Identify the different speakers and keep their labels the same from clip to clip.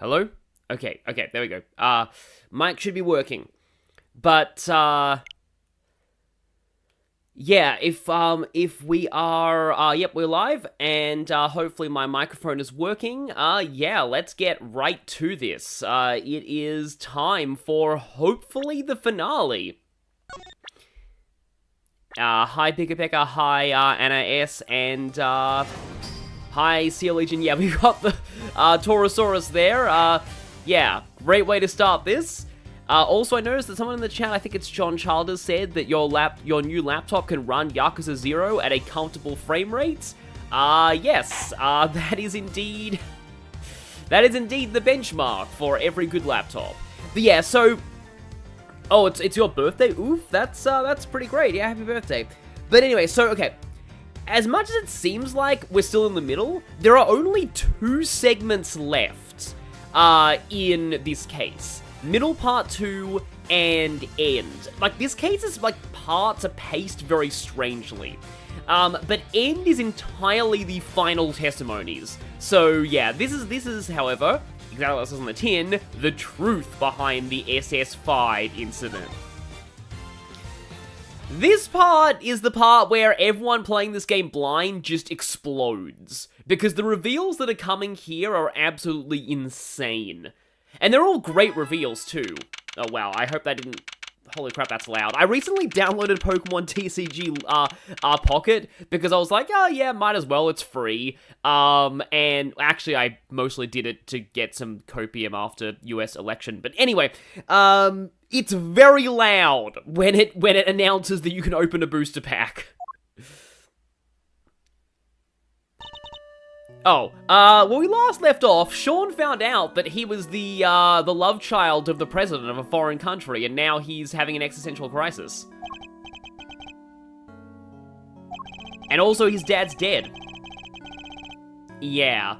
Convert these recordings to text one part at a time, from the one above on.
Speaker 1: Hello? Okay, there we go. Mic should be working. But, yeah, if we are, yep, we're live, and, hopefully my microphone is working, yeah, let's get right to this. It is time for, hopefully, the finale. Hi, Pickapecka, hi, Anna S, and, hi, Sea Legion. Yeah, we've got the, Taurosaurus there, yeah, great way to start this. Also, I noticed that someone in the chat, I think it's John Childers, said that your new laptop can run Yakuza 0 at a comfortable frame rate. Yes, that is indeed the benchmark for every good laptop. But yeah, so, oh, it's your birthday? Oof, that's pretty great. Yeah, happy birthday. But anyway, so, okay. As much as it seems like we're still in the middle, there are only 2 segments left, in this case. Middle part 2 and end. Like, this case is, like, parts are paced very strangely. But end is entirely the final testimonies. So, yeah, this is, however, exactly what it says on the tin, the truth behind the SS5 incident. This part is the part where everyone playing this game blind just explodes. Because the reveals that are coming here are absolutely insane. And they're all great reveals, too. Oh, wow, I hope that didn't... Holy crap, that's loud. I recently downloaded Pokemon TCG, Pocket, because I was like, oh, yeah, might as well, it's free. And actually, I mostly did it to get some copium after US election. But anyway, it's very loud when it announces that you can open a booster pack. Oh, when we last left off, Sean found out that he was the love child of the president of a foreign country, and now he's having an existential crisis. And also, his dad's dead. Yeah.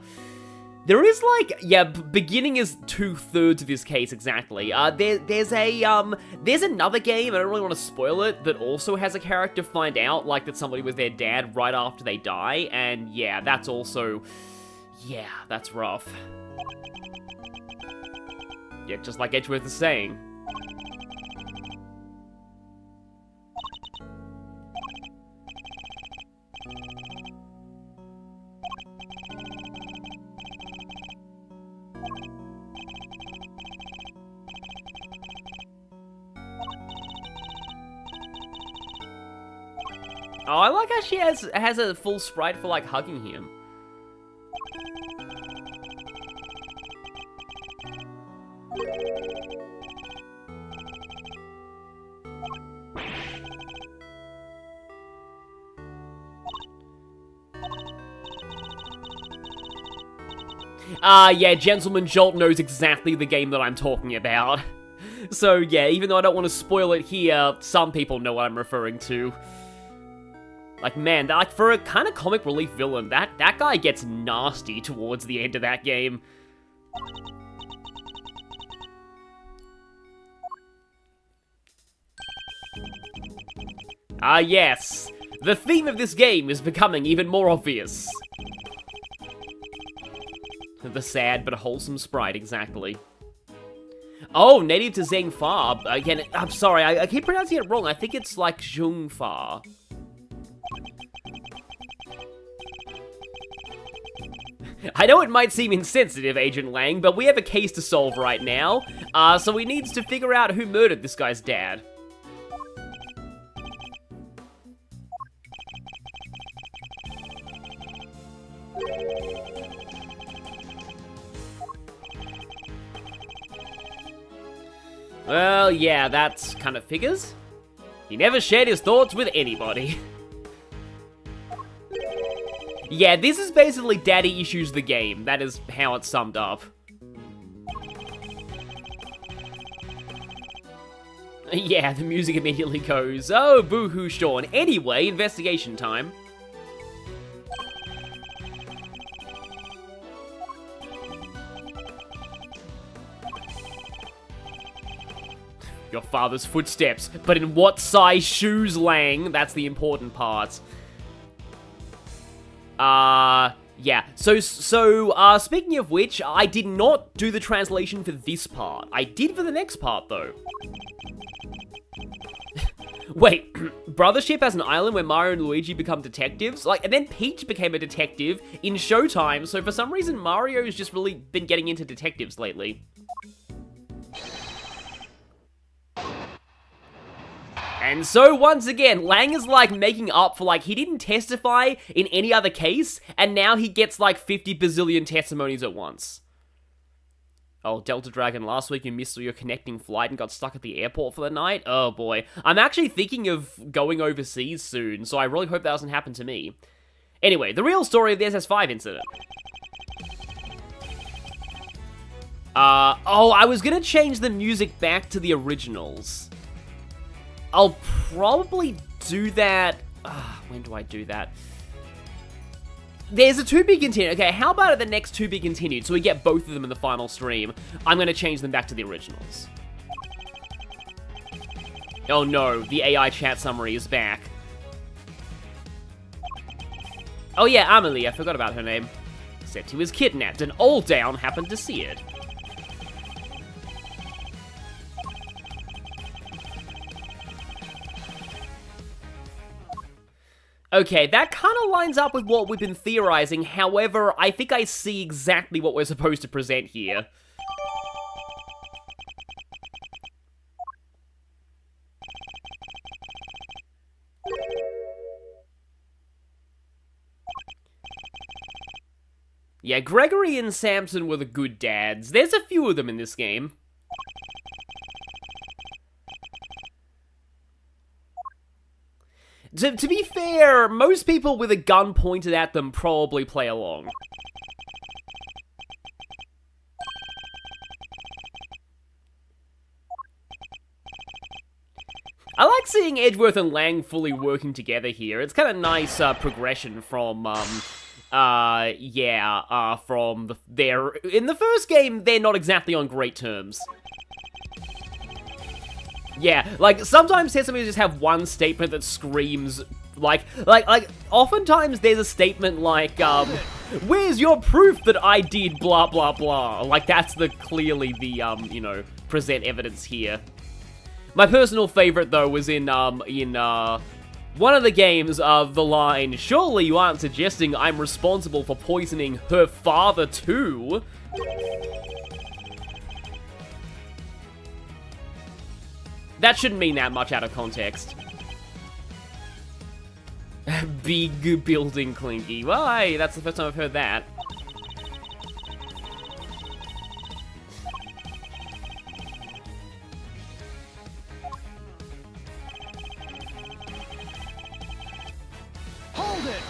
Speaker 1: There is, like, yeah, beginning is 2/3 of this case, exactly. There's another game, I don't really want to spoil it, that also has a character find out, like, that somebody was their dad right after they die, and yeah, that's also, yeah, that's rough. Yeah, just like Edgeworth is saying. Oh, I like how she has a full sprite for, like, hugging him. Yeah, Gentleman Jolt knows exactly the game that I'm talking about. So, yeah, even though I don't want to spoil it here, some people know what I'm referring to. Like, man, like, for a kind of comic relief villain, that guy gets nasty towards the end of that game. Yes. The theme of this game is becoming even more obvious. The sad but wholesome sprite, exactly. Oh, native to Zhengfa. Again, I'm sorry, I keep pronouncing it wrong. I think it's like Zhongfa. I know it might seem insensitive, Agent Lang, but we have a case to solve right now, so we need to figure out who murdered this guy's dad. Well, yeah, that's kind of figures. He never shared his thoughts with anybody. Yeah, this is basically Daddy Issues the game. That is how it's summed up. Yeah, the music immediately goes, oh, boo-hoo, Sean. Anyway, investigation time. Your father's footsteps, but in what size shoes, Lang? That's the important part. Yeah, so, speaking of which, I did not do the translation for this part. I did for the next part, though. Wait, Brothership has an island where Mario and Luigi become detectives? Like, and then Peach became a detective in Showtime, so for some reason Mario's just really been getting into detectives lately. And so, once again, Lang is, like, making up for, like, he didn't testify in any other case, and now he gets, like, 50 bazillion testimonies at once. Oh, Delta Dragon, last week you missed your connecting flight and got stuck at the airport for the night? Oh, boy. I'm actually thinking of going overseas soon, so I really hope that doesn't happen to me. Anyway, the real story of the SS5 incident. Oh, I was gonna change the music back to the originals. I'll probably do that... when do I do that? There's a to be continued. Okay, how about at the next to be continued, so we get both of them in the final stream? I'm gonna change them back to the originals. Oh no, the AI chat summary is back. Oh yeah, Amelie, I forgot about her name. Said he was kidnapped, and Old Down happened to see it. Okay, that kind of lines up with what we've been theorizing, however, I think I see exactly what we're supposed to present here. Yeah, Gregory and Samson were the good dads. There's a few of them in this game. To be fair, most people with a gun pointed at them probably play along. I like seeing Edgeworth and Lang fully working together here. It's kind of nice progression from, from their... In the first game, they're not exactly on great terms. Yeah, like, sometimes Sesame just have one statement that screams, like, oftentimes there's a statement like, where's your proof that I did blah, blah, blah? Like, that's clearly the, you know, present evidence here. My personal favorite, though, was in one of the games of the line, surely you aren't suggesting I'm responsible for poisoning her father, too? That shouldn't mean that much out of context. Big building clinky. Well, hey, that's the first time I've heard that.
Speaker 2: Hold it!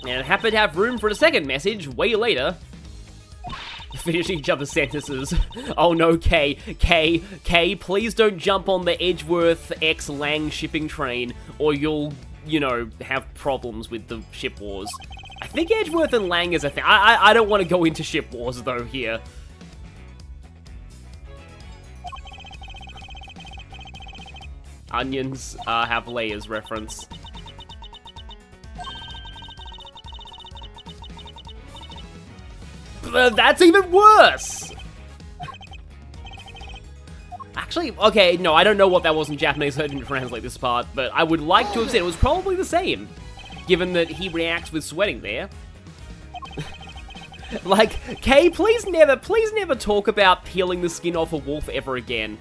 Speaker 1: And happen to have room for a second message way later. Finish each other's sentences. Oh no, Kay, please don't jump on the Edgeworth X Lang shipping train, or you'll, you know, have problems with the ship wars. I think Edgeworth and Lang is a thing. I don't want to go into ship wars, though, here. Onions have layers reference. That's even worse! Actually, okay, no, I don't know what that was in Japanese, so I didn't translate this part, but I would like to have said it was probably the same, given that he reacts with sweating there. Like, Kay, please never talk about peeling the skin off a wolf ever again.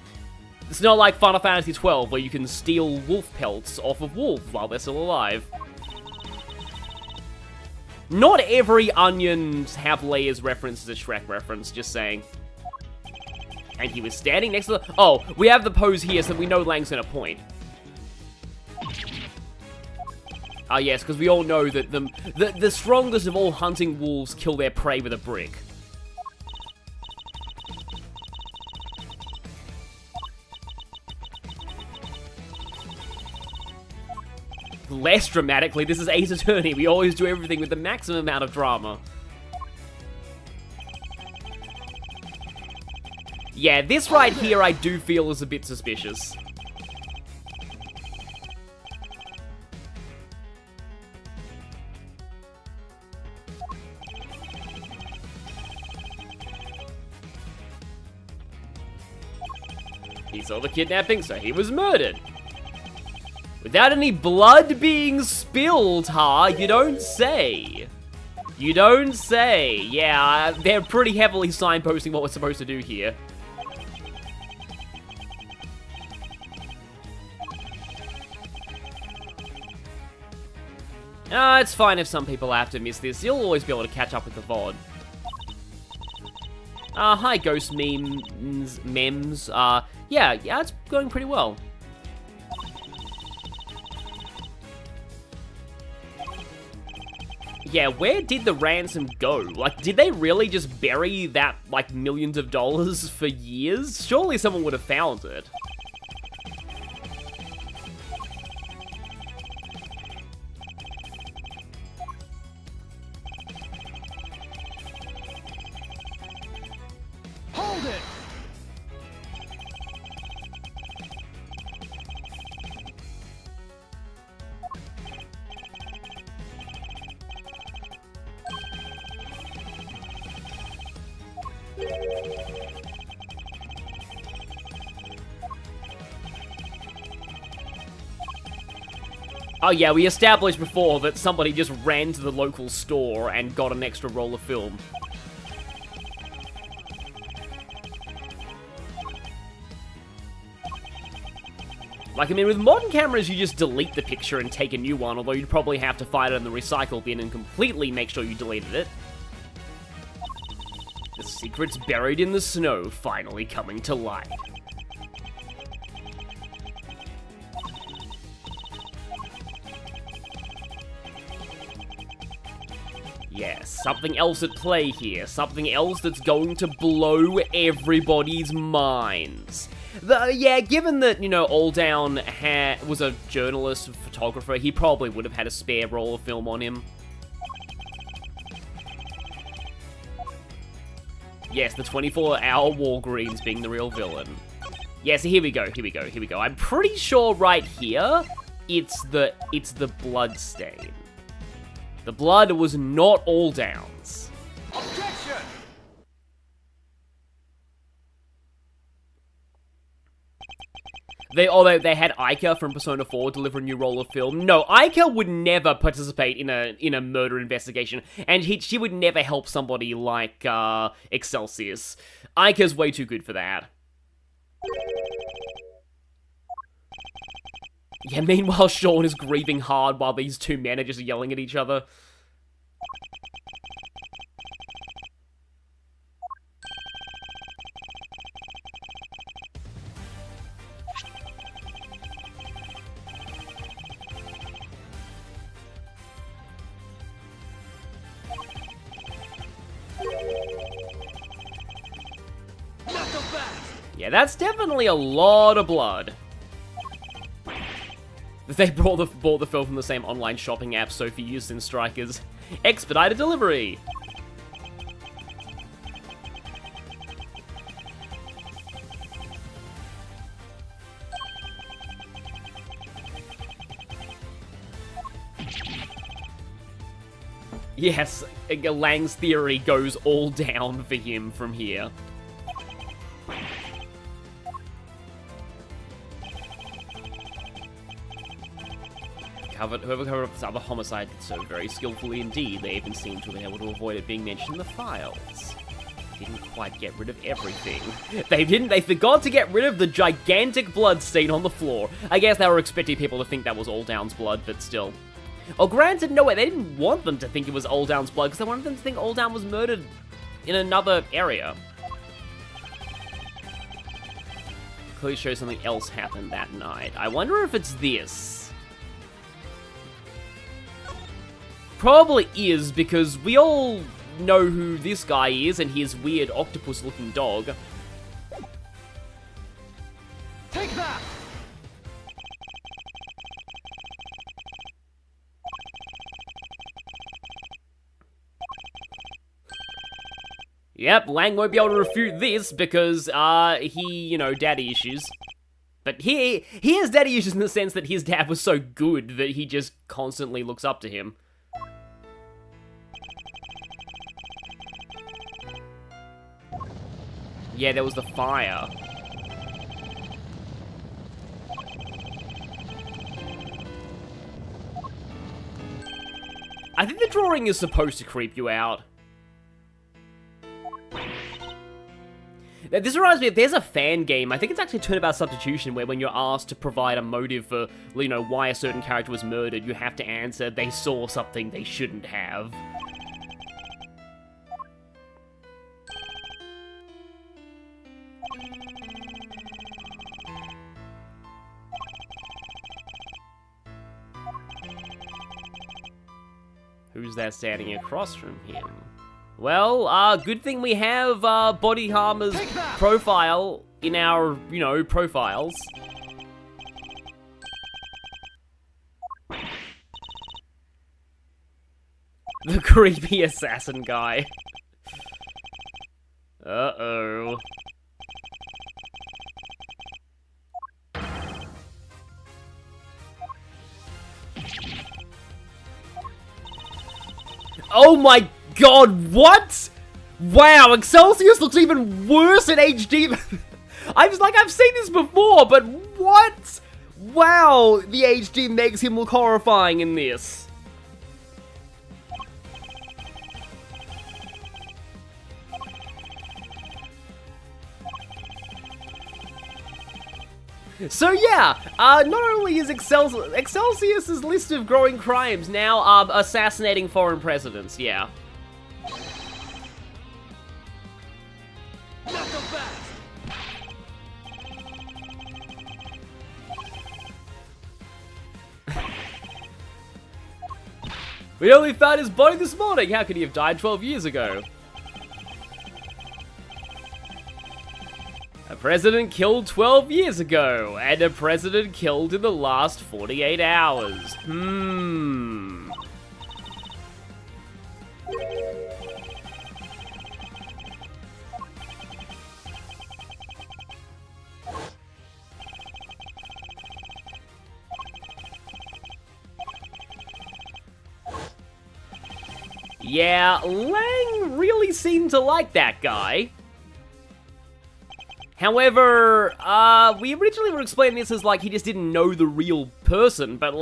Speaker 1: It's not like Final Fantasy XII, where you can steal wolf pelts off of wolves while they're still alive. Not every onions have layers reference is a Shrek reference, just saying. And he was standing next to the... Oh, we have the pose here so we know Lang's gonna point. Ah, yes, because we all know that the strongest of all hunting wolves kill their prey with a brick. Less dramatically, this is Ace Attorney. We always do everything with the maximum amount of drama. Yeah, this right here I do feel is a bit suspicious. He saw the kidnapping, so he was murdered. Without any blood being spilled, huh? You don't say. You don't say. Yeah, they're pretty heavily signposting what we're supposed to do here. It's fine if some people have to miss this. You'll always be able to catch up with the VOD. Hi, Ghost Memes. Yeah, it's going pretty well. Yeah, where did the ransom go? Like, did they really just bury that, like, millions of dollars for years? Surely someone would have found it.
Speaker 2: Hold it!
Speaker 1: Oh yeah, we established before that somebody just ran to the local store and got an extra roll of film. Like, I mean, with modern cameras, you just delete the picture and take a new one, although you'd probably have to find it in the recycle bin and completely make sure you deleted it. The secret's buried in the snow, finally coming to light. Yes, something else at play here. Something else that's going to blow everybody's minds. Yeah, given that, you know, Alldown was a journalist, photographer, he probably would have had a spare roll of film on him. Yes, the 24-hour Walgreens being the real villain. Yeah, so here we go. I'm pretty sure right here, it's the blood stain. The blood was not Alldown's.
Speaker 2: Objection!
Speaker 1: They had Ica from Persona 4 deliver a new roll of film. No, Ica would never participate in a murder investigation, and she would never help somebody like Excelsius. Ica's way too good for that. Yeah, meanwhile, Sean is grieving hard while these two men are just yelling at each other. Yeah, that's definitely a lot of blood. They bought the film from the same online shopping app Sophie used in Strikers. Expedited delivery! Yes, Lang's theory goes all down for him from here. Whoever covered up this other homicide did so very skillfully indeed. They even seemed to have been able to avoid it being mentioned in the files. Didn't quite get rid of everything. They forgot to get rid of the gigantic blood stain on the floor. I guess they were expecting people to think that was Alldown's blood, but still. Oh, granted, no way, they didn't want them to think it was Alldown's blood, because they wanted them to think Alldown was murdered in another area. Clearly shows something else happened that night. I wonder if it's this. Probably is, because we all know who this guy is and his weird octopus-looking dog.
Speaker 2: Take that!
Speaker 1: Yep, Lang won't be able to refute this because, daddy issues. But he has daddy issues in the sense that his dad was so good that he just constantly looks up to him. Yeah, there was the fire. I think the drawing is supposed to creep you out. This reminds me, if there's a fan game, I think it's actually Turnabout Substitution, where when you're asked to provide a motive for, why a certain character was murdered, you have to answer, they saw something they shouldn't have. Who's that standing across from him? Well, good thing we have Body Harmer's profile in our, profiles. The creepy assassin guy. Uh-oh. Oh my god, what? Wow, Excelsius looks even worse in HD. I've seen this before, but what? Wow, the HD makes him look horrifying in this. So yeah, not only is Excelsius's list of growing crimes now assassinating foreign presidents, yeah.
Speaker 2: Not so fast.
Speaker 1: We only found his body this morning. How could he have died 12 years ago? A president killed 12 years ago, and a president killed in the last 48 hours. Yeah, Lang really seemed to like that guy. However, we originally were explaining this as, he just didn't know the real person, but,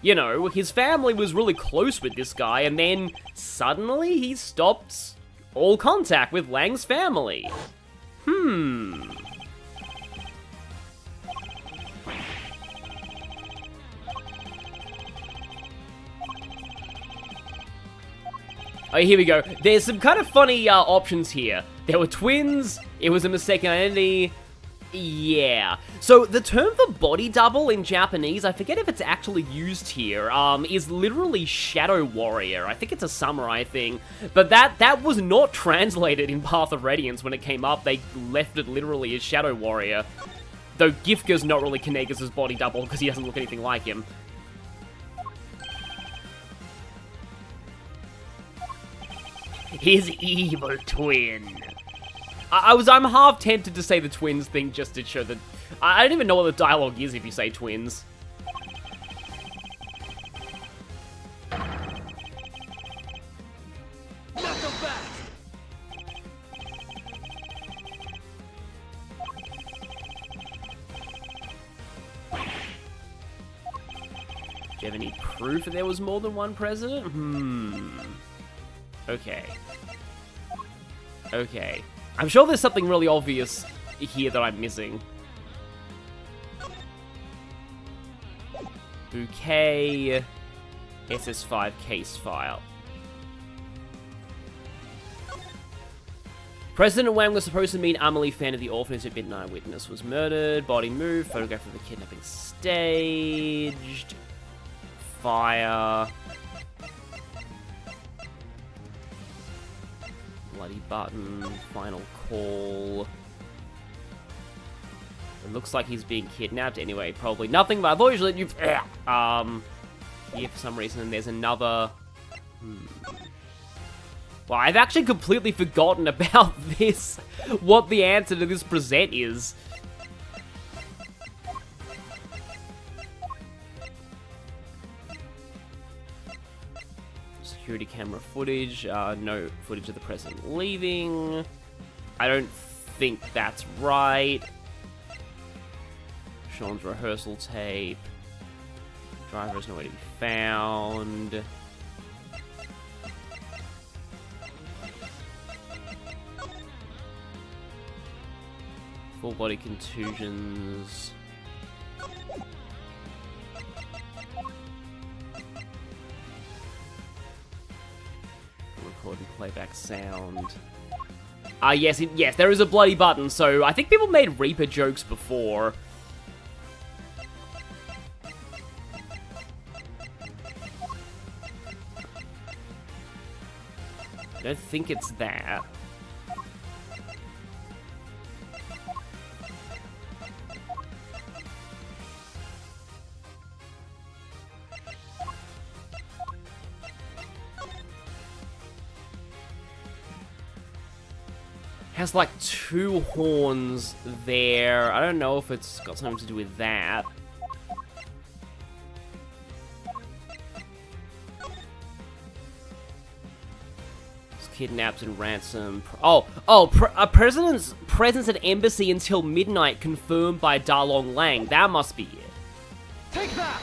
Speaker 1: his family was really close with this guy, and then suddenly he stopped all contact with Lang's family. Oh, here we go. There's some kind of funny options here. There were twins, it was a mistaken identity, yeah. So the term for body double in Japanese, I forget if it's actually used here, is literally shadow warrior. I think it's a samurai thing, but that was not translated in Path of Radiance when it came up. They left it literally as shadow warrior. Though Gifka's not really Kanega's body double because he doesn't look anything like him. His evil twin. I'm half tempted to say the twins thing just to show that... I don't even know what the dialogue is if you say twins.
Speaker 2: Not so fast.
Speaker 1: Do you have any proof that there was more than one president? Okay. Okay. I'm sure there's something really obvious here that I'm missing. Bouquet. SS5 case file. President Wang was supposed to meet Amelie Fan at the orphanage at midnight. Witness was murdered. Body moved. Photograph of the kidnapping staged. Fire. Bloody button. Final call. It looks like he's being kidnapped. Anyway, probably nothing, but I thought usually you've... here for some reason, and there's another... Well, I've actually completely forgotten about this, what the answer to this present is. Security camera footage, no footage of the president leaving. I don't think that's right. Sean's rehearsal tape. Driver is nowhere to be found. Full body contusions. Record and playback sound. Yes, yes, there is a bloody button, so I think people made Reaper jokes before. I don't think it's that. Has like 2 horns there. I don't know if it's got something to do with that. Kidnapped and ransom. A president's presence at embassy until midnight confirmed by Dalong Lang. That must be it.
Speaker 2: Take that!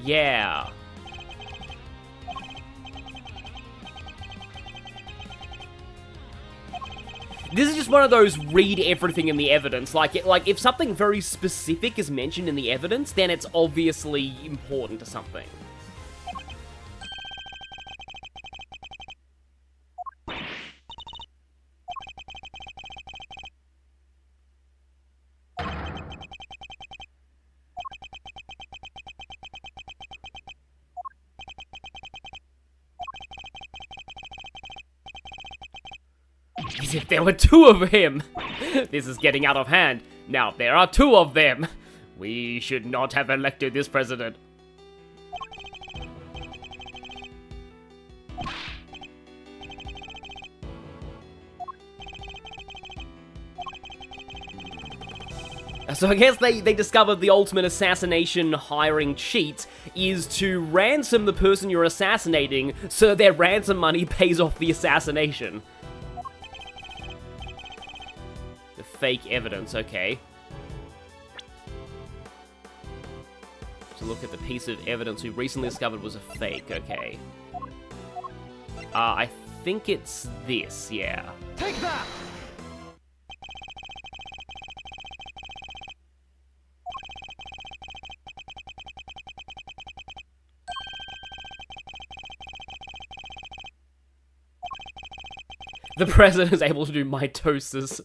Speaker 1: Yeah. This is just one of those read everything in the evidence. Like if something very specific is mentioned in the evidence, then it's obviously important to something. As if there were 2 of him! This is getting out of hand. Now, there are 2 of them! We should not have elected this president. So I guess they discovered the ultimate assassination hiring cheat is to ransom the person you're assassinating so their ransom money pays off the assassination. The fake evidence, okay. To look at the piece of evidence we recently discovered was a fake, okay. I think it's this, yeah.
Speaker 2: Take that!
Speaker 1: The president is able to do mitosis.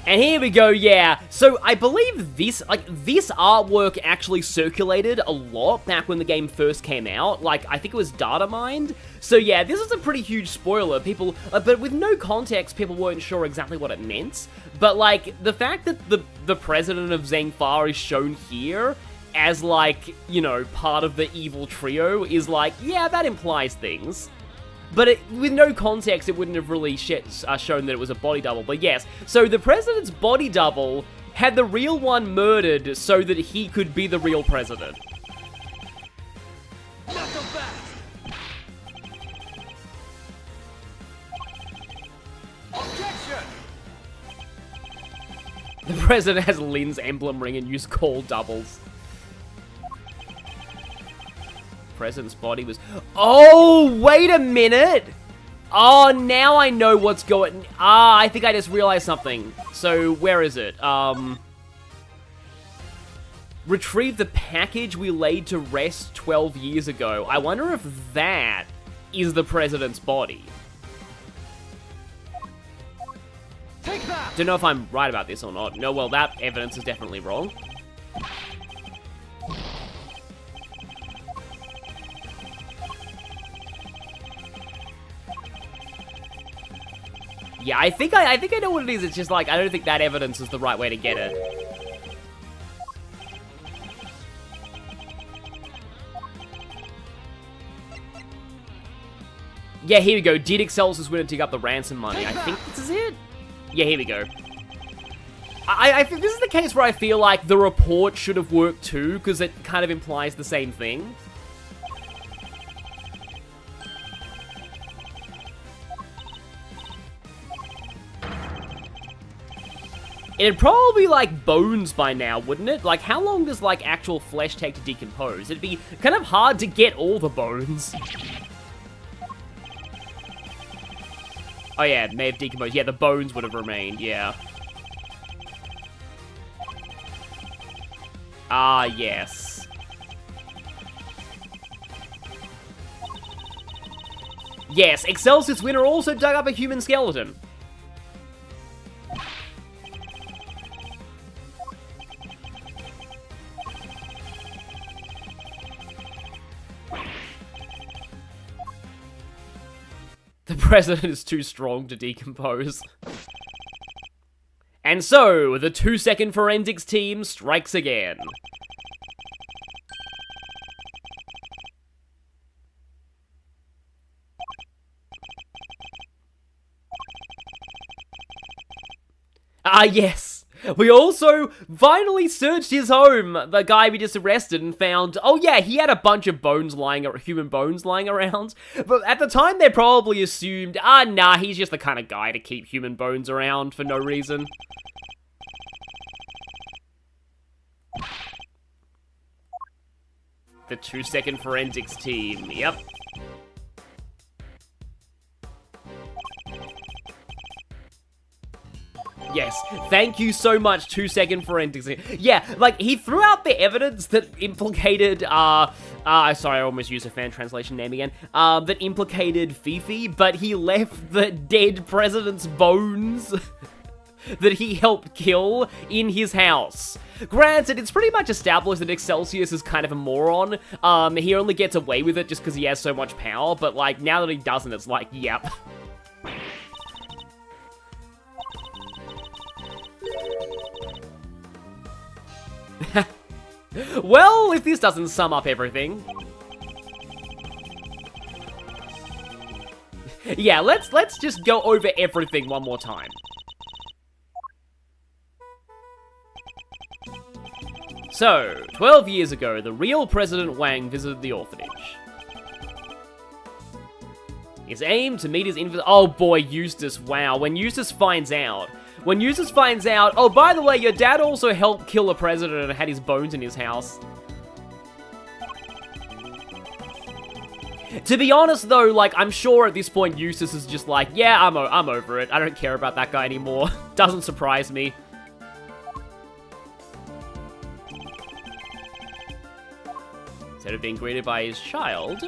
Speaker 1: And here we go, yeah. So I believe this artwork actually circulated a lot back when the game first came out. Like, I think it was data mined. So yeah, this is a pretty huge spoiler. People, but with no context, people weren't sure exactly what it meant. But like, the fact that the president of Zhengfa is shown here as like, you know, part of the evil trio is like, yeah, that implies things. But with no context, it wouldn't have really shown that it was a body double. But yes, so the president's body double had the real one murdered so that he could be the real president.
Speaker 2: Not so fast! Objection!
Speaker 1: The president has Lin's emblem ring and used call doubles. President's body was... Oh, wait a minute! Oh, now I know what's going... I think I just realized something. So, where is it? Retrieve the package we laid to rest 12 years ago. I wonder if that is the president's body.
Speaker 2: Take that!
Speaker 1: Don't know if I'm right about this or not. No, well, that evidence is definitely wrong. Yeah, I think I know what it is. It's just like, I don't think that evidence is the right way to get it. Yeah, here we go. Did Excelsius win and dig up the ransom money? I think this is it. Yeah, here we go. I think this is the case where I feel like the report should have worked too, because it kind of implies the same thing. It'd probably be like bones by now, wouldn't it? Like, how long does like actual flesh take to decompose? It'd be kind of hard to get all the bones. Oh yeah, it may have decomposed. Yeah, the bones would have remained, yeah. Ah, yes. Yes, Excelsius winner also dug up a human skeleton. The president is too strong to decompose. And so, the 2-second forensics team strikes again. Ah, yes. We also finally searched his home. The guy we just arrested and found, oh yeah, he had a bunch of bones lying, human bones lying around. But at the time, they probably assumed, nah, he's just the kind of guy to keep human bones around for no reason. The 2-second forensics team, yep. Yes, thank you so much, 2-second forensics. Yeah, like, he threw out the evidence that implicated, sorry, I almost used a fan translation name again, that implicated Fifi, but he left the dead president's bones that he helped kill in his house. Granted, it's pretty much established that Excelsius is kind of a moron. He only gets away with it just because he has so much power, but, like, now that he doesn't, it's like, yep. Well, if this doesn't sum up everything. Yeah, let's just go over everything one more time. So, 12 years ago, the real President Wang visited the orphanage. His aim to meet his oh boy, Eustace, wow. When Eustace finds out, oh, by the way, your dad also helped kill a president and had his bones in his house. To be honest, though, like, I'm sure at this point Eustace is just like, yeah, I'm over it. I don't care about that guy anymore. Doesn't surprise me. Instead of being greeted by his child,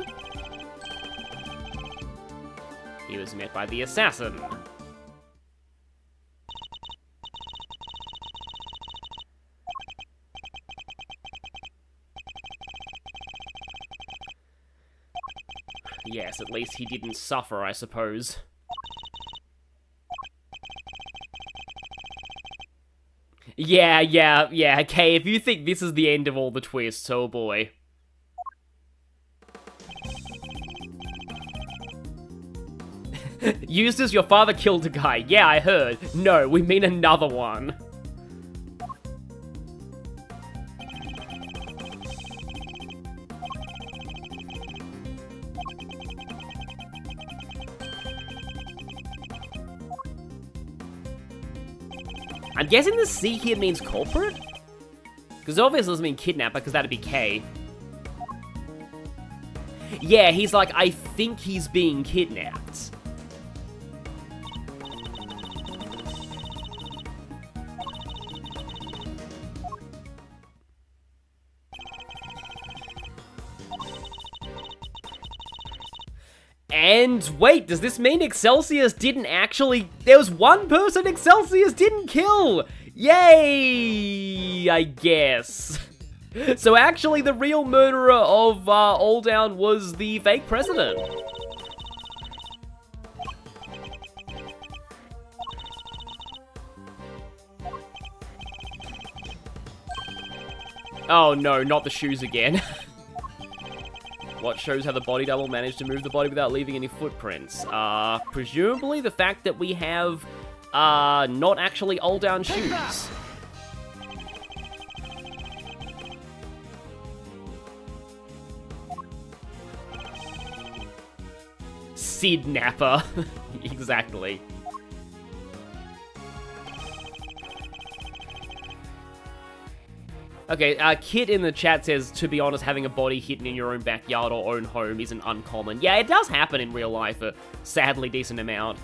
Speaker 1: he was met by the assassin. Yes, at least he didn't suffer, I suppose. Yeah, okay, if you think this is the end of all the twists, oh boy. Eustace, your father killed a guy. Yeah, I heard. No, we mean another one. I'm guessing the C here means culprit? Because obviously it doesn't mean kidnapper, because that'd be K. Yeah, he's like, I think he's being kidnapped. And wait, does this mean Excelsius didn't actually... There was one person Excelsius didn't kill! Yay! I guess. So actually the real murderer of Alldown was the fake president. Oh no, not the shoes again. What shows how the body double managed to move the body without leaving any footprints? Presumably the fact that we have, not actually all-down shoes. Kidnapper. Exactly. Okay, Kit in the chat says, to be honest, having a body hidden in your own backyard or own home isn't uncommon. Yeah, it does happen in real life a sadly decent amount.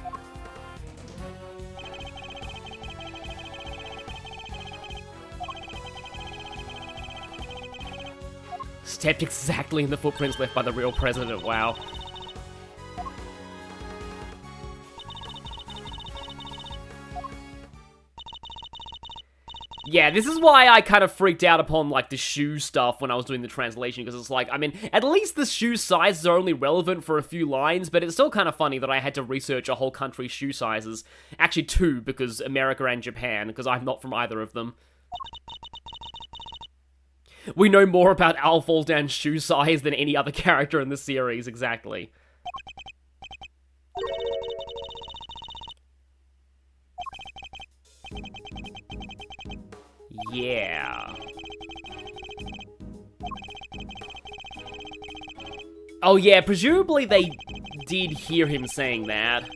Speaker 1: Stepped exactly in the footprints left by the real president, wow. Yeah, this is why I kind of freaked out upon, like, the shoe stuff when I was doing the translation, because it's like, I mean, at least the shoe sizes are only relevant for a few lines, but it's still kind of funny that I had to research a whole country's shoe sizes. Actually, two, because America and Japan, because I'm not from either of them. We know more about Al Faldan's shoe size than any other character in the series, exactly. Yeah. Oh yeah, presumably they did hear him saying that.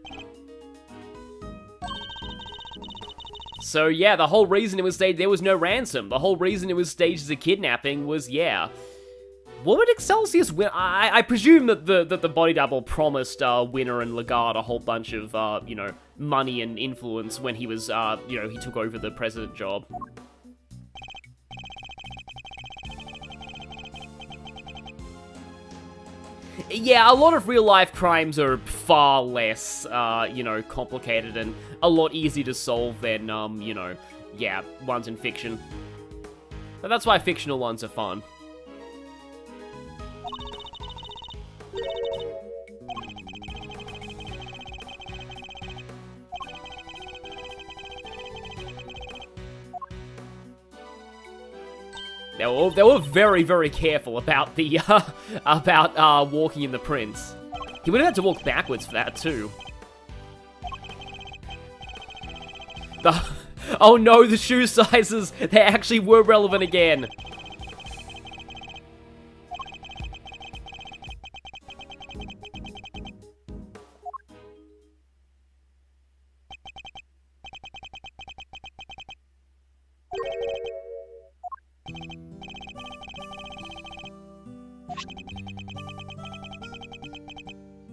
Speaker 1: So yeah, the whole reason it was staged, there was no ransom. The whole reason it was staged as a kidnapping was, yeah. What would Excelsius win? I presume that the body double promised Winner and Lagarde a whole bunch of, you know, money and influence when he was, you know, he took over the president job. Yeah, a lot of real-life crimes are far less, you know, complicated and a lot easier to solve than, you know, yeah, ones in fiction. But that's why fictional ones are fun. They were very, very careful about the, walking in the prints. He would have had to walk backwards for that, too. Oh no, the shoe sizes, they actually were relevant again.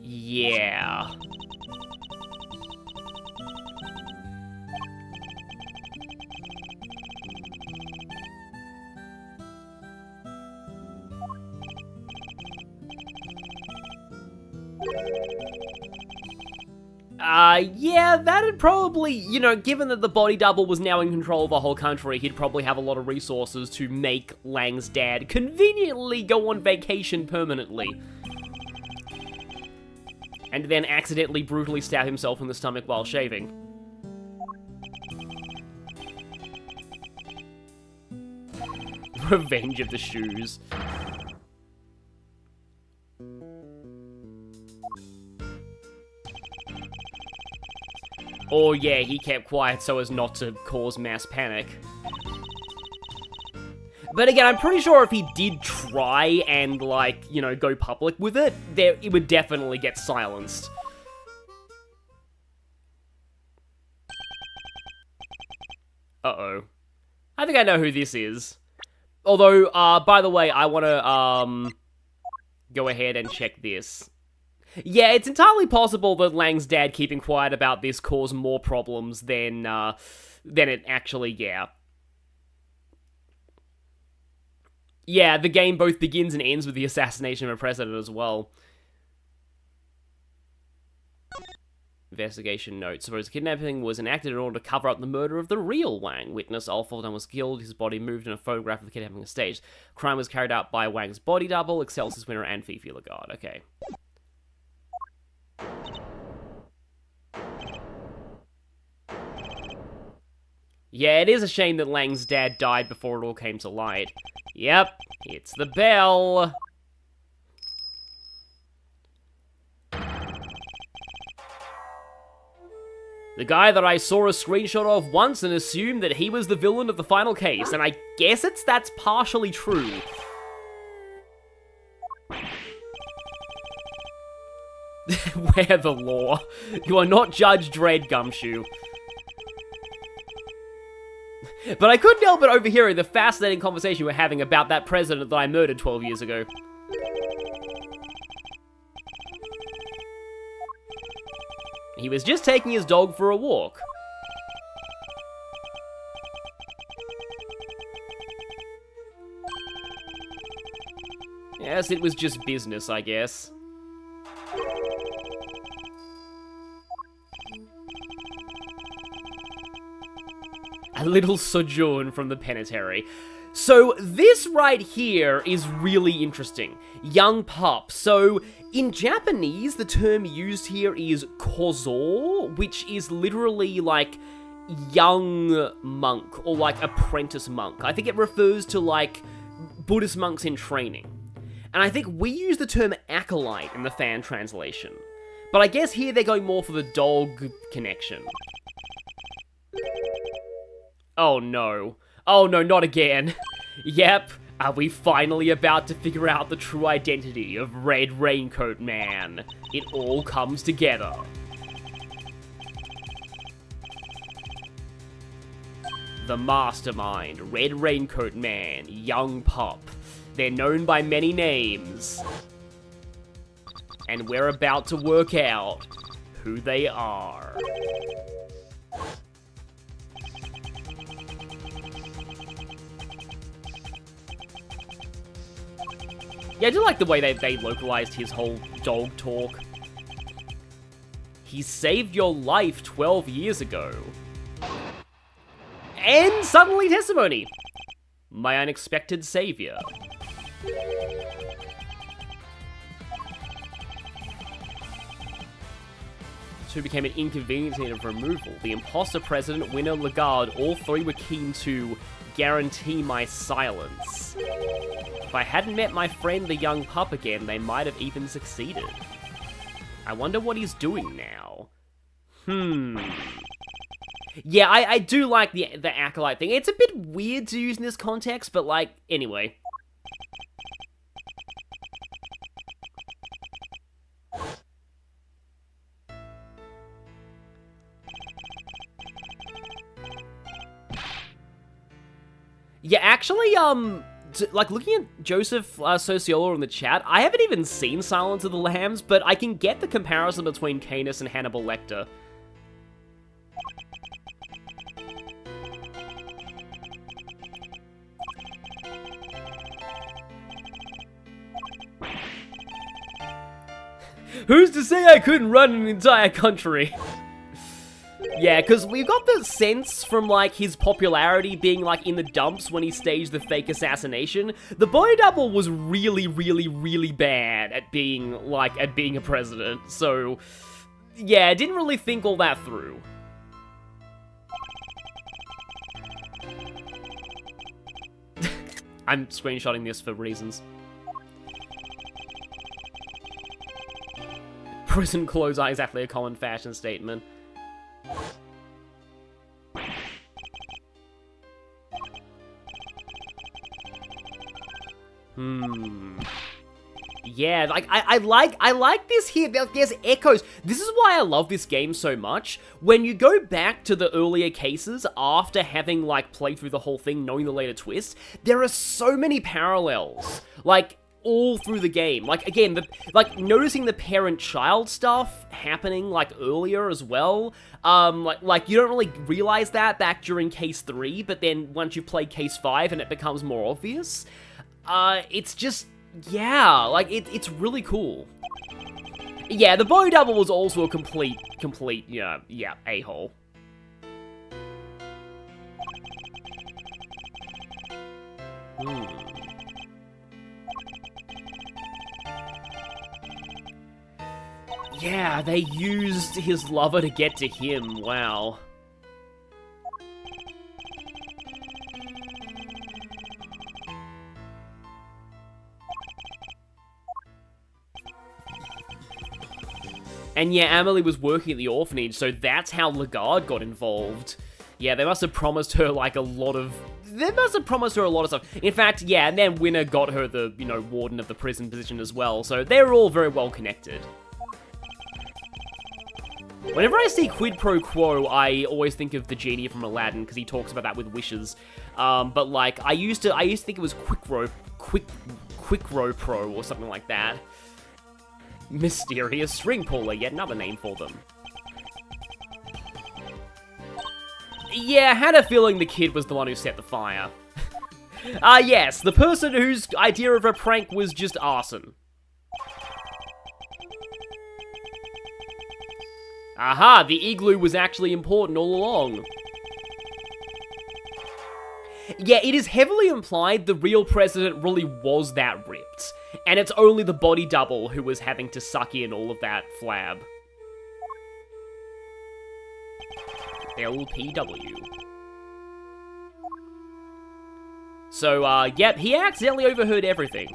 Speaker 1: Yeah. Yeah, that'd probably, you know, given that the body double was now in control of the whole country, he'd probably have a lot of resources to make Lang's dad conveniently go on vacation permanently. And then accidentally brutally stab himself in the stomach while shaving. Revenge of the shoes. Or yeah, he kept quiet so as not to cause mass panic. But again, I'm pretty sure if he did try and, like, you know, go public with it, it would definitely get silenced. Uh-oh. I think I know who this is. Although, by the way, I want to, go ahead and check this. Yeah, it's entirely possible that Lang's dad keeping quiet about this caused more problems than it actually, yeah. Yeah, the game both begins and ends with the assassination of a president as well. Investigation notes. Suppose kidnapping was enacted in order to cover up the murder of the real Wang. Witness, Alfaldan was killed, his body moved in a photograph of the kidnapping staged. Crime was carried out by Wang's body double, Excelsius Winner, and Fifi Lagarde. Okay. Yeah, it is a shame that Lang's dad died before it all came to light. Yep, it's the bell. The guy that I saw a screenshot of once and assumed that he was the villain of the final case, and I guess that's partially true. Wear the law. You are not Judge Dredd, Gumshoe. But I couldn't help but overhearing the fascinating conversation we're having about that president that I murdered 12 years ago. He was just taking his dog for a walk. Yes, it was just business, I guess. A little sojourn from the penitentiary. So this right here is really interesting. Young pup. So in Japanese, the term used here is kozo, which is literally like young monk or like apprentice monk. I think it refers to like Buddhist monks in training. And I think we use the term acolyte in the fan translation. But I guess here they're going more for the dog connection. Oh no. Oh no, not again. Yep, are we finally about to figure out the true identity of Red Raincoat Man? It all comes together. The mastermind, Red Raincoat Man, young pup. They're known by many names. And we're about to work out who they are. Yeah, I do like the way they localized his whole dog talk. He saved your life 12 years ago. And suddenly testimony. My unexpected savior. Who became an inconvenience of removal. The imposter president, Winner, Lagarde, all three were keen to guarantee my silence. If I hadn't met my friend the young pup again, they might have even succeeded. I wonder what he's doing now. Yeah, I do like the acolyte thing. It's a bit weird to use in this context, but like, anyway. Yeah, actually, like, looking at Joseph Sociola in the chat, I haven't even seen Silence of the Lambs, but I can get the comparison between Canis and Hannibal Lecter. Who's to say I couldn't run an entire country? Yeah, because we've got the sense from, like, his popularity being, like, in the dumps when he staged the fake assassination. The body double was really, really, really bad at being, like, at being a president. So, yeah, didn't really think all that through. I'm screenshotting this for reasons. Prison clothes aren't exactly a common fashion statement. Yeah, like, I like this here. There's echoes. This is why I love this game so much. When you go back to the earlier cases after having, like, played through the whole thing, knowing the later twists, there are so many parallels. Like, all through the game. Like, again, noticing the parent-child stuff happening, like, earlier as well. Like, you don't really realize that back during Case 3, but then once you play Case 5 and it becomes more obvious, it's just, yeah, like, it's really cool. Yeah, the body double was also a complete, yeah, a-hole. Yeah, they used his lover to get to him, wow. And yeah, Amelie was working at the orphanage, so that's how Lagarde got involved. Yeah, they must have promised her, like, a lot of... They must have promised her a lot of stuff. In fact, yeah, and then Winner got her the, you know, warden of the prison position as well, so they're all very well connected. Whenever I see quid pro quo, I always think of the genie from Aladdin, because he talks about that with wishes. But, like, I used to think it was quick row pro, or something like that. Mysterious string puller, yet another name for them. Yeah, I had a feeling the kid was the one who set the fire. Yes, the person whose idea of a prank was just arson. Aha, the igloo was actually important all along. Yeah, it is heavily implied the real president really was that ripped, and it's only the body double who was having to suck in all of that flab. LPW. So, yep, he accidentally overheard everything.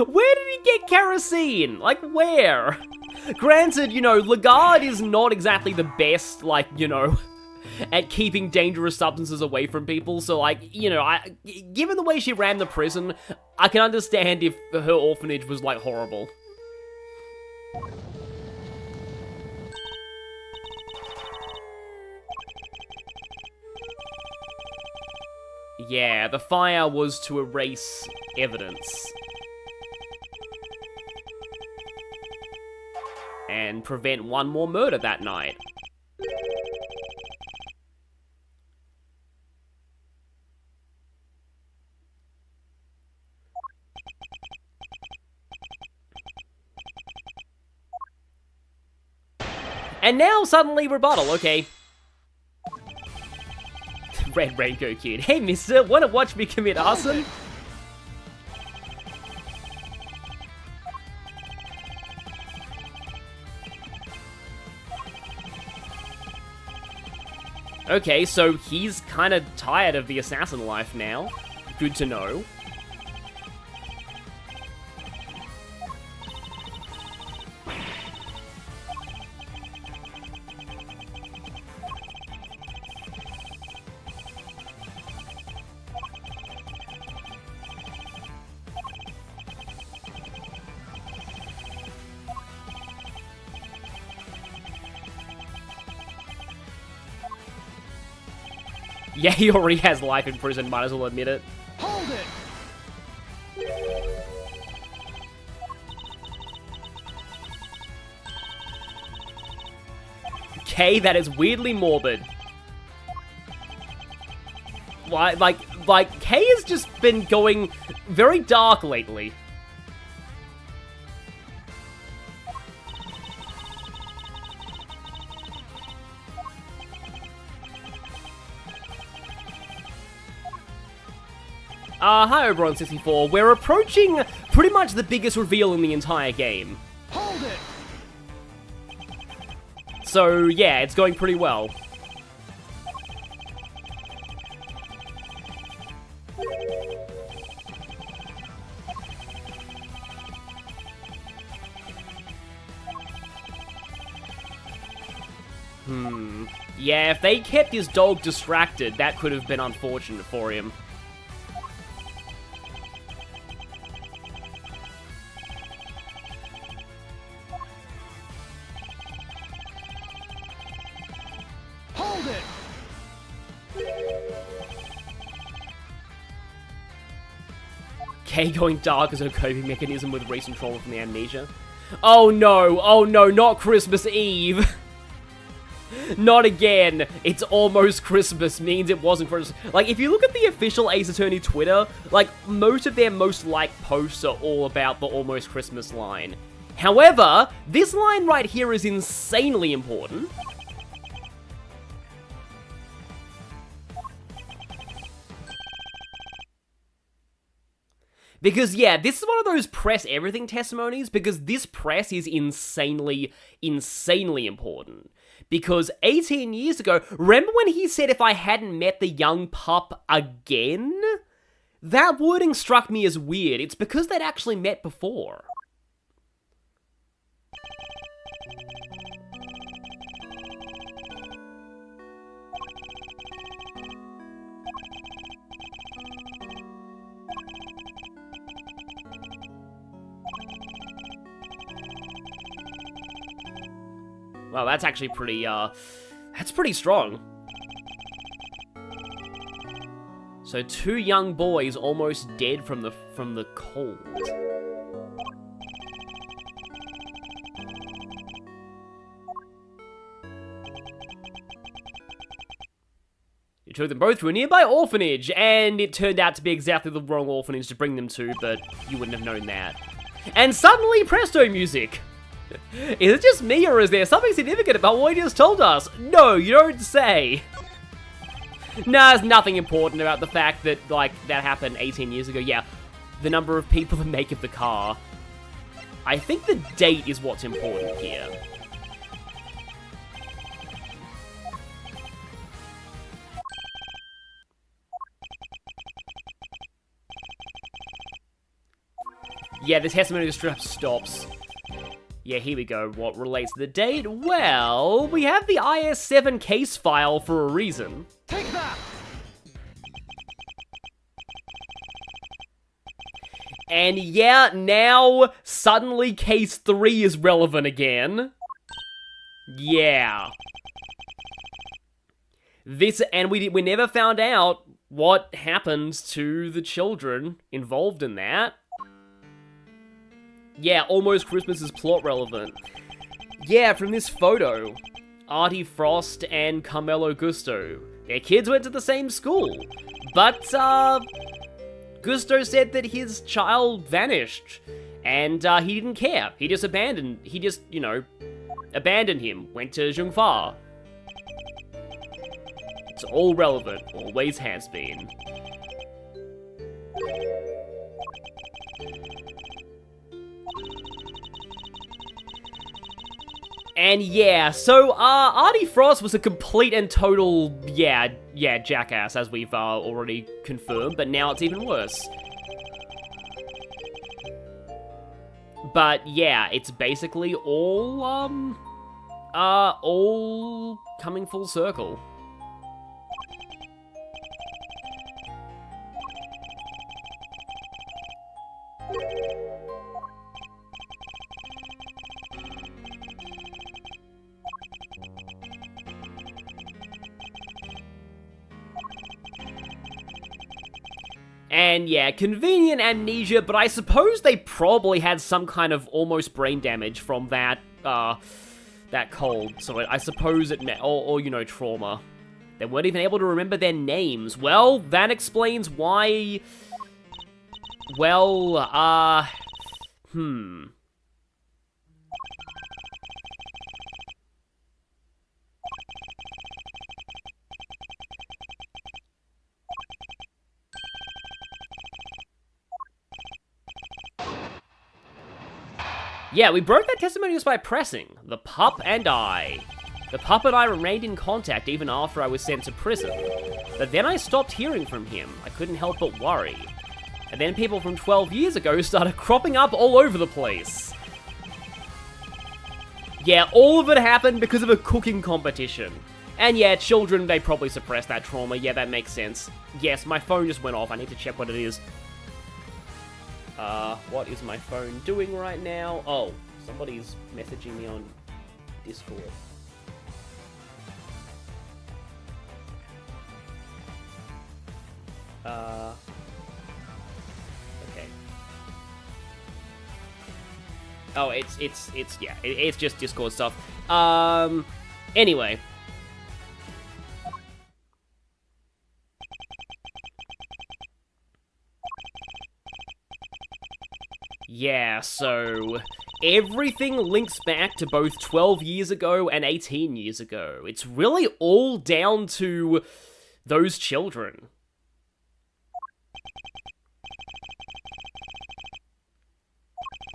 Speaker 1: Where did he get kerosene? Like, where? Granted, you know, Lagarde is not exactly the best, like, you know, at keeping dangerous substances away from people, so, like, you know, given the way she ran the prison, I can understand if her orphanage was, like, horrible. Yeah, the fire was to erase evidence. And prevent one more murder that night. And now, suddenly, rebuttal, okay. Red Raincoat Kid. Hey, mister, wanna watch me commit arson? Okay, so he's kind of tired of the assassin life now. Good to know. Yeah, he already has life in prison, might as well admit it.
Speaker 2: Hold it!
Speaker 1: Okay, that is weirdly morbid. Why, like, Kay has just been going very dark lately. Hi, Oberon64. We're approaching pretty much the biggest reveal in the entire game.
Speaker 2: Hold it!
Speaker 1: So, yeah, it's going pretty well. Yeah, if they kept his dog distracted, that could have been unfortunate for him.
Speaker 2: Hold it!
Speaker 1: Kay going dark as her coping mechanism with recent trauma from the amnesia. Oh no, not Christmas Eve. Not again. It's almost Christmas means it wasn't Christmas. Like, if you look at the official Ace Attorney Twitter, like, most of their most liked posts are all about the almost Christmas line. However, this line right here is insanely important. Because, yeah, this is one of those press everything testimonies, because this press is insanely, insanely important. Because 18 years ago, remember when he said if I hadn't met the young pup again? That wording struck me as weird. It's because they'd actually met before. Wow, that's actually pretty, that's pretty strong. So 2 young boys almost dead from the cold. You took them both to a nearby orphanage, and it turned out to be exactly the wrong orphanage to bring them to, but you wouldn't have known that. And suddenly, presto music! Is it just me, or is there something significant about what he just told us? No, you don't say. Nah, there's nothing important about the fact that, like, that happened 18 years ago. Yeah, the number of people that make of the car. I think the date is what's important here. Yeah, the testimony just straight up stops. Yeah, here we go. What relates to the date? Well, we have the IS-7 case file for a reason.
Speaker 2: Take that!
Speaker 1: And yeah, now, suddenly case 3 is relevant again. Yeah. And we never found out what happened to the children involved in that. Yeah, Almost Christmas is plot relevant. Yeah, from this photo, Artie Frost and Carmelo Gusto. Their kids went to the same school, but, Gusto said that his child vanished, and, he didn't care. He just, you know, abandoned him, went to Zhongfa. It's all relevant, always has been. And yeah, so, Artie Frost was a complete and total, yeah, jackass, as we've, already confirmed, but now it's even worse. But yeah, it's basically all coming full circle. And yeah, convenient amnesia, but I suppose they probably had some kind of almost brain damage from that, that cold. So I suppose or, you know, trauma. They weren't even able to remember their names. Well, that explains why, well, Yeah, we broke that testimony just by pressing. The pup and I. The pup and I remained in contact even after I was sent to prison. But then I stopped hearing from him. I couldn't help but worry. And then people from 12 years ago started cropping up all over the place. Yeah, all of it happened because of a cooking competition. And yeah, children, they probably suppressed that trauma. Yeah, that makes sense. Yes, my phone just went off. I need to check what it is. What is my phone doing right now? Oh, somebody's messaging me on Discord. Okay. Oh, it's just Discord stuff. Anyway. Yeah, so everything links back to both 12 years ago and 18 years ago. It's really all down to those children.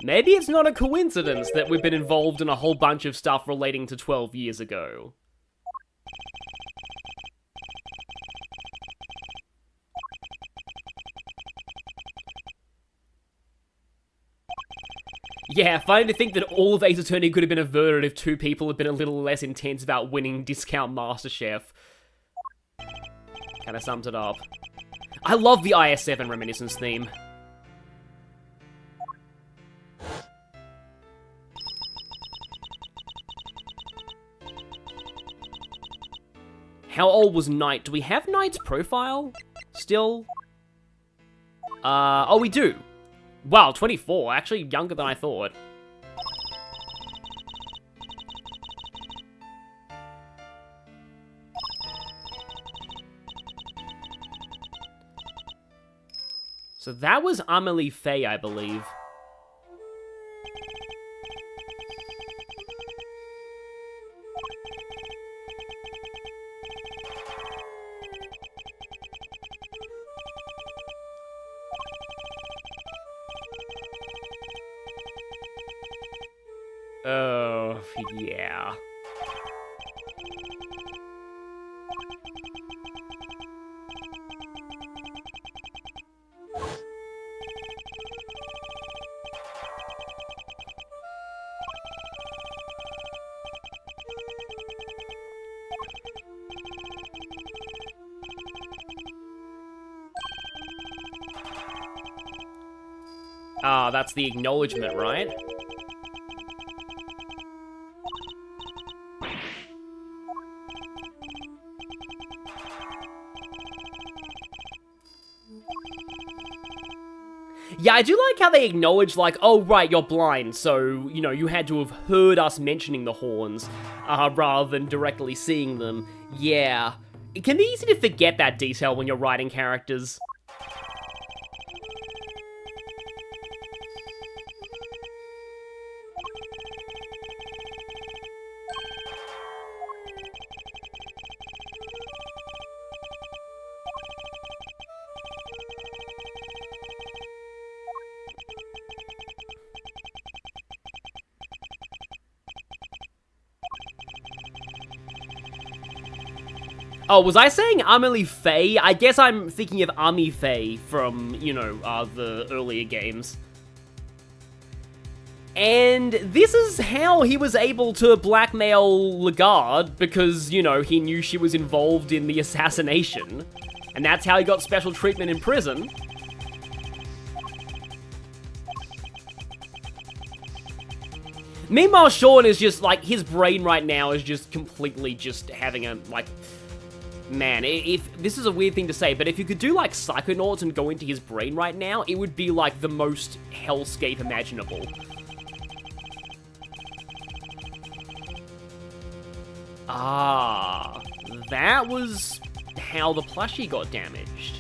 Speaker 1: Maybe it's not a coincidence that we've been involved in a whole bunch of stuff relating to 12 years ago. Yeah, funny to think that all of Ace Attorney could have been averted if two people had been a little less intense about winning Discount MasterChef. Kinda sums it up. I love the IS-7 Reminiscence theme. How old was Knight? Do we have Knight's profile still? Oh, we do. Wow, 24. Actually, younger than I thought. So that was Amelie Faye, I believe. Oh, yeah. Ah, that's the acknowledgement, right? Yeah, I do like how they acknowledge, like, oh, right, you're blind, so, you know, you had to have heard us mentioning the horns, rather than directly seeing them. Yeah. It can be easy to forget that detail when you're writing characters. Oh, was I saying Amelie Faye? I guess I'm thinking of Ami Faye from, you know, the earlier games. And this is how he was able to blackmail Lagarde, because, you know, he knew she was involved in the assassination. And that's how he got special treatment in prison. Meanwhile, Sean is just, like, his brain right now is just completely just having a, like... Man, if this is a weird thing to say, but if you could do, like, Psychonauts and go into his brain right now, it would be, like, the most hellscape imaginable. Ah, that was how the plushie got damaged.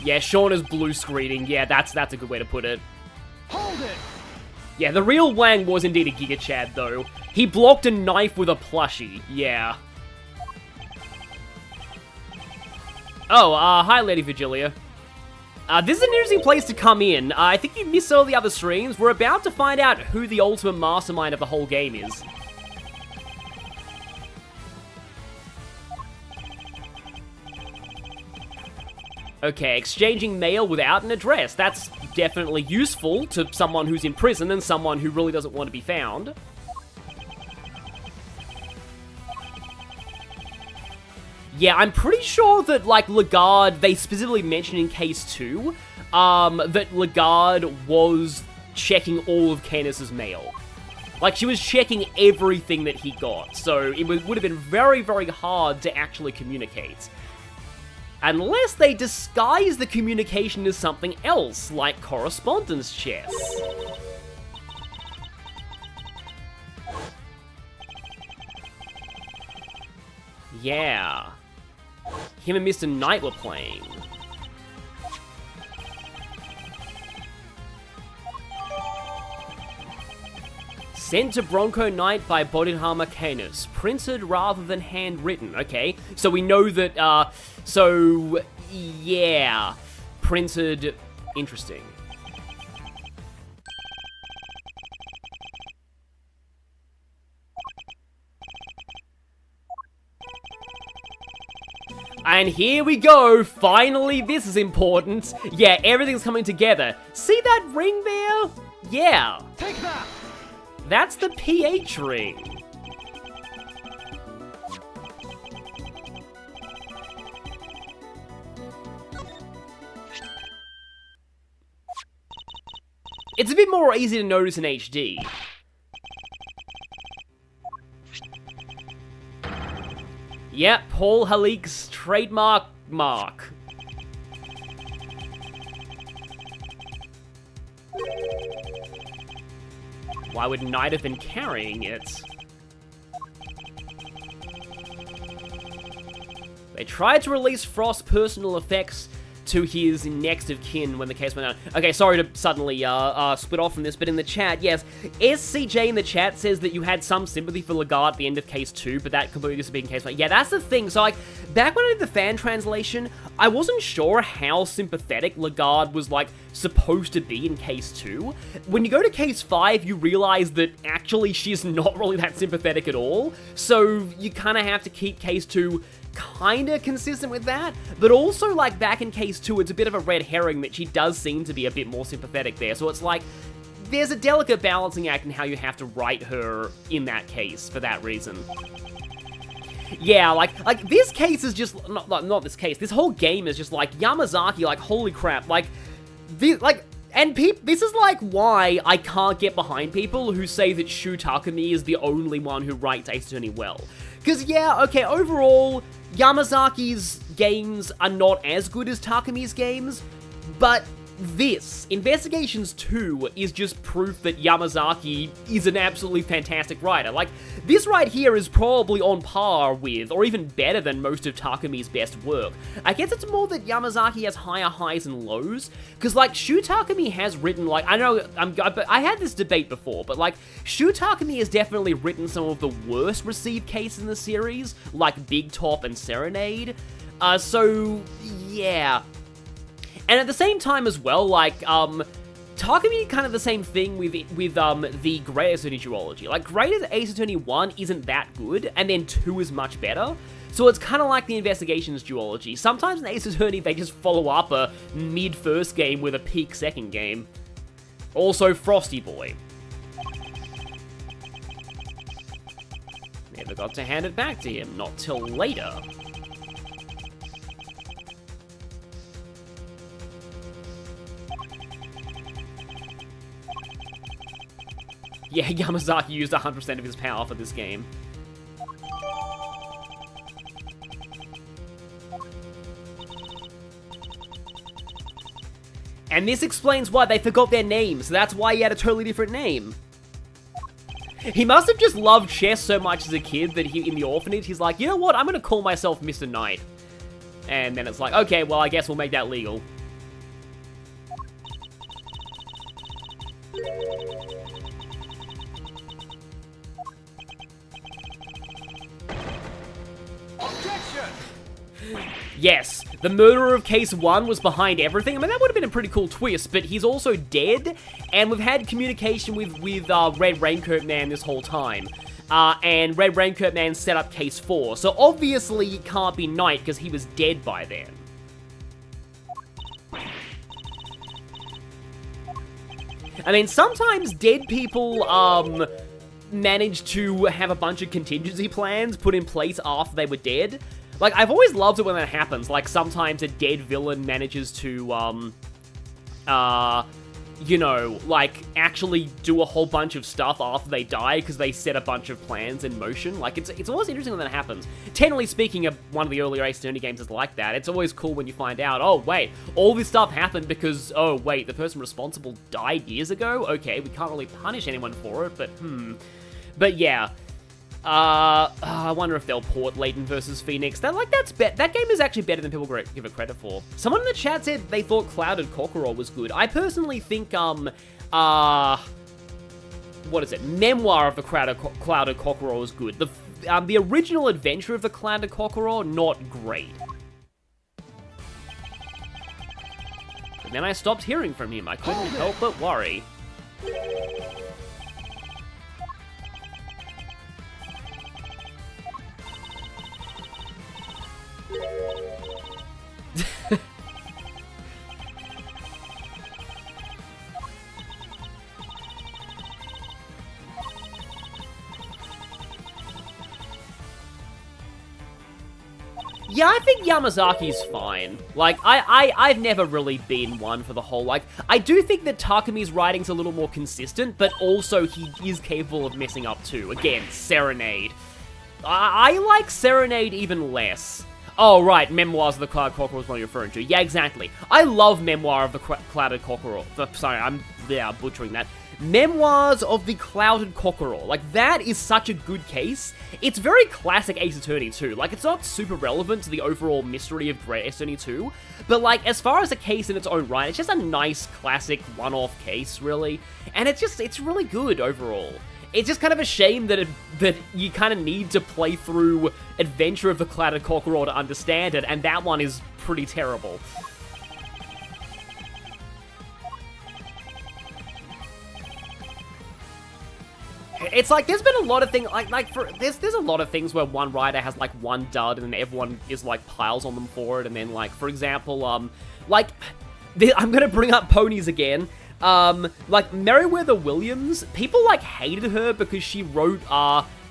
Speaker 1: Yeah, Sean is blue screening. Yeah, that's a good way to put it.
Speaker 2: Hold it!
Speaker 1: Yeah, the real Wang was indeed a Giga Chad, though. He blocked a knife with a plushie. Yeah. Oh, hi, Lady Vigilia. This is an interesting place to come in. I think you missed all the other streams. We're about to find out who the ultimate mastermind of the whole game is. Okay, exchanging mail without an address. That's definitely useful to someone who's in prison and someone who really doesn't want to be found. Yeah, I'm pretty sure that, like, Lagarde, they specifically mentioned in Case 2, that Lagarde was checking all of Canis's mail. Like, she was checking everything that he got, so it would have been very, very hard to actually communicate. Unless they disguise the communication as something else, like correspondence chess. Yeah. Him and Mr. Knight were playing. Sent to Bronco Knight by Bodhidharma Canis. Printed rather than handwritten. Okay, so we know that, yeah. Printed. Interesting. And here we go, finally, this is important. Yeah, everything's coming together. See that ring there? Yeah.
Speaker 2: Take that!
Speaker 1: That's the PH ring. It's a bit more easy to notice in HD. Yep, Paul Halik's trademark mark. Why would Knight have been carrying it? They tried to release Frost's personal effects to his next of kin when the case went down. Okay, sorry to suddenly split off from this, but in the chat, yes, SCJ in the chat says that you had some sympathy for Lagarde at the end of Case 2, but that completely disappeared in Case 1. Yeah, that's the thing. So, like, back when I did the fan translation, I wasn't sure how sympathetic Lagarde was, like, supposed to be in Case 2. When you go to Case 5, you realize that actually she's not really that sympathetic at all, so you kind of have to keep Case 2 kinda consistent with that, but also, like, back in Case 2, it's a bit of a red herring that she does seem to be a bit more sympathetic there, so it's like, there's a delicate balancing act in how you have to write her in that case, for that reason. Yeah, like this case is just, not this case, this whole game is just, like, Yamazaki, like, holy crap, like, this is, like, why I can't get behind people who say that Shu Takumi is the only one who writes Ace Attorney well. Because, yeah, okay, overall, Yamazaki's games are not as good as Takumi's games, but this, Investigations 2, is just proof that Yamazaki is an absolutely fantastic writer. Like, this right here is probably on par with, or even better than most of Takumi's best work. I guess it's more that Yamazaki has higher highs and lows, because, like, Shu Takumi has written, like, I know, but I had this debate before, but, like, Shu Takumi has definitely written some of the worst received cases in the series, like Big Top and Serenade, so, yeah. And at the same time as well, like, Takumi kind of the same thing with the Great Ace Attorney duology. Like, Great Ace Attorney 1 isn't that good, and then 2 is much better. So it's kind of like the Investigations duology. Sometimes in Ace Attorney, they just follow up a mid-first game with a peak second game. Also, Frosty Boy. Never got to hand it back to him, not till later. Yeah, Yamazaki used 100% of his power for this game. And this explains why they forgot their names, so that's why he had a totally different name. He must have just loved chess so much as a kid that in the orphanage, he's like, you know what, I'm gonna call myself Mr. Knight. And then it's like, okay, well, I guess we'll make that legal. Yes, the murderer of Case 1 was behind everything. I mean, that would have been a pretty cool twist, but he's also dead, and we've had communication with Red Raincoat Man this whole time. And Red Raincoat Man set up Case 4, so obviously it can't be Knight, because he was dead by then. I mean, sometimes dead people, manage to have a bunch of contingency plans put in place after they were dead. Like, I've always loved it when that happens. Like, sometimes a dead villain manages to, you know, like, actually do a whole bunch of stuff after they die because they set a bunch of plans in motion. Like, it's always interesting when that happens. Technically speaking, one of the earlier Ace Attorney games is like that. It's always cool when you find out, oh, wait, all this stuff happened because, oh, wait, the person responsible died years ago? Okay, we can't really punish anyone for it, but, But yeah. I wonder if they'll port Leighton versus Phoenix. That game is actually better than people give it credit for. Someone in the chat said they thought Clouded Cockerel was good. I personally think, what is it? Memoir of the Clouded Cockerel is good. The original adventure of the Clouded Cockerel, not great. But then I stopped hearing from him. I couldn't help but worry. Yeah, I think Yamazaki's fine. Like, I've never really been one for the whole, like, I do think that Takami's writing's a little more consistent, but also he is capable of messing up too. Again, Serenade. I like Serenade even less. Oh, right, Memoirs of the Clouded Cockerel is what you're referring to. Yeah, exactly. I love Memoir of the Clouded Cockerel. Sorry, I'm butchering that. Memoirs of the Clouded Cockerel. Like, that is such a good case. It's very classic Ace Attorney 2. Like, it's not super relevant to the overall mystery of Great Ace Attorney 2, but, like, as far as a case in its own right, it's just a nice, classic, one-off case, really. And it's really good overall. It's just kind of a shame that you kind of need to play through Adventure of the Clouded Cockerel to understand it, and that one is pretty terrible. It's like, there's been a lot of things, there's a lot of things where one writer has, like, one dud, and then everyone is, like, piles on them for it, and then, like, for example, I'm gonna bring up ponies again. Like, Meriwether Williams, people, like, hated her because she wrote,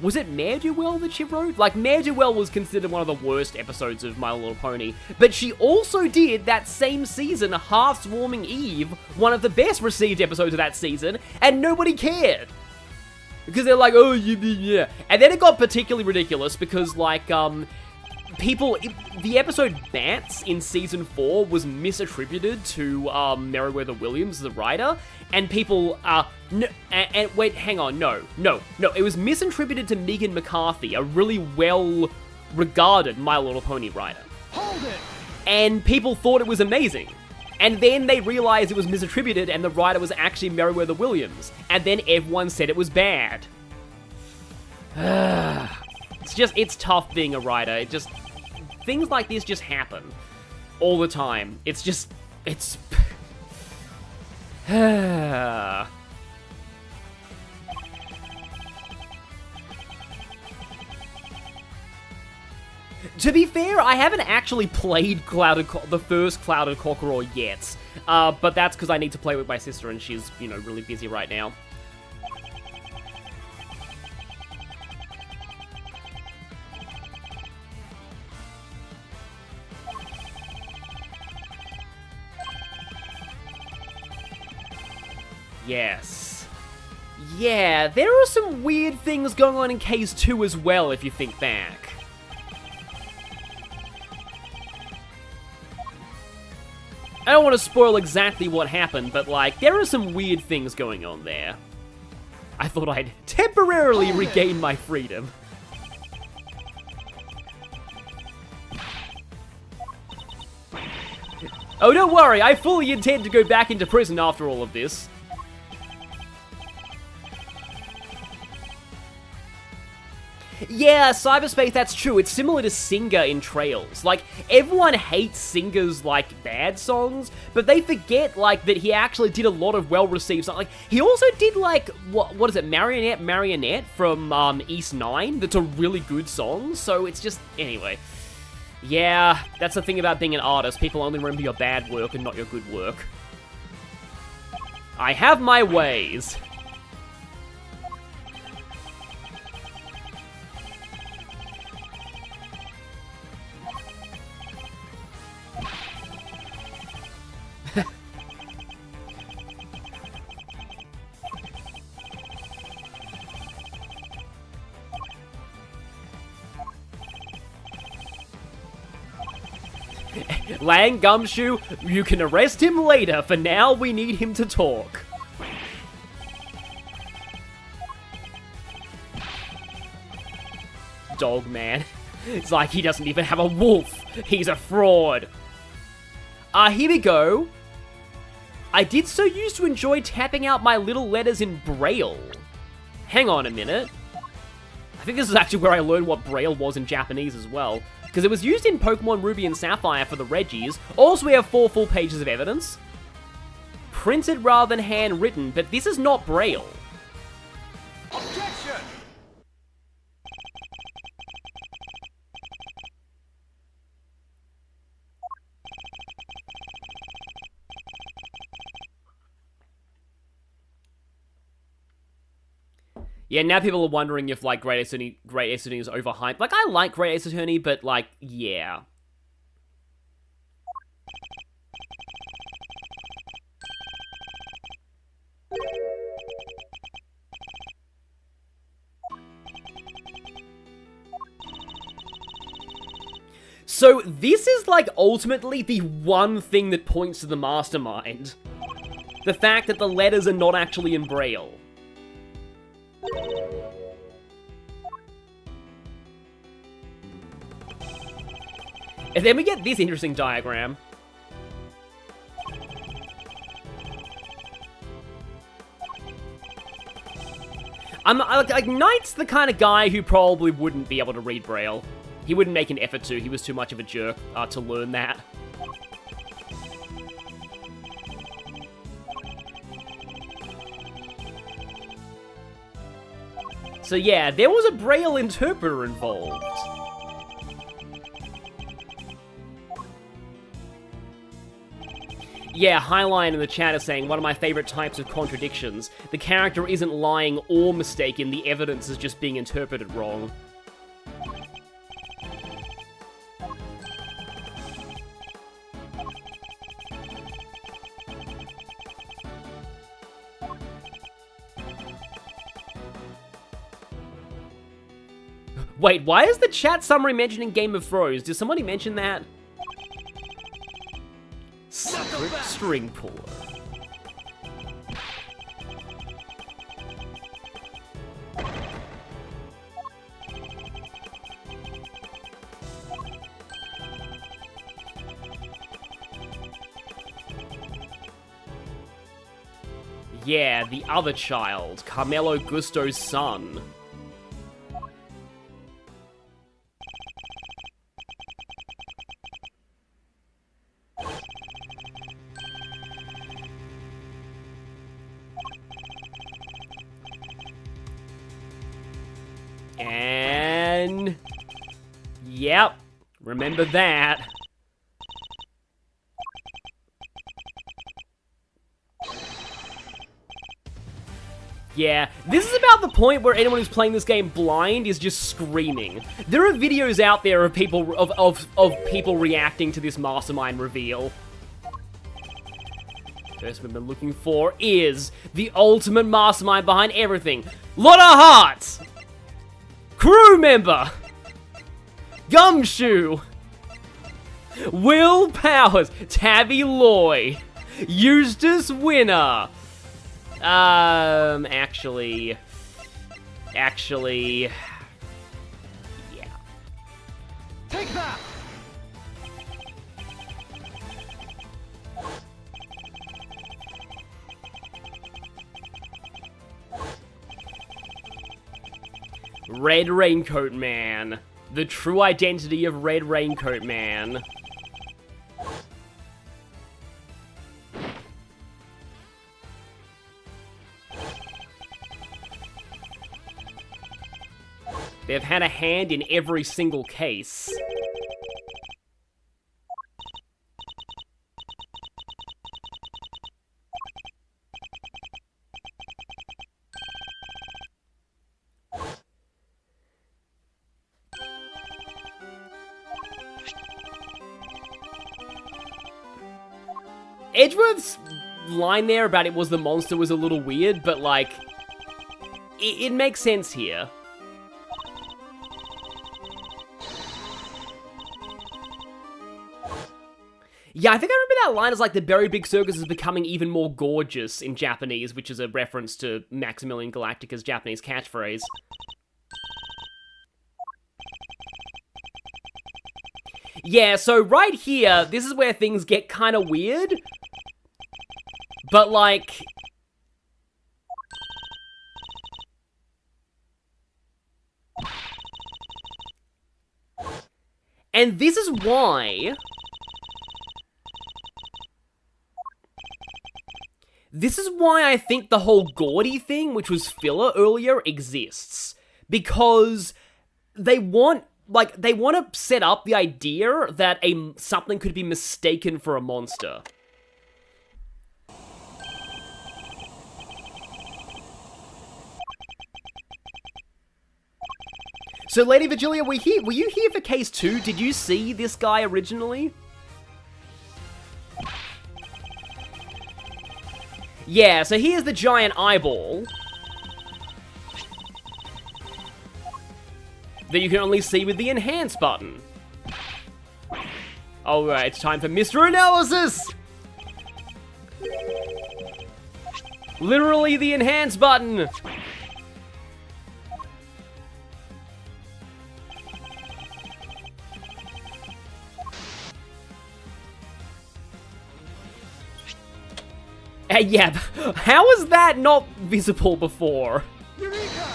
Speaker 1: was it Ne'er-Do-Well that she wrote? Like, Ne'er-Do-Well was considered one of the worst episodes of My Little Pony, but she also did, that same season, Hearth's Warming Eve, one of the best received episodes of that season, and nobody cared. Because they're like, oh, yeah. And then it got particularly ridiculous because, like, the episode Bats in Season 4 was misattributed to, Meriwether Williams, the writer, and people, wait, hang on, no, it was misattributed to Megan McCarthy, a really well-regarded My Little Pony writer.
Speaker 2: Hold it!
Speaker 1: And people thought it was amazing. And then they realized it was misattributed and the writer was actually Meriwether Williams. And then everyone said it was bad. It's tough being a writer. Things like this just happen. All the time. To be fair, I haven't actually played the first Clouded Cockerel yet, but that's because I need to play with my sister and she's, really busy right now. Yes. Yeah, there are some weird things going on in Case 2 as well, if you think back. I don't want to spoil exactly what happened, but, like, there are some weird things going on there. I thought I'd temporarily regain my freedom. Oh, don't worry, I fully intend to go back into prison after all of this. Yeah, cyberspace, that's true. It's similar to Singer in Trails. Like, everyone hates Singer's, like, bad songs, but they forget, like, that he actually did a lot of well-received songs. Like, he also did, like, what is it, Marionette from, East 9? That's a really good song, so it's just, anyway. Yeah, that's the thing about being an artist. People only remember your bad work and not your good work. I have my ways. Lang Gumshoe, you can arrest him later. For now, we need him to talk. dog man. It's like he doesn't even have a wolf. He's a fraud. Here we go. I did so used to enjoy tapping out my little letters in Braille. Hang on a minute. I think this is actually where I learned what Braille was in Japanese as well, because it was used in Pokemon Ruby and Sapphire for the Reggies. Also, we have 4 full pages of evidence. Printed rather than handwritten, but this is not Braille.
Speaker 2: Objection!
Speaker 1: Yeah, now people are wondering if, like, Great Ace Attorney is overhyped. Like, I like Great Ace Attorney, but, like, yeah. So, this is, like, ultimately the one thing that points to the mastermind. The fact that the letters are not actually in Braille. And then we get this interesting diagram. Like, Knight's the kind of guy who probably wouldn't be able to read Braille. He wouldn't make an effort to. He was too much of a jerk to learn that. So yeah, there was a Braille interpreter involved. Yeah, Highline in the chat is saying, one of my favorite types of contradictions. The character isn't lying or mistaken, the evidence is just being interpreted wrong. Wait, why is the chat summary mentioning Game of Thrones? Did somebody mention that? String puller. Yeah, the other child, Carmelo Gusto's son. And... yep, remember that. Yeah, this is about the point where anyone who's playing this game blind is just screaming. There are videos out there of people of people reacting to this mastermind reveal. First we've been looking for is the ultimate mastermind behind everything. Lot of Hearts! Crew member! Gumshoe! Will Powers! Tabby Loy! Eustace Winner! Actually, yeah.
Speaker 2: Take that!
Speaker 1: Red Raincoat Man. The true identity of Red Raincoat Man. They've had a hand in every single case. Edgeworth's line there about it was the monster was a little weird, but like, it makes sense here. Yeah, I think I remember that line as like the Berry Big Circus is becoming even more gorgeous in Japanese, which is a reference to Maximilian Galactica's Japanese catchphrase. Yeah, so right here, this is where things get kind of weird. But, like... And this is why... This is why I think the whole Gordy thing, which was filler earlier, exists. Because they want to set up the idea that something could be mistaken for a monster. So, Lady Virgilia, were you here for case 2? Did you see this guy originally? Yeah, so here's the giant eyeball that you can only see with the enhance button. Alright, it's time for Mr. Analysis! Literally the enhance button! Yeah, how is that not visible before?
Speaker 2: Eureka!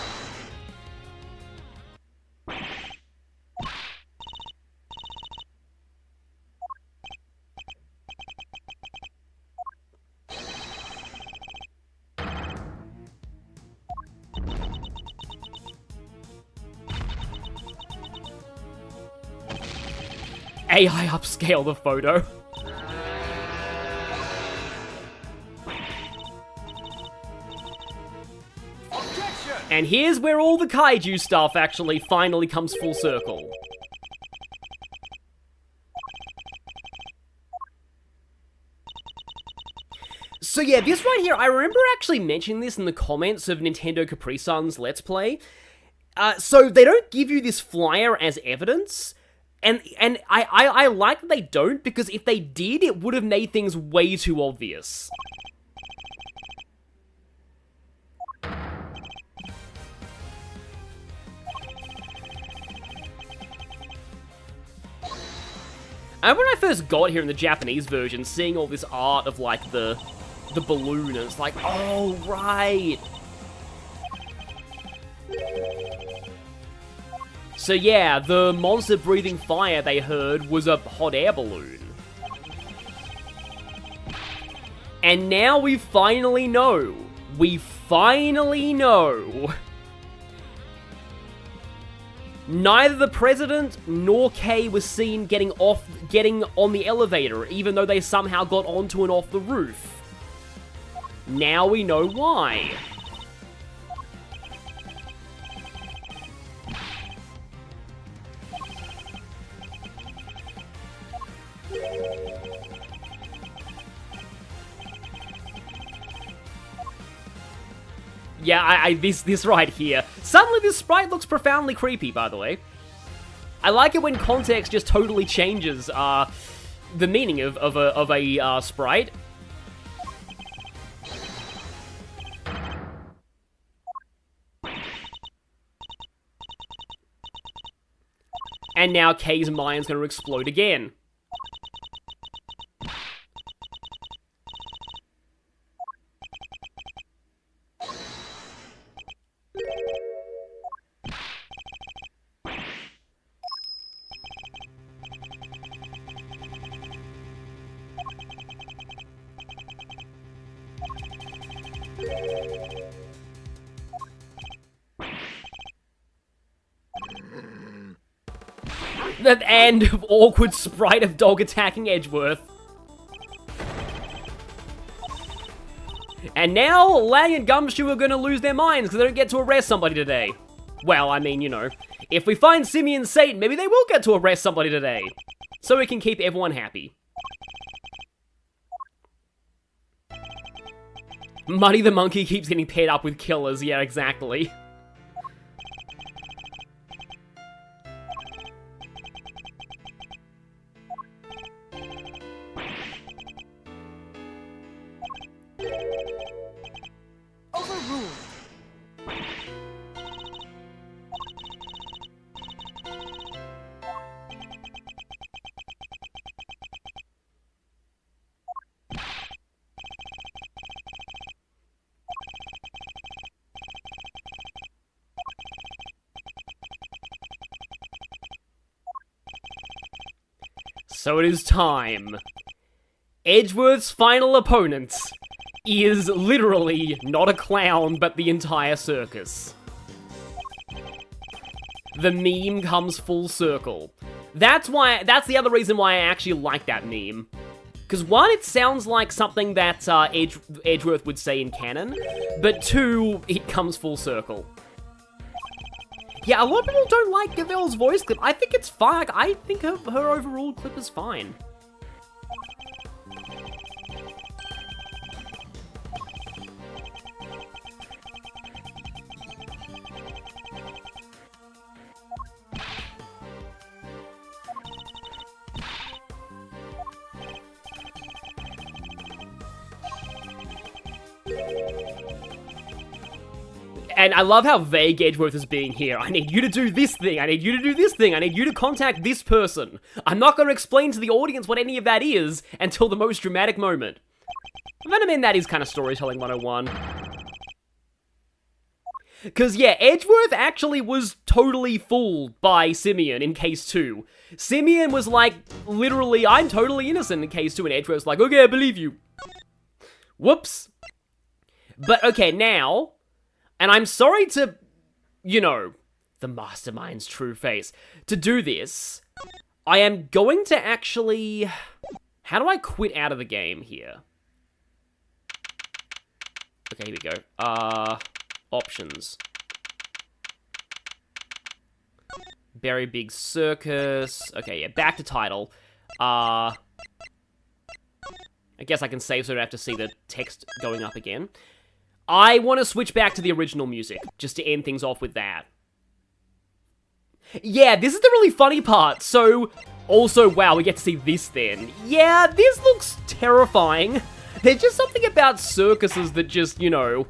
Speaker 1: AI upscale the photo. And here's where all the kaiju stuff actually finally comes full circle. So yeah, this right here, I remember actually mentioning this in the comments of Nintendo Capri-Sun's Let's Play. So they don't give you this flyer as evidence, and I like that they don't, because if they did, it would have made things way too obvious. And when I first got here in the Japanese version, seeing all this art of, like, the balloon, and it's like, oh, right. So yeah, the monster breathing fire they heard was a hot air balloon. And now we finally know. We finally know. Neither the president nor Kay was seen getting on the elevator, even though they somehow got onto and off the roof. Now we know why. Yeah, this right here. Suddenly this sprite looks profoundly creepy, by the way. I like it when context just totally changes the meaning of a sprite. And now Kay's mind's gonna explode again. The end of awkward sprite of dog attacking Edgeworth. And now, Lang and Gumshoe are gonna lose their minds because they don't get to arrest somebody today. Well, I mean, you know, if we find Simian Satan, maybe they will get to arrest somebody today. So we can keep everyone happy. Muddy the monkey keeps getting paired up with killers, yeah, exactly.
Speaker 2: Overruled.
Speaker 1: So it is time. Edgeworth's final opponent is literally not a clown, but the entire circus. The meme comes full circle. That's the other reason why I actually like that meme. Because one, it sounds like something that Edgeworth would say in canon, but two, it comes full circle. Yeah, a lot of people don't like Gavelle's voice clip. I think it's fine. Like, I think her overall clip is fine. And I love how vague Edgeworth is being here. I need you to do this thing. I need you to do this thing. I need you to contact this person. I'm not going to explain to the audience what any of that is until the most dramatic moment. But I mean, that is kind of storytelling 101. Because, yeah, Edgeworth actually was totally fooled by Simeon in case 2. Simeon was like, literally, I'm totally innocent in case 2, and Edgeworth's like, okay, I believe you. Whoops. But, okay, now... And I'm sorry to, you know, the mastermind's true face. To do this, I am going to actually... How do I quit out of the game here? Okay, here we go. Options. Very big circus. Okay, yeah, back to title. I guess I can save so I don't have to see the text going up again. I want to switch back to the original music, just to end things off with that. Yeah, this is the really funny part. So, also, wow, we get to see this then. Yeah, this looks terrifying. There's just something about circuses that just, you know,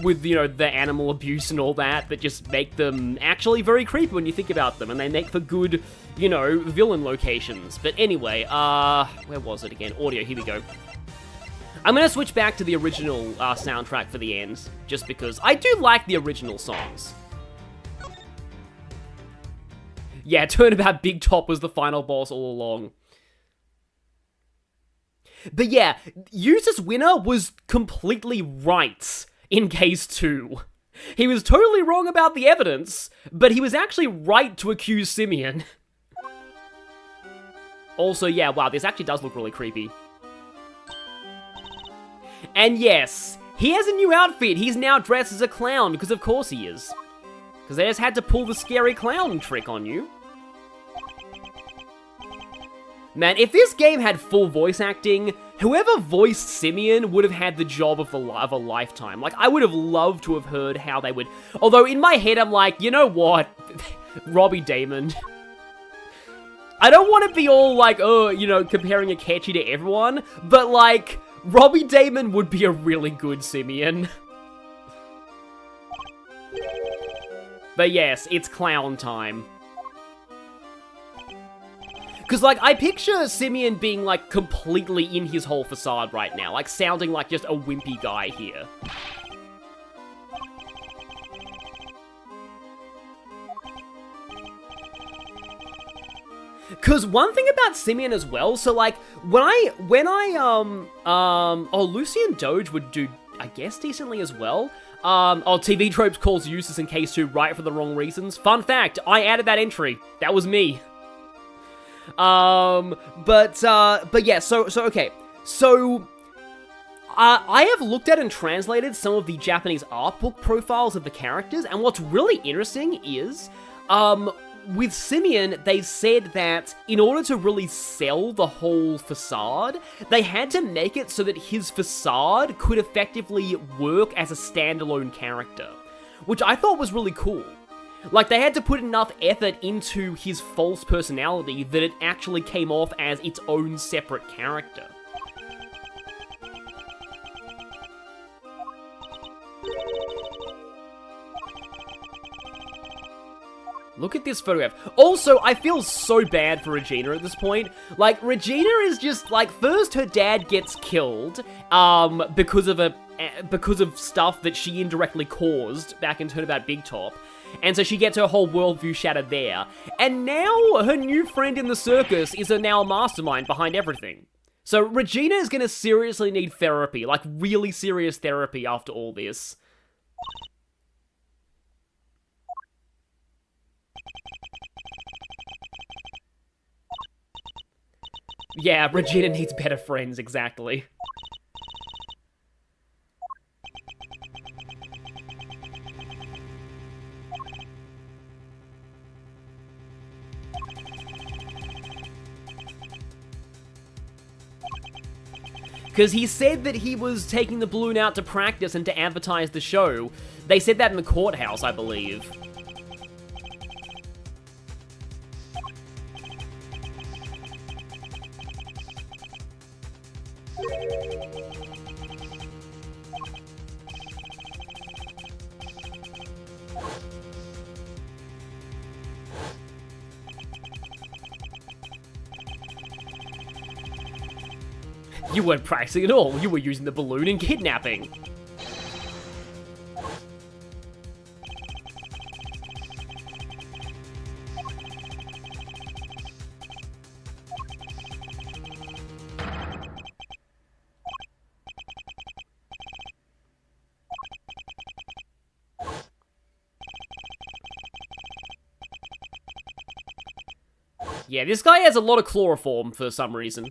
Speaker 1: with, you know, the animal abuse and all that just make them actually very creepy when you think about them, and they make for good, you know, villain locations. But anyway, where was it again? Audio, here we go. I'm going to switch back to the original soundtrack for the end, just because I do like the original songs. Yeah, Turnabout Big Top was the final boss all along. But yeah, Eustace Winner was completely right in case 2. He was totally wrong about the evidence, but he was actually right to accuse Simeon. Also, yeah, wow, this actually does look really creepy. And yes, he has a new outfit. He's now dressed as a clown, because of course he is. Because they just had to pull the scary clown trick on you. Man, if this game had full voice acting, whoever voiced Simeon would have had the job of a lifetime. Like, I would have loved to have heard how they would... Although, in my head, I'm like, you know what? Robbie Damon. I don't want to be all like, oh, you know, comparing Akechi to everyone, but like... Robbie Damon would be a really good Simeon. But yes, it's clown time. Because, like, I picture Simeon being, like, completely in his whole facade right now. Like, sounding like just a wimpy guy here. Because one thing about Simeon as well, so like, Lucian Doge would do, I guess, decently as well. TV Tropes calls Eustace in case 2 right for the wrong reasons. Fun fact, I added that entry. That was me. But yeah, okay. So, I have looked at and translated some of the Japanese art book profiles of the characters, and what's really interesting is, with Simeon, they said that in order to really sell the whole facade, they had to make it so that his facade could effectively work as a standalone character, which I thought was really cool. Like, they had to put enough effort into his false personality that it actually came off as its own separate character. Look at this photograph. Also, I feel so bad for Regina at this point. Like, Regina is just, like, first her dad gets killed, because of stuff that she indirectly caused back in Turnabout Big Top. And so she gets her whole worldview shattered there. And now her new friend in the circus is now a mastermind behind everything. So Regina is going to seriously need therapy, like really serious therapy after all this. Yeah, Regina needs better friends, exactly. Because he said that he was taking the balloon out to practice and to advertise the show. They said that in the courthouse, I believe. You weren't practicing at all. You were using the balloon in kidnapping. Yeah, this guy has a lot of chloroform for some reason.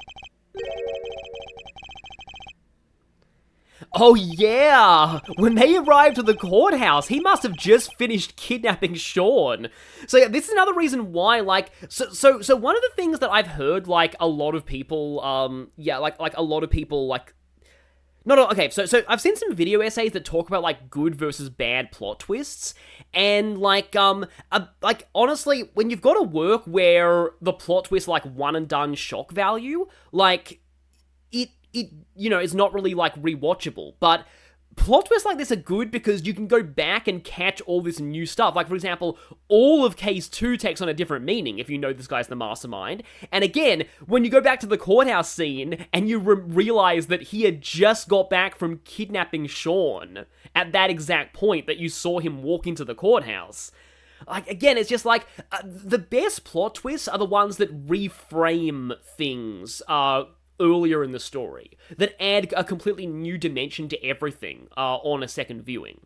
Speaker 1: Oh yeah! When they arrived at the courthouse, he must have just finished kidnapping Sean. So yeah, this is another reason why, like, so one of the things that I've heard, like, a lot of people, okay, so I've seen some video essays that talk about, like, good versus bad plot twists, and, like, honestly, when you've got a work where the plot twist, like, one and done shock value, like, it, you know, it's not really, like, rewatchable, but plot twists like this are good because you can go back and catch all this new stuff. Like, for example, all of Case 2 takes on a different meaning if you know this guy's the mastermind. And again, when you go back to the courthouse scene and you realize that he had just got back from kidnapping Sean at that exact point that you saw him walk into the courthouse. Like, again, it's just like, the best plot twists are the ones that reframe things, earlier in the story, that add a completely new dimension to everything on a second viewing.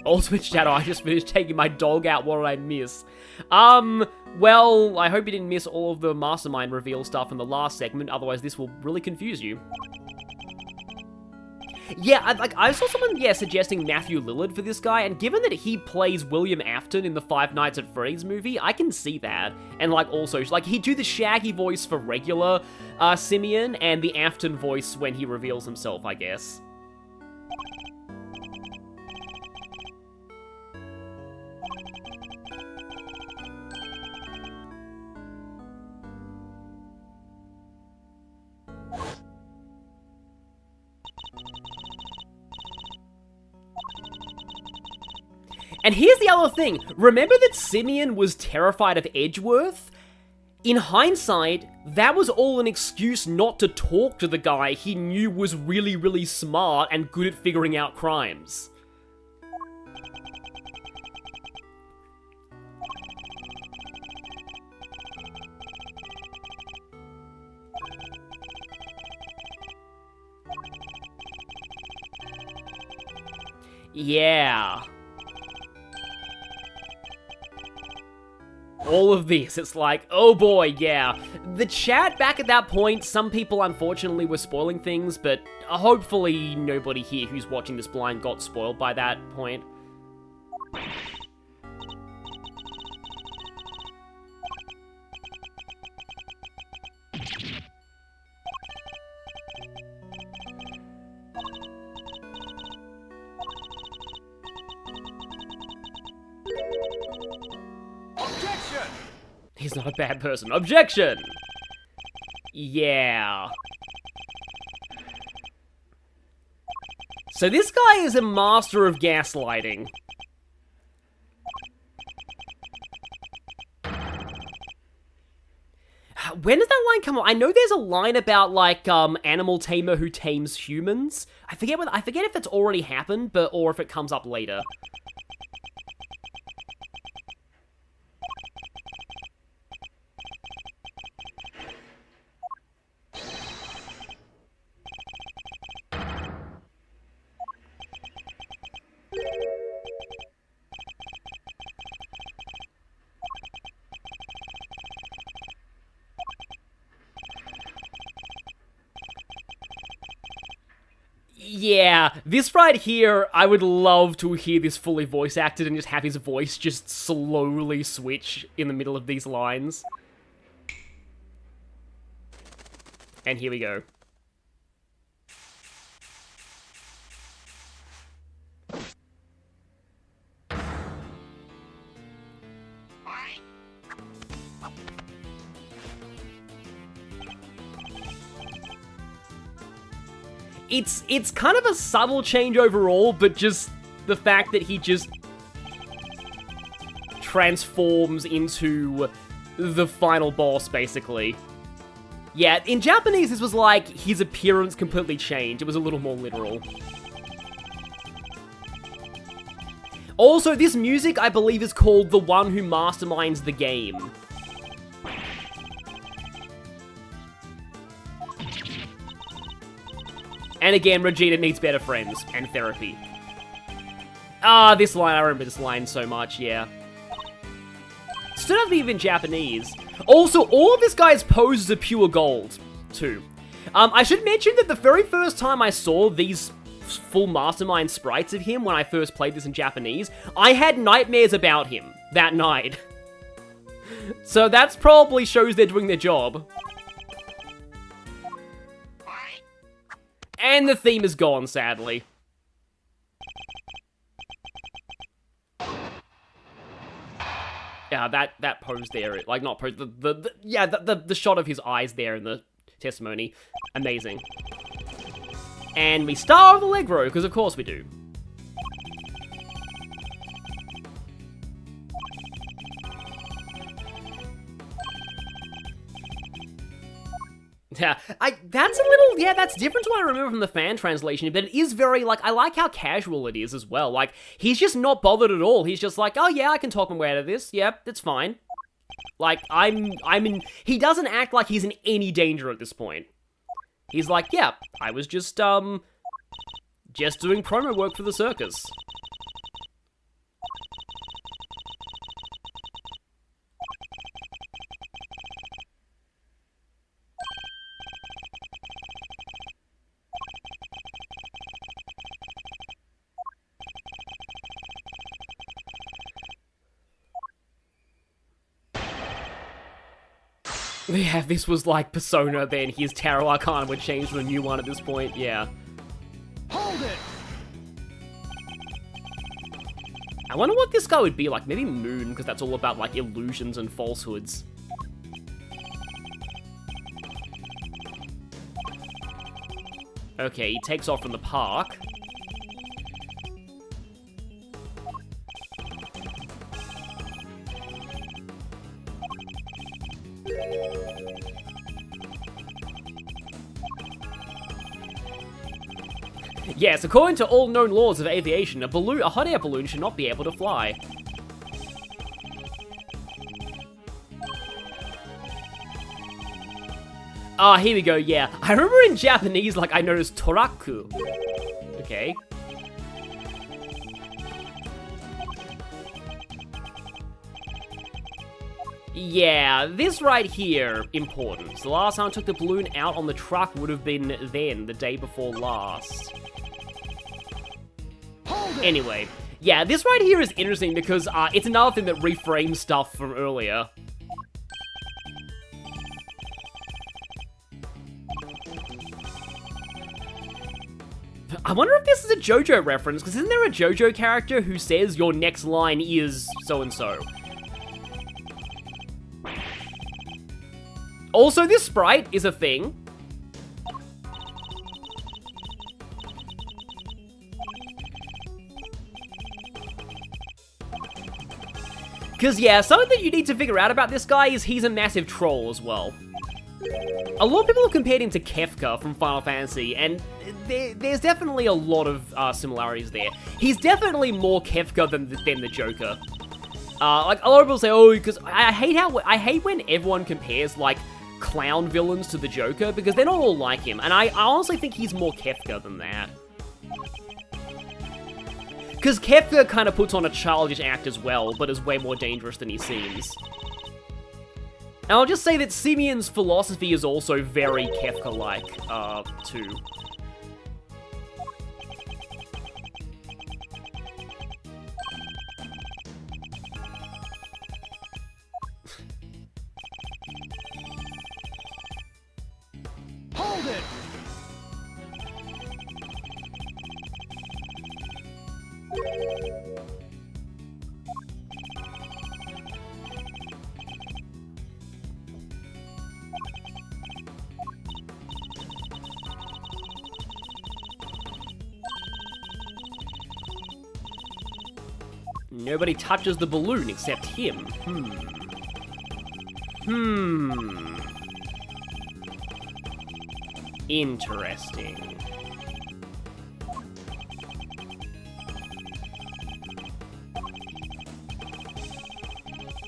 Speaker 1: Ultimate Shadow, I just finished taking my dog out, what did I miss? Well, I hope you didn't miss all of the mastermind reveal stuff in the last segment, otherwise this will really confuse you. Yeah, I saw someone, suggesting Matthew Lillard for this guy, and given that he plays William Afton in the Five Nights at Freddy's movie, I can see that. And, like, also, like, he'd do the Shaggy voice for regular Simeon, and the Afton voice when he reveals himself, I guess. And here's the other thing. Remember that Simeon was terrified of Edgeworth? In hindsight, that was all an excuse not to talk to the guy he knew was really, really smart and good at figuring out crimes. Yeah. All of this, it's like, oh boy, yeah. The chat back at that point, some people unfortunately were spoiling things, but hopefully nobody here who's watching this blind got spoiled by that point. He's not a bad person. Objection! Yeah. So this guy is a master of gaslighting. When does that line come up? I know there's a line about, like, animal tamer who tames humans. I forget if it's already happened, or if it comes up later. Yeah, this right here, I would love to hear this fully voice acted and just have his voice just slowly switch in the middle of these lines. And here we go. It's kind of a subtle change overall, but just the fact that he just transforms into the final boss, basically. Yeah, in Japanese, this was like his appearance completely changed. It was a little more literal. Also, this music, I believe, is called The One Who Masterminds the Game. And again, Regina needs better friends and therapy. Ah, this line, I remember this line so much, yeah. Still have to be even Japanese. Also, all of this guy's poses are pure gold, too. I should mention that the very first time I saw these full mastermind sprites of him when I first played this in Japanese, I had nightmares about him that night. So that's probably shows they're doing their job. And the theme is gone, sadly. Yeah, that pose there, like not pose, the shot of his eyes there in the testimony, amazing. And we start with Allegro, because of course we do. Yeah, that's a little, yeah, that's different to what I remember from the fan translation, but it is very, like, I like how casual it is as well. Like, he's just not bothered at all. He's just like, oh yeah, I can talk my way out of this. Yep, that's fine. Like, he doesn't act like he's in any danger at this point. He's like, yeah, I was just doing promo work for the circus. Yeah, if this was like Persona, then his Tarot Arcana would change to a new one at this point, yeah.
Speaker 2: Hold it!
Speaker 1: I wonder what this guy would be like. Maybe Moon, because that's all about, like, illusions and falsehoods. Okay, he takes off from the park. Yes, according to all known laws of aviation, a hot air balloon should not be able to fly. Ah, here we go, yeah. I remember in Japanese, like, I noticed toraku. Okay. Yeah, this right here, important. The last time I took the balloon out on the truck would have been then, the day before last. Anyway, yeah, this right here is interesting because it's another thing that reframes stuff from earlier. I wonder if this is a JoJo reference, because isn't there a JoJo character who says your next line is so-and-so? Also, this sprite is a thing. Because, yeah, something that you need to figure out about this guy is he's a massive troll as well. A lot of people have compared him to Kefka from Final Fantasy, and there's definitely a lot of similarities there. He's definitely more Kefka than the Joker. Like, a lot of people say, oh, because I hate when everyone compares, like, clown villains to the Joker, because they're not all like him, and I honestly think he's more Kefka than that. Because Kefka kind of puts on a childish act as well, but is way more dangerous than he seems. And I'll just say that Simeon's philosophy is also very Kefka-like, too. Nobody touches the balloon except him. Interesting.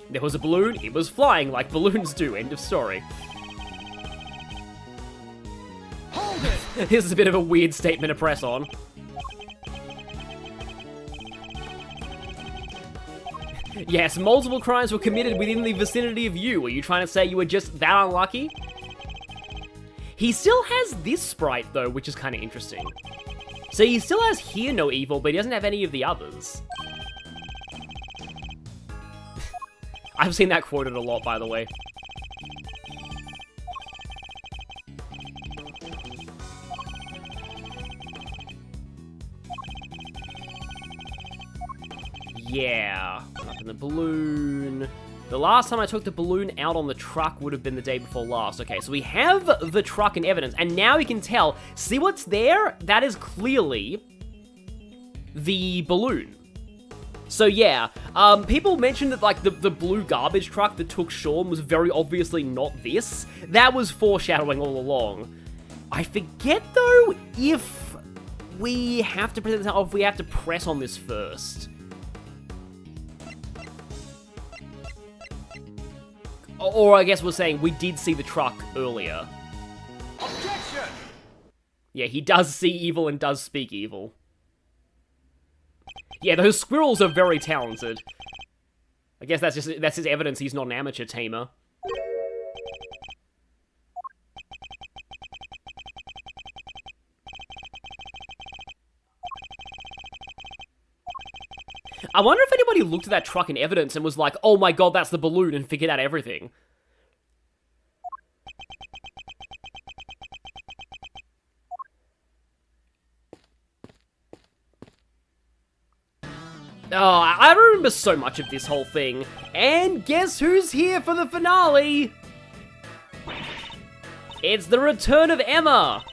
Speaker 1: There was a balloon, it was flying like balloons do, end of story.
Speaker 2: Hold it!
Speaker 1: This is a bit of a weird statement to press on. Yes, multiple crimes were committed within the vicinity of you. Are you trying to say you were just that unlucky? He still has this sprite, though, which is kind of interesting. So he still has Hear No Evil, but he doesn't have any of the others. I've seen that quoted a lot, by the way. Yeah, up in the balloon. The last time I took the balloon out on the truck would have been the day before last. Okay, so we have the truck in evidence, and now we can tell. See what's there? That is clearly the balloon. So yeah, people mentioned that like the blue garbage truck that took Sean was very obviously not this. That was foreshadowing all along. I forget though if we have to present or if we have to press on this first. Or I guess we're saying we did see the truck earlier.
Speaker 2: Objection!
Speaker 1: Yeah, he does see evil and does speak evil. Yeah, those squirrels are very talented. I guess that's his evidence he's not an amateur tamer. I wonder if anybody looked at that truck in evidence and was like, oh my god, that's the balloon, and figured out everything. Oh, I remember so much of this whole thing. And guess who's here for the finale? It's the return of Emma!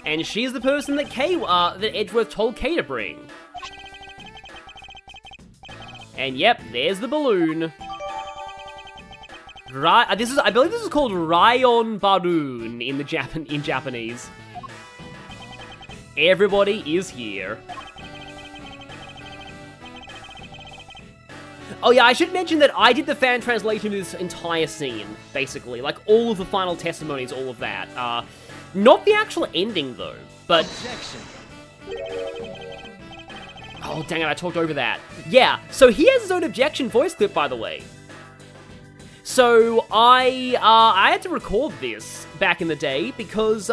Speaker 1: And she's the person that that Edgeworth told Kay to bring. And yep, there's the balloon. Right, I believe this is called Rayon Baroon in Japanese. Everybody is here. Oh yeah, I should mention that I did the fan translation of this entire scene, basically. Like, all of the final testimonies, all of that. Not the actual ending, though, but...
Speaker 2: Objection.
Speaker 1: Oh, dang it, I talked over that. Yeah, so he has his own objection voice clip, by the way. So, I had to record this back in the day because,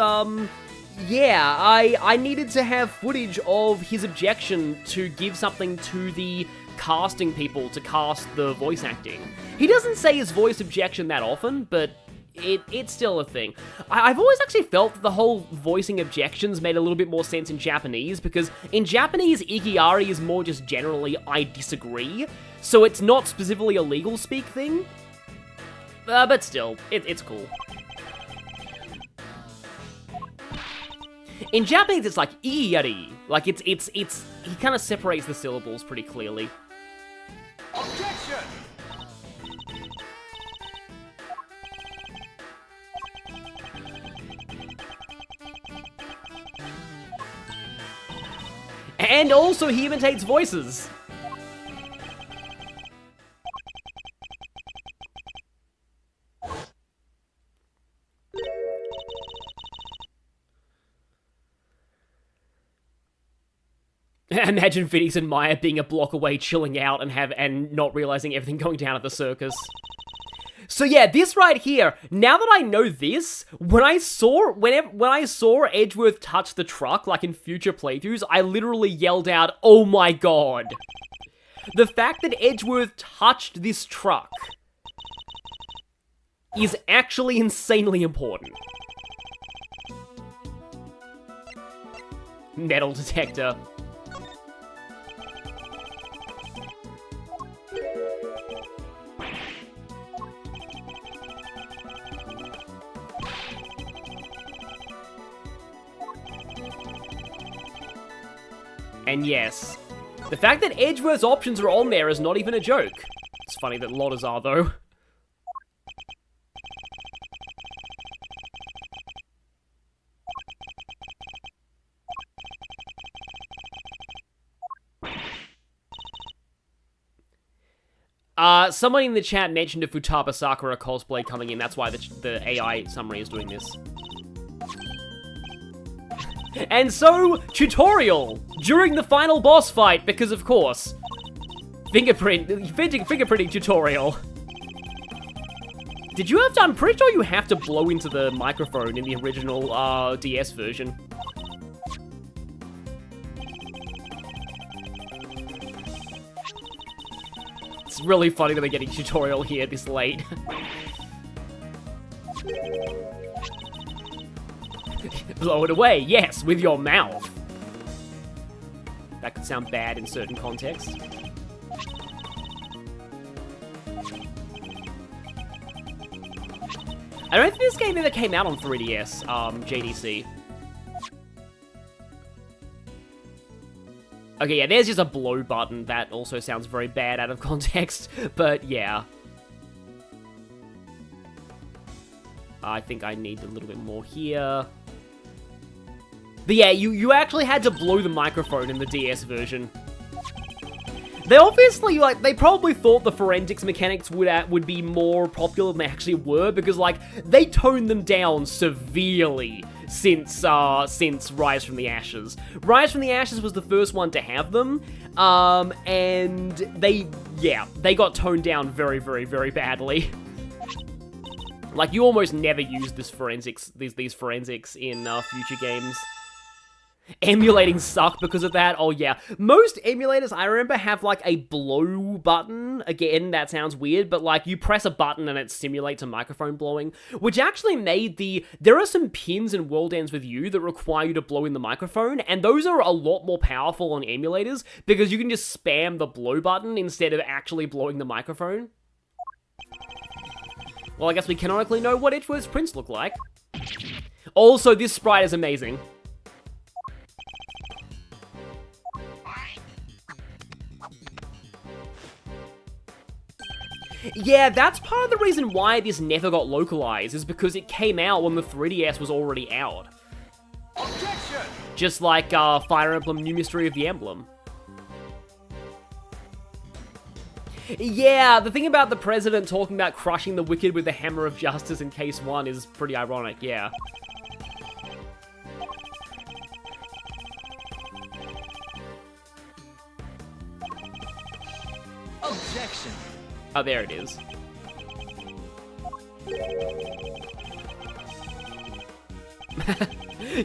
Speaker 1: yeah, I needed to have footage of his objection to give something to the casting people to cast the voice acting. He doesn't say his voice objection that often, but it's still a thing. I've always actually felt that the whole voicing objections made a little bit more sense in Japanese, because in Japanese, ikiari is more just generally, I disagree, so it's not specifically a legal speak thing. But still, it's cool. In Japanese, it's like iari. Like he kind of separates the syllables pretty clearly.
Speaker 2: Objection!
Speaker 1: And also, he imitates voices. Imagine Phineas and Maya being a block away, chilling out, and not realizing everything going down at the circus. So yeah, this right here, now that I know this, when I saw Edgeworth touch the truck, like in future playthroughs, I literally yelled out, oh my god. The fact that Edgeworth touched this truck is actually insanely important. Metal detector. And yes, the fact that Edgeworth's options are on there is not even a joke. It's funny that Lotta's are, though. Somebody in the chat mentioned a Futaba Sakura cosplay coming in. That's why the AI summary is doing this. And so, tutorial during the final boss fight, because of course, fingerprinting tutorial. Did you have to? I'm pretty sure you have to blow into the microphone in the original DS version. It's really funny that we're getting tutorial here this late. Blow it away, yes, with your mouth. That could sound bad in certain contexts. I don't think this game ever came out on 3DS, JDC. Okay, yeah, there's just a blow button. That also sounds very bad out of context, but yeah. I think I need a little bit more here. But yeah, you actually had to blow the microphone in the DS version. They obviously, like, they probably thought the forensics mechanics would be more popular than they actually were, because, like, they toned them down severely since Rise from the Ashes. Rise from the Ashes was the first one to have them, and they got toned down very, very, very badly. Like, you almost never use these forensics in future games. Emulating suck because of that. Oh yeah, most emulators I remember have like a blow button. Again, that sounds weird, but like you press a button and it simulates a microphone blowing, which actually made there are some pins in World Ends With You that require you to blow in the microphone, and those are a lot more powerful on emulators because you can just spam the blow button instead of actually blowing the microphone. Well, I guess we canonically know what Edgeworth's prints look like. Also, this sprite is amazing. Yeah, that's part of the reason why this never got localized, is because it came out when the 3DS was already out.
Speaker 2: Objection!
Speaker 1: Just like Fire Emblem New Mystery of the Emblem. Yeah, the thing about the president talking about crushing the wicked with the hammer of justice in case 1 is pretty ironic, yeah.
Speaker 2: Objection!
Speaker 1: Oh, there it is.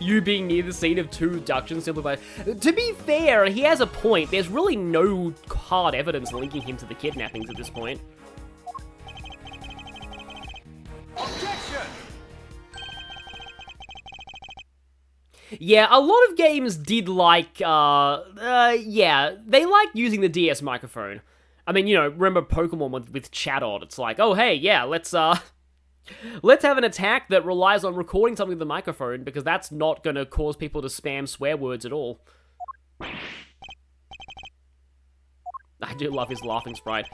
Speaker 1: You being near the scene of 2 abductions simply by... To be fair, he has a point. There's really no hard evidence linking him to the kidnappings at this point.
Speaker 2: Objection!
Speaker 1: Yeah, a lot of games did like, yeah, they like using the DS microphone. I mean, you know, remember Pokemon with Chatot? It's like, oh, hey, yeah, let's have an attack that relies on recording something with the microphone, because that's not going to cause people to spam swear words at all. I do love his laughing sprite.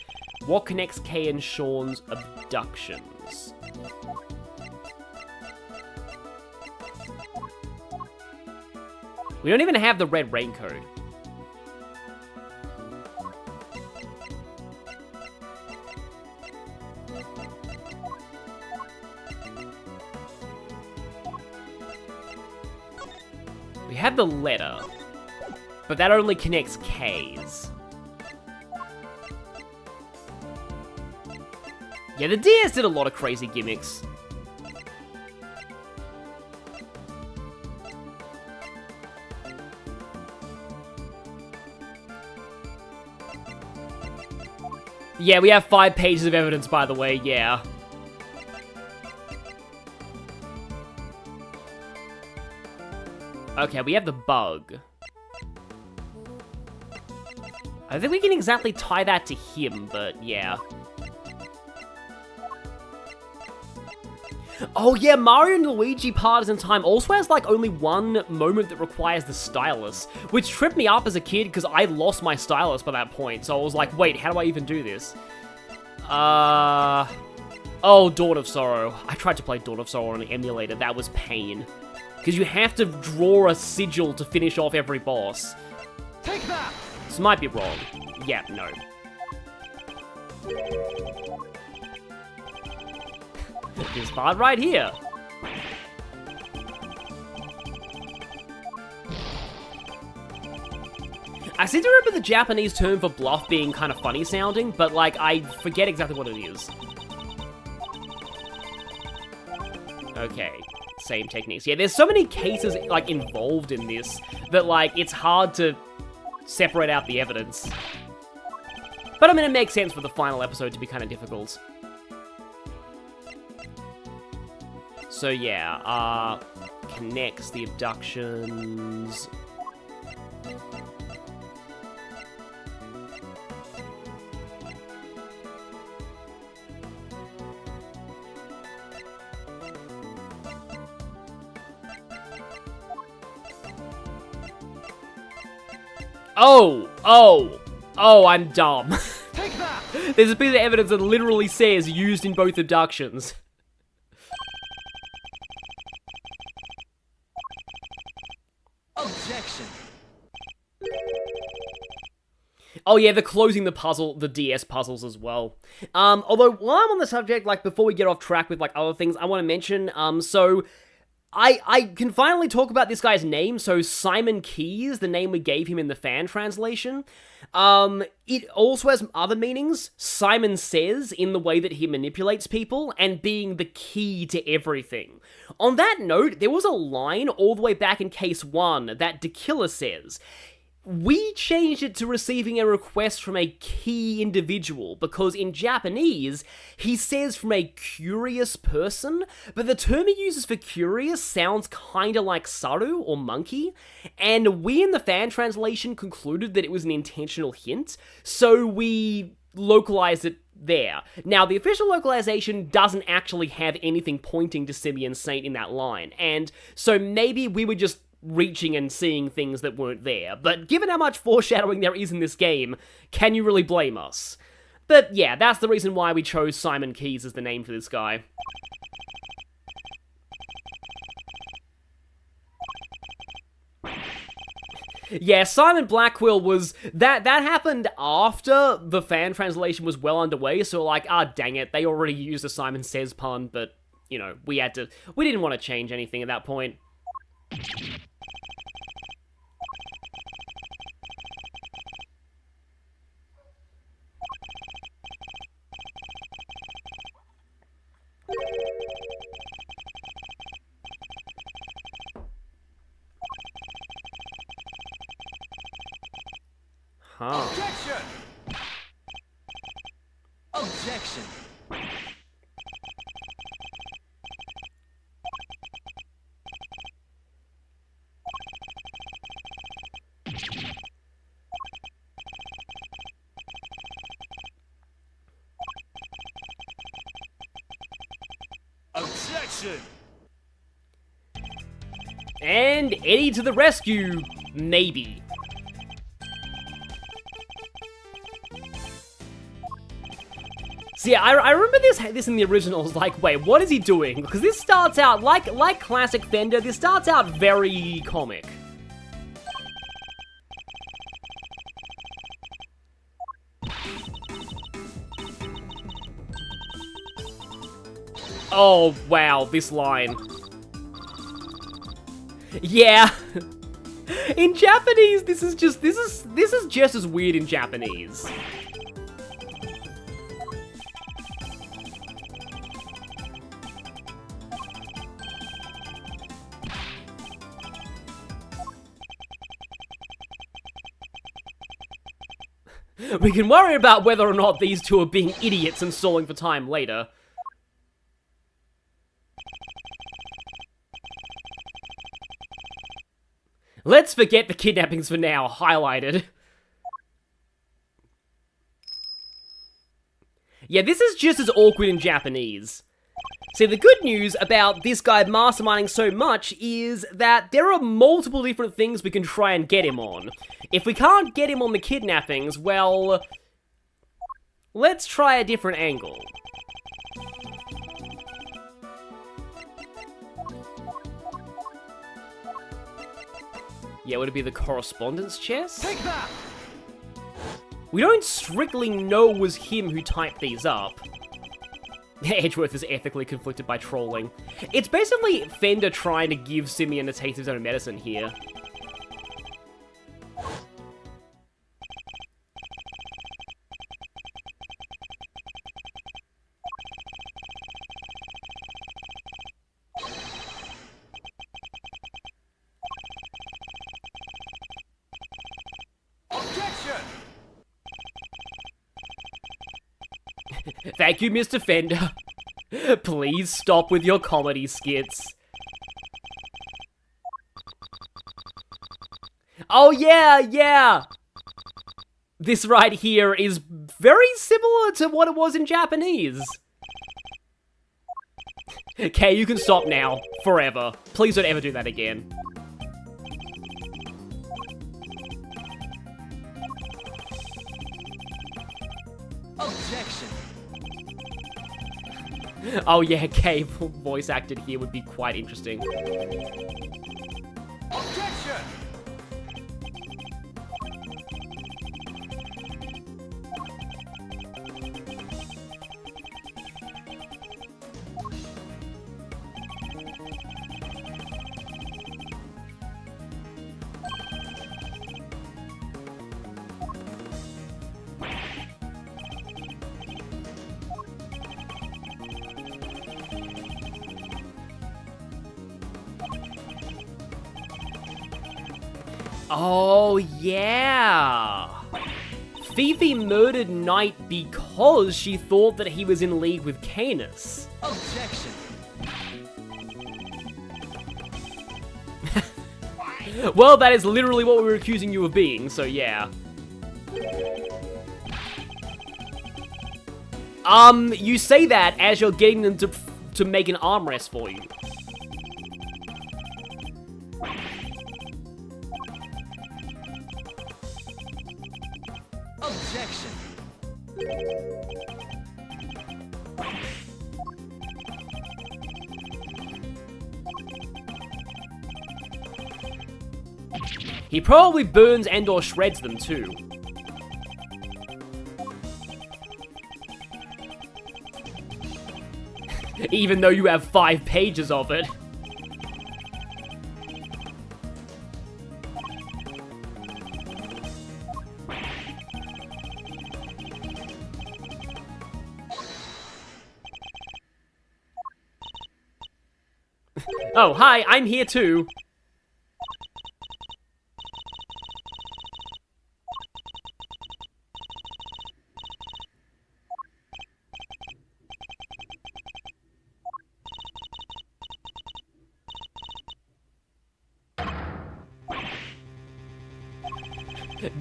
Speaker 1: What connects Kay and Sean's abductions? We don't even have the red raincoat. We have the letter, but that only connects K's. Yeah, the DS did a lot of crazy gimmicks. Yeah, we have 5 pages of evidence, by the way, yeah. Okay, we have the bug. I think we can exactly tie that to him, but yeah. Oh yeah, Mario and Luigi Partisan Time also has like only one moment that requires the stylus, which tripped me up as a kid because I lost my stylus by that point. So I was like, wait, how do I even do this? Oh, Dawn of Sorrow. I tried to play Dawn of Sorrow on an emulator. That was pain. Because you have to draw a sigil to finish off every boss.
Speaker 2: Take that!
Speaker 1: This might be wrong. Yeah, no. This part right here. I seem to remember the Japanese term for bluff being kind of funny sounding, but like, I forget exactly what it is. Okay, same techniques. Yeah, there's so many cases like involved in this that like, it's hard to separate out the evidence. But I mean, it makes sense for the final episode to be kind of difficult. So yeah, connects the abductions. Oh, I'm dumb.
Speaker 2: Take that!
Speaker 1: There's a piece of evidence that literally says used in both abductions.
Speaker 2: Objection.
Speaker 1: Oh yeah, they're closing the DS puzzles as well. Although, while I'm on the subject, like, before we get off track with, like, other things, I want to mention, so... I can finally talk about this guy's name. So Simon Keys, the name we gave him in the fan translation. It also has other meanings. Simon Says, in the way that he manipulates people, and being the key to everything. On that note, there was a line all the way back in Case 1 that Dekilla says. We changed it to receiving a request from a key individual, because in Japanese, he says from a curious person, but the term he uses for curious sounds kinda like saru, or monkey, and we in the fan translation concluded that it was an intentional hint, so we localized it there. Now, the official localization doesn't actually have anything pointing to Simian Saint in that line, and so maybe we were just reaching and seeing things that weren't there. But given how much foreshadowing there is in this game, can you really blame us? But yeah, that's the reason why we chose Simon Keys as the name for this guy. Yeah, Simon Blackwell was... That happened after the fan translation was well underway, so like, dang it, they already used a Simon Says pun, but, you know, we didn't want to change anything at that point. Huh.
Speaker 2: Objection! Objection! Objection!
Speaker 1: And Eddie to the rescue, maybe. So yeah, I remember this in the original. I was like, wait, what is he doing? Because this starts out, like classic Fender, this starts out very comic. Oh, wow, this line. Yeah. In Japanese, this is just as weird in Japanese. We can worry about whether or not these two are being idiots and stalling for time later. Let's forget the kidnappings for now, highlighted. Yeah, this is just as awkward in Japanese. See, the good news about this guy masterminding so much is that there are multiple different things we can try and get him on. If we can't get him on the kidnappings, well, let's try a different angle. Yeah, would it be the correspondence chest?
Speaker 2: Take that!
Speaker 1: We don't strictly know it was him who typed these up. Edgeworth is ethically conflicted by trolling. It's basically Fender trying to give Simeon a taste of his own medicine here.
Speaker 2: Objection!
Speaker 1: Thank you, Mr. Fender. Please stop with your comedy skits. Oh yeah! This right here is very similar to what it was in Japanese. Okay, you can stop now. Forever. Please don't ever do that again.
Speaker 2: Objection!
Speaker 1: Oh yeah, Cave voice acted here would be quite interesting.
Speaker 2: Objection!
Speaker 1: Oh, yeah! Fifi murdered Knight because she thought that he was in league with Canis.
Speaker 2: Objection!
Speaker 1: Well, that is literally what we were accusing you of being, so yeah. You say that as you're getting them to make an armrest for you.
Speaker 2: Objection!
Speaker 1: He probably burns and or shreds them too. Even though you have 5 pages of it. Oh, hi, I'm here too.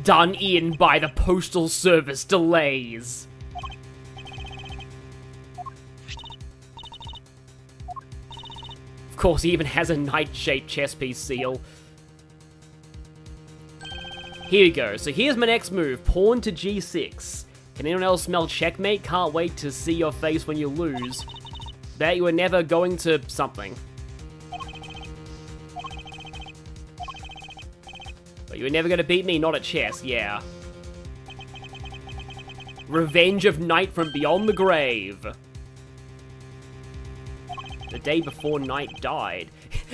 Speaker 1: Done in by the Postal Service delays. Of course, he even has a knight-shaped chess piece seal. Here we go. So here's my next move. Pawn to g6. Can anyone else smell checkmate? Can't wait to see your face when you lose. Bet you were never going to something. But you were never going to beat me, not at chess, yeah. Revenge of Knight from Beyond the Grave. The day before Knight died.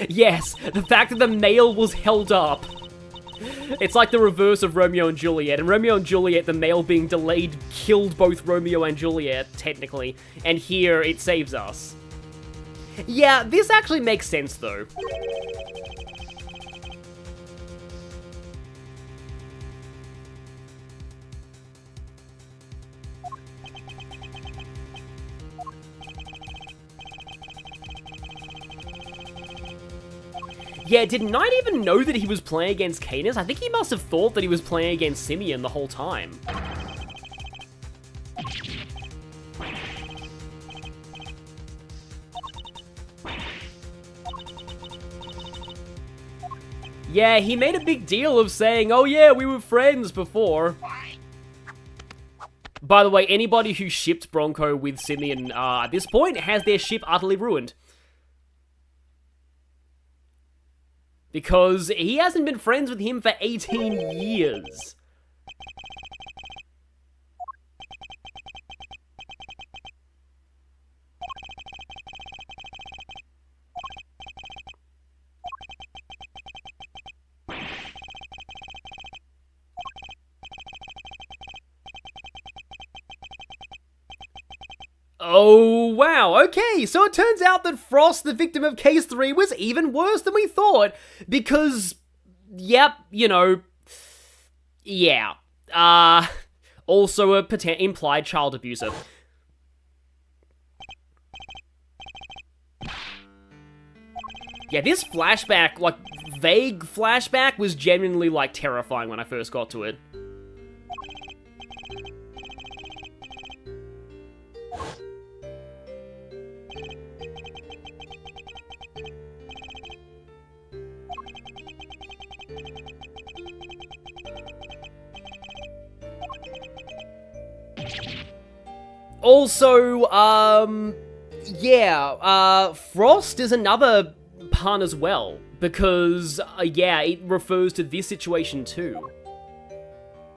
Speaker 1: Yes, the fact that the mail was held up. It's like the reverse of Romeo and Juliet. In Romeo and Juliet, the mail being delayed killed both Romeo and Juliet, technically. And here, it saves us. Yeah, this actually makes sense, though. Yeah, did Knight even know that he was playing against Canis? I think he must have thought that he was playing against Simeon the whole time. Yeah, he made a big deal of saying, oh yeah, we were friends before. By the way, anybody who shipped Bronco with Simeon at this point has their ship utterly ruined. Because he hasn't been friends with him for 18 years. Oh, wow, okay, so it turns out that Frost, the victim of Case 3, was even worse than we thought, because, yep, you know, yeah, also a implied child abuser. Yeah, this flashback, like, vague flashback, was genuinely, like, terrifying when I first got to it. Also, yeah, Frost is another pun as well, because, yeah, it refers to this situation too.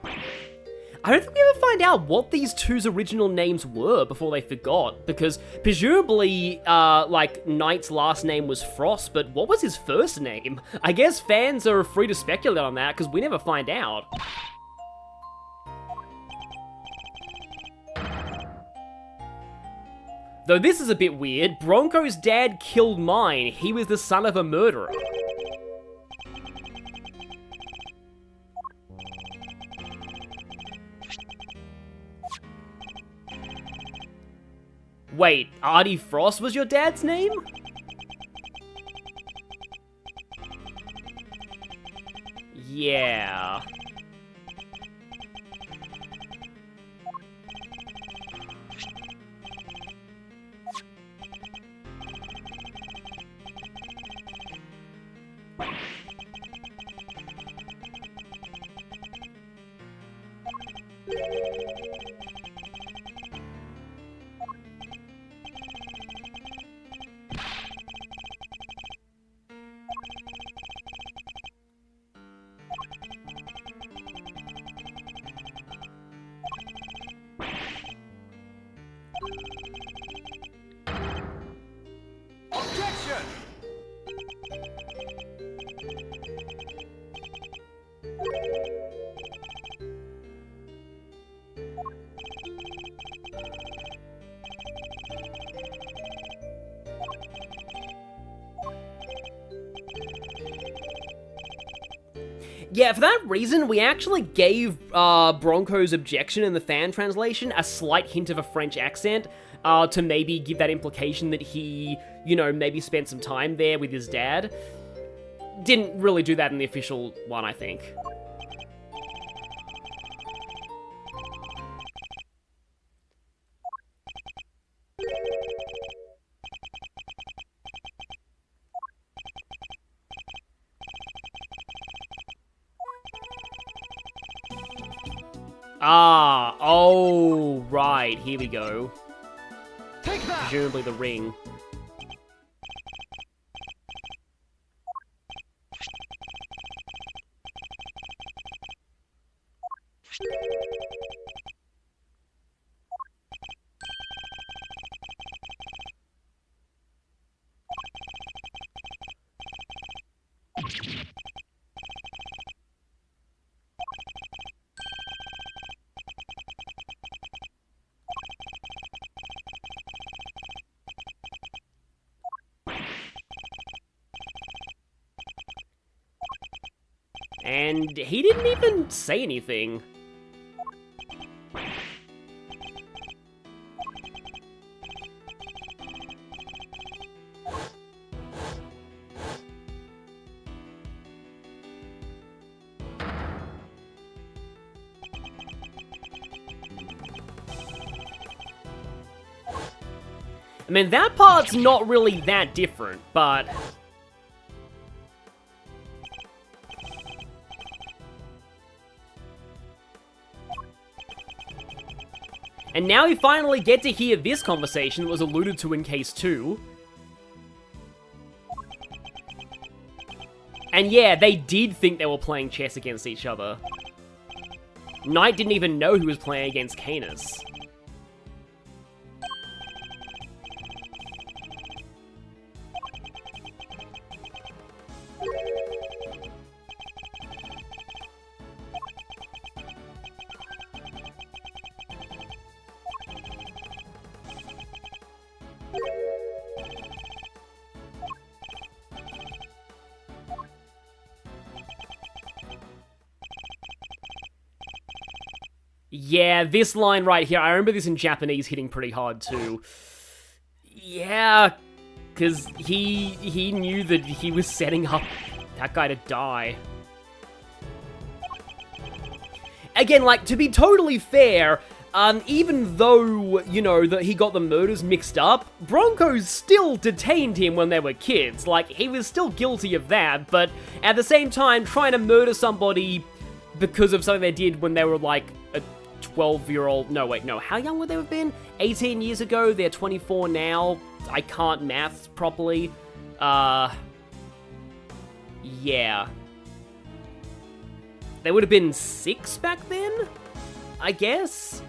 Speaker 1: I don't think we ever find out what these two's original names were before they forgot, because presumably, like, Knight's last name was Frost, but what was his first name? I guess fans are free to speculate on that, because we never find out. Though this is a bit weird, Bronco's dad killed mine. He was the son of a murderer. Wait, Artie Frost was your dad's name? Yeah.
Speaker 2: Objection!
Speaker 1: Yeah, for that reason, we actually gave Bronco's objection in the fan translation a slight hint of a French accent to maybe give that implication that he, you know, maybe spent some time there with his dad. Didn't really do that in the official one, I think. Ah, oh, right, here we go.
Speaker 2: Take that!
Speaker 1: Presumably the ring. And he didn't even say anything. I mean, that part's not really that different, but... And now we finally get to hear this conversation that was alluded to in Case 2. And yeah, they did think they were playing chess against each other. Knight didn't even know he was playing against Canis. Yeah, this line right here, I remember this in Japanese hitting pretty hard too. Yeah, because he knew that he was setting up that guy to die. Again, like, to be totally fair, even though, you know, that he got the murders mixed up, Bronco still detained him when they were kids. Like, he was still guilty of that, but at the same time, trying to murder somebody because of something they did when they were, like, a 12-year-old... No, wait, no. How young would they have been? 18 years ago? They're 24 now. I can't math properly. Yeah. They would have been 6 back then? I guess?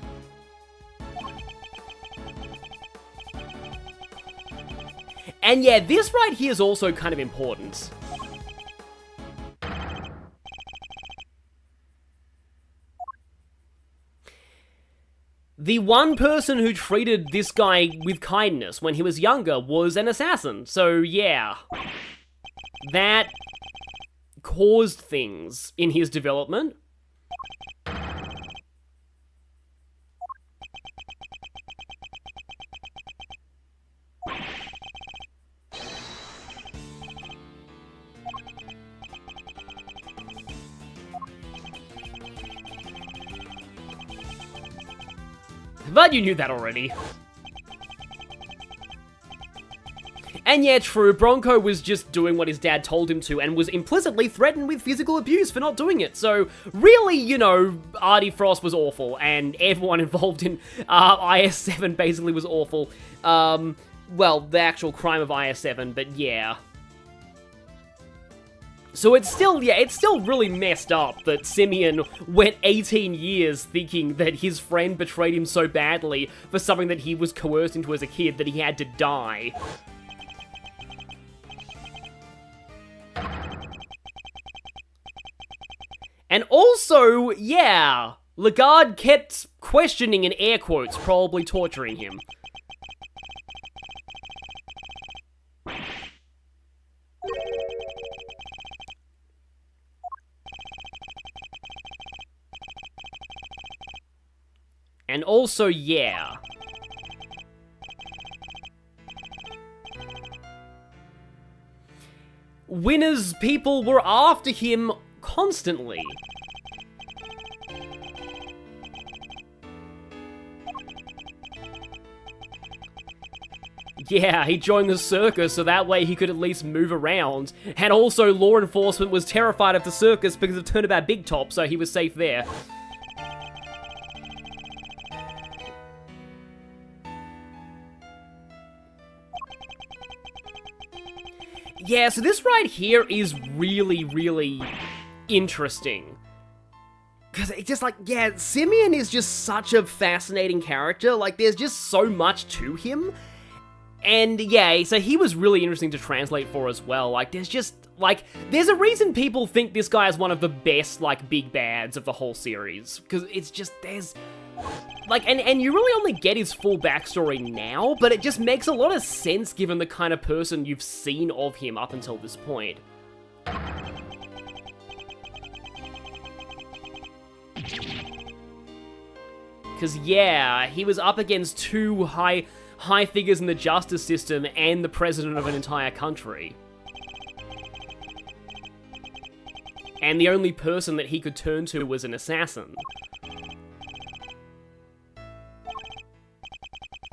Speaker 1: And yeah, this right here is also kind of important. The one person who treated this guy with kindness when he was younger was an assassin, so yeah. That caused things in his development. But you knew that already. And yeah, true, Bronco was just doing what his dad told him to and was implicitly threatened with physical abuse for not doing it. So really, you know, Artie Frost was awful, and everyone involved in IS-7 basically was awful. Well, the actual crime of IS-7, but yeah. So it's still, yeah, it's still really messed up that Simeon went 18 years thinking that his friend betrayed him so badly for something that he was coerced into as a kid that he had to die. And also, yeah, Lagarde kept questioning in air quotes, probably torturing him. And also, yeah. Winner's people were after him constantly. Yeah, he joined the circus so that way he could at least move around. And also, law enforcement was terrified of the circus because of Turnabout Big Top, so he was safe there. Yeah, so this right here is really, really interesting. Because it's just like, yeah, Simeon is just such a fascinating character. Like, there's just so much to him. And yeah, so he was really interesting to translate for as well. Like, there's just, like, there's a reason people think this guy is one of the best, like, big bads of the whole series. Because it's just, there's... Like, and you really only get his full backstory now, but it just makes a lot of sense given the kind of person you've seen of him up until this point. Because, yeah, he was up against two high figures in the justice system and the president of an entire country. And the only person that he could turn to was an assassin.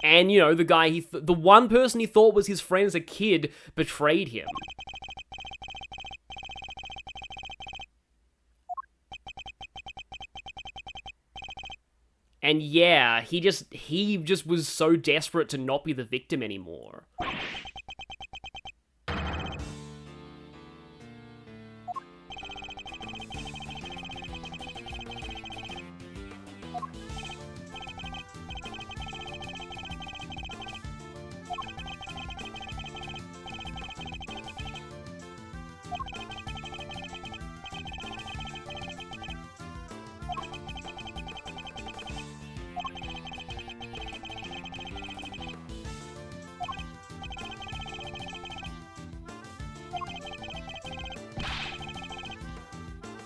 Speaker 1: And, you know, the guy the one person he thought was his friend as a kid betrayed him. And yeah, he just was so desperate to not be the victim anymore.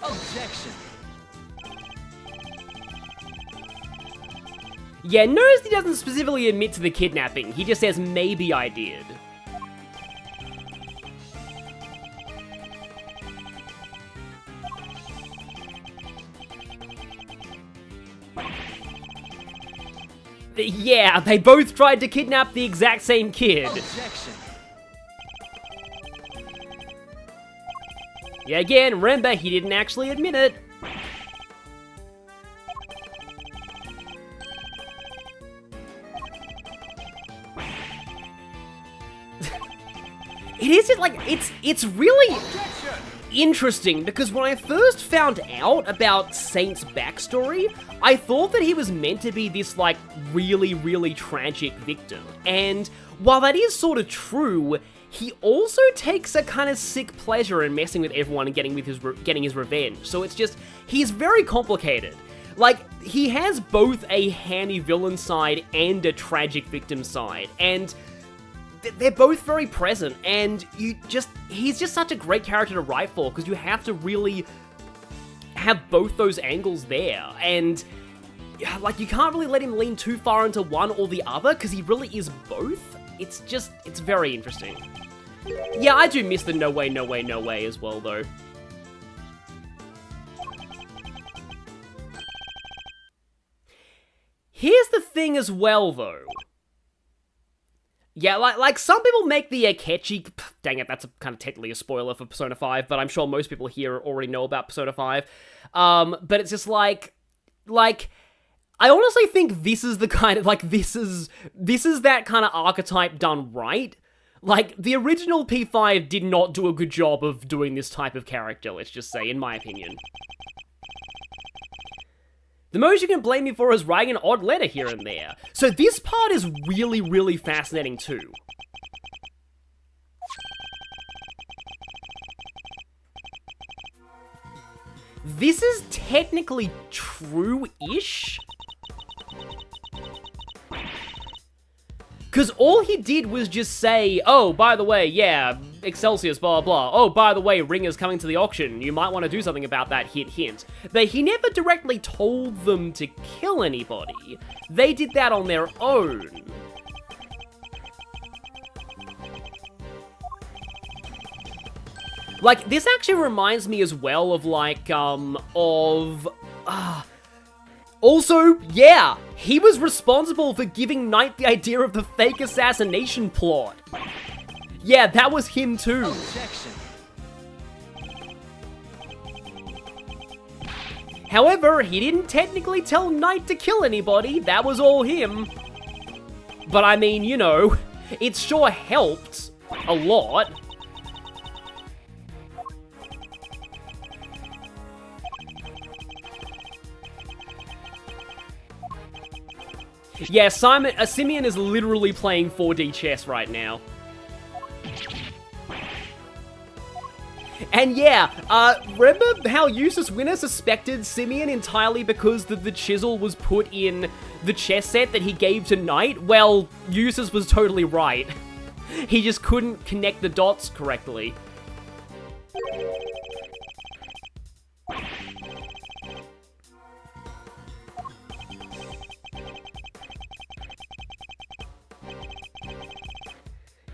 Speaker 2: Objection.
Speaker 1: Yeah, notice he doesn't specifically admit to the kidnapping. He just says, maybe I did. Yeah, they both tried to kidnap the exact same kid.
Speaker 2: Objection.
Speaker 1: Yeah, again, remember, he didn't actually admit it. It is just like, it's really interesting, because when I first found out about Saint's backstory, I thought that he was meant to be this, like, really, really tragic victim. And while that is sort of true, he also takes a kind of sick pleasure in messing with everyone and getting his revenge. So it's just, he's very complicated. Like, he has both a handy villain side and a tragic victim side, and they're both very present, and he's just such a great character to write for, because you have to really have both those angles there, and like, you can't really let him lean too far into one or the other, because he really is both. It's very interesting. Yeah, I do miss the no way, no way, no way as well, though. Here's the thing as well, though. Yeah, like some people make the Akechi... Dang it, that's kind of technically a spoiler for Persona 5, but I'm sure most people here already know about Persona 5. But it's just like... I honestly think this is the kind of, like, this is that kind of archetype done right. Like, the original P5 did not do a good job of doing this type of character, let's just say, in my opinion. The most you can blame me for is writing an odd letter here and there. So this part is really, really fascinating too. This is technically true-ish. Because all he did was just say, oh, by the way, yeah, Excelsius, blah, blah, blah. Oh, by the way, Ringer's coming to the auction. You might want to do something about that, hint, hint. But he never directly told them to kill anybody. They did that on their own. Like, this actually reminds me as well of, like, also, yeah, he was responsible for giving Knight the idea of the fake assassination plot. Yeah, that was him too.
Speaker 2: Objection.
Speaker 1: However, he didn't technically tell Knight to kill anybody, that was all him. But I mean, you know, it sure helped a lot. Yeah, Simeon is literally playing 4D chess right now. And yeah, remember how Eustace Winner suspected Simeon entirely because the chisel was put in the chess set that he gave to Knight? Well, Eustace was totally right. He just couldn't connect the dots correctly.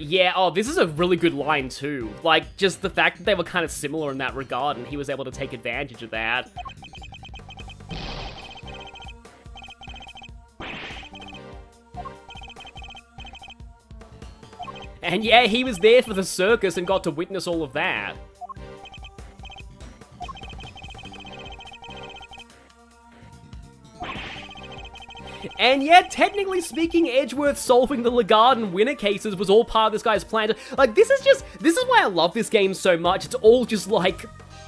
Speaker 1: Yeah, oh, this is a really good line too. Like, just the fact that they were kind of similar in that regard, and he was able to take advantage of that. And yeah, he was there for the circus and got to witness all of that. And yeah, technically speaking, Edgeworth solving the Lagarde and Winner cases was all part of this guy's plan. Like, this is why I love this game so much. It's all just like,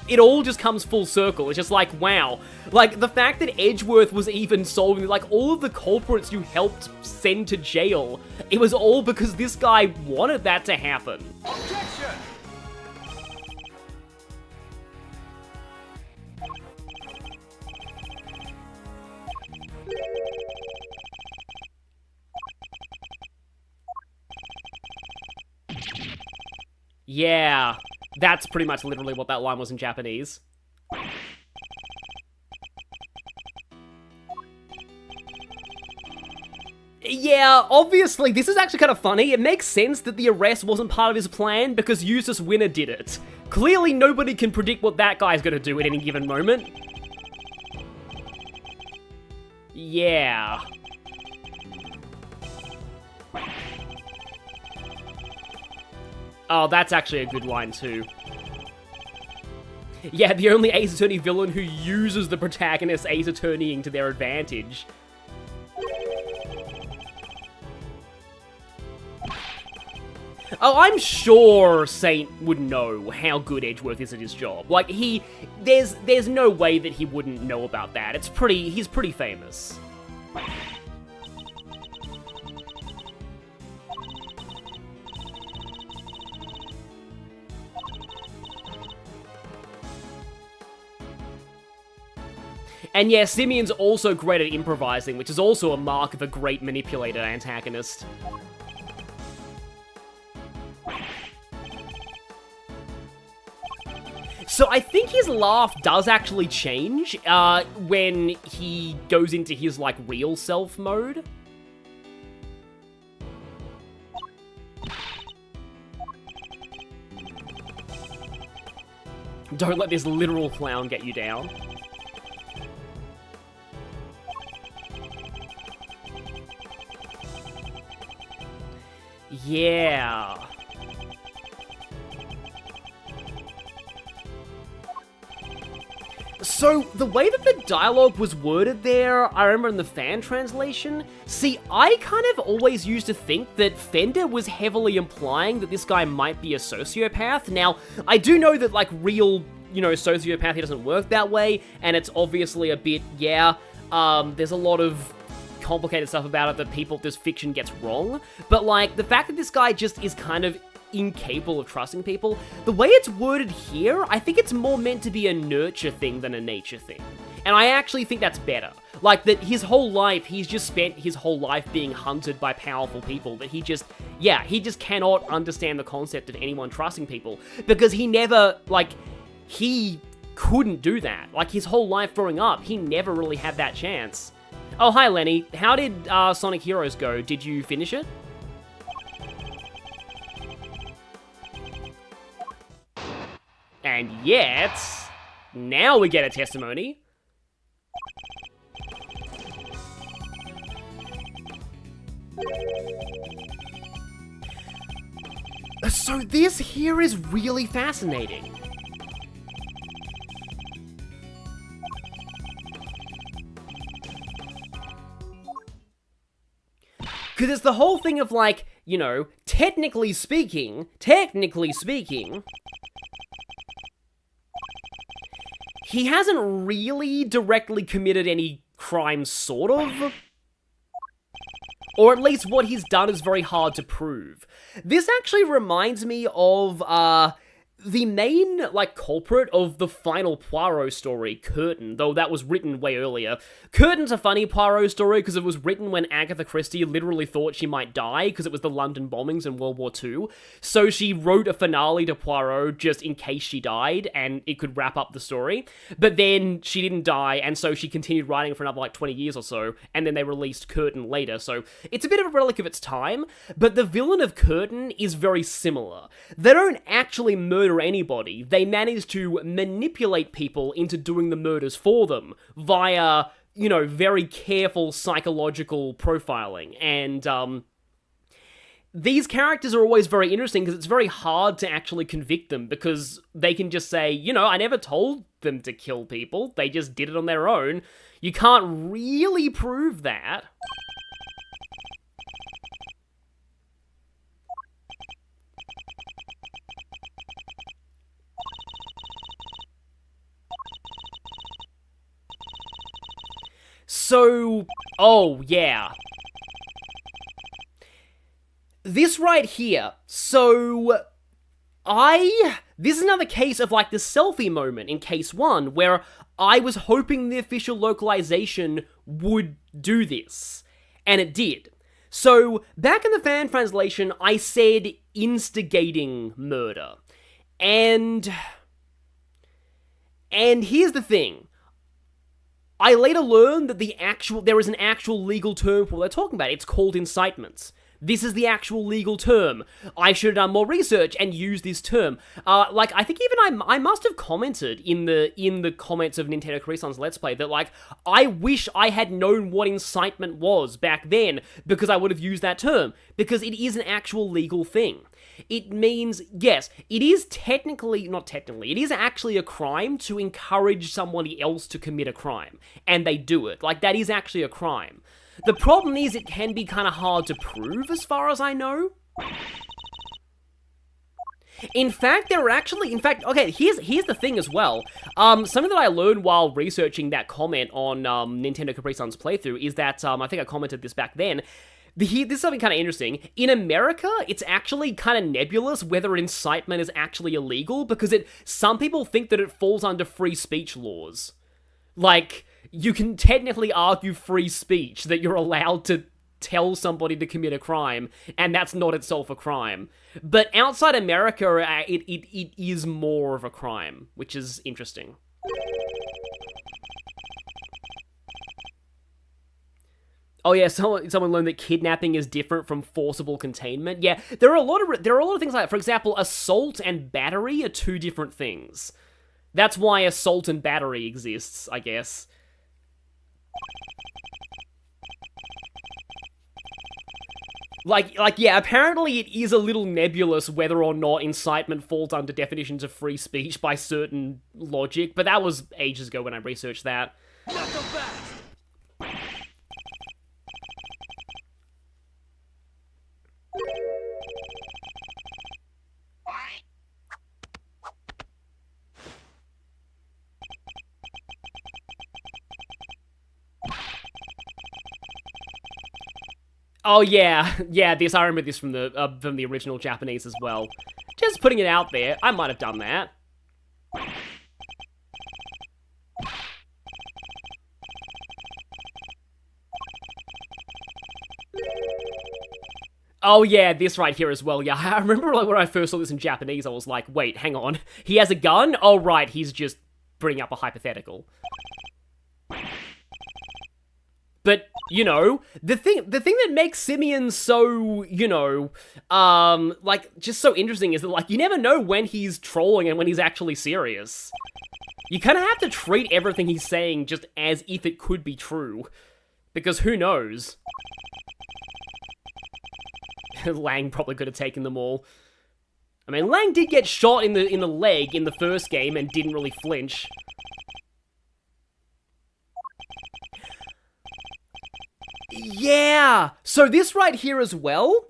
Speaker 1: it all just comes full circle. It's just like, wow. Like, the fact that Edgeworth was even solving, like, all of the culprits you helped send to jail, it was all because this guy wanted that to happen.
Speaker 2: Objection!
Speaker 1: Yeah, that's pretty much literally what that line was in Japanese. Yeah, obviously, this is actually kind of funny. It makes sense that the arrest wasn't part of his plan because Eustace Winner did it. Clearly, nobody can predict what that guy's gonna do at any given moment. Yeah. Oh, that's actually a good line, too. Yeah, the only Ace Attorney villain who uses the protagonist's Ace Attorneying to their advantage. Oh, I'm sure Saint would know how good Edgeworth is at his job. Like, there's no way that he wouldn't know about that. He's pretty famous. And yeah, Simeon's also great at improvising, which is also a mark of a great manipulator antagonist. So I think his laugh does actually change when he goes into his, like, real self mode. Don't let this literal clown get you down. Yeah. So, the way that the dialogue was worded there, I remember in the fan translation, see, I kind of always used to think that Fender was heavily implying that this guy might be a sociopath. Now, I do know that, like, real, sociopathy doesn't work that way, and it's obviously a bit, there's a lot of complicated stuff about it that this fiction gets wrong, but, like, the fact that this guy just is kind of incapable of trusting people, the way it's worded here, I think it's more meant to be a nurture thing than a nature thing. And I actually think that's better. Like, that his whole life, he's just spent his whole life being hunted by powerful people, that he just cannot understand the concept of anyone trusting people, because he never, he couldn't do that. Like, his whole life growing up, he never really had that chance. Oh, hi, Lenny. How did Sonic Heroes go? Did you finish it? And yet, now we get a testimony. So this here is really fascinating. Because it's the whole thing of, like, technically speaking, he hasn't really directly committed any crime, sort of. Or at least what he's done is very hard to prove. This actually reminds me of, the main, culprit of the final Poirot story, Curtain, though that was written way earlier. Curtain's a funny Poirot story because it was written when Agatha Christie literally thought she might die because it was the London bombings in World War II. So she wrote a finale to Poirot just in case she died and it could wrap up the story. But then she didn't die, and so she continued writing for another 20 years or so, and then they released Curtain later. So it's a bit of a relic of its time, but the villain of Curtain is very similar. They don't actually murder anybody. They manage to manipulate people into doing the murders for them via, very careful psychological profiling. And, these characters are always very interesting because it's very hard to actually convict them because they can just say, you know, I never told them to kill people. They just did it on their own. You can't really prove that. So, oh, yeah. This right here, so this is another case of like the selfie moment in case 1, where I was hoping the official localization would do this, and it did. So, back in the fan translation, I said instigating murder, and here's the thing. I later learned that there is an actual legal term for what they're talking about. It's called incitement. This is the actual legal term. I should have done more research and used this term. Like, I think even I must have commented in the comments of Nintendo Capri-Sun's Let's Play that, like, I wish I had known what incitement was back then because I would have used that term. Because it is an actual legal thing. It means, yes, it is it is actually a crime to encourage somebody else to commit a crime. And they do it. Like, that is actually a crime. The problem is it can be kind of hard to prove, as far as I know. In fact, okay, here's the thing as well. Something that I learned while researching that comment on Nintendo Capri-Sun's playthrough is that, I think I commented this back then, this is something kind of interesting. In America, it's actually kind of nebulous whether incitement is actually illegal, because some people think that it falls under free speech laws. Like, you can technically argue free speech, that you're allowed to tell somebody to commit a crime, and that's not itself a crime. But outside America, it is more of a crime, which is interesting. Oh yeah, someone learned that kidnapping is different from forcible containment. Yeah, there are a lot of things like that. For example, assault and battery are two different things. That's why assault and battery exists, I guess. Like, yeah, apparently it is a little nebulous whether or not incitement falls under definitions of free speech by certain logic, but that was ages ago when I researched that.
Speaker 2: Not so fast.
Speaker 1: Oh yeah, this, I remember this from the original Japanese as well. Just putting it out there, I might have done that. Oh yeah, this right here as well, yeah. I remember like when I first saw this in Japanese, I was like, wait, hang on. He has a gun? Oh right, he's just bringing up a hypothetical. But, you know, the thing that makes Simeon so, you know, like, just so interesting is that, like, you never know when he's trolling and when he's actually serious. You kind of have to treat everything he's saying just as if it could be true. Because who knows? Lang probably could have taken them all. I mean, Lang did get shot in the leg in the first game and didn't really flinch. Yeah! So this right here as well,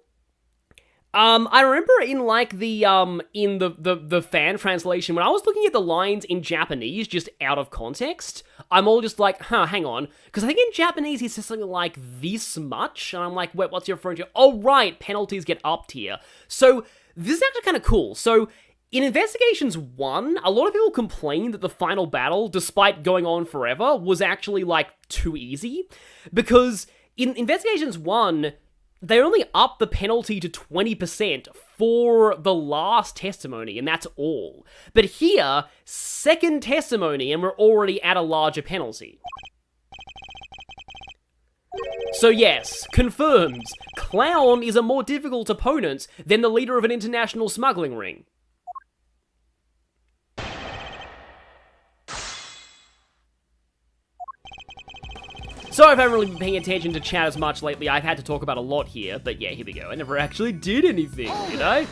Speaker 1: I remember in like the fan translation, when I was looking at the lines in Japanese, just out of context, I'm all just like, huh, hang on. Because I think in Japanese he says something like this much, and I'm like, wait, what's he referring to? Oh, right, penalties get upped here. So this is actually kind of cool. So in Investigations 1, a lot of people complained that the final battle, despite going on forever, was actually like too easy. Because in Investigations 1, they only upped the penalty to 20% for the last testimony, and that's all. But here, second testimony, and we're already at a larger penalty. So yes, confirmed, Clown is a more difficult opponent than the leader of an international smuggling ring. Sorry if I haven't really been paying attention to chat as much lately. I've had to talk about a lot here, but yeah, here we go. I never actually did anything, you know?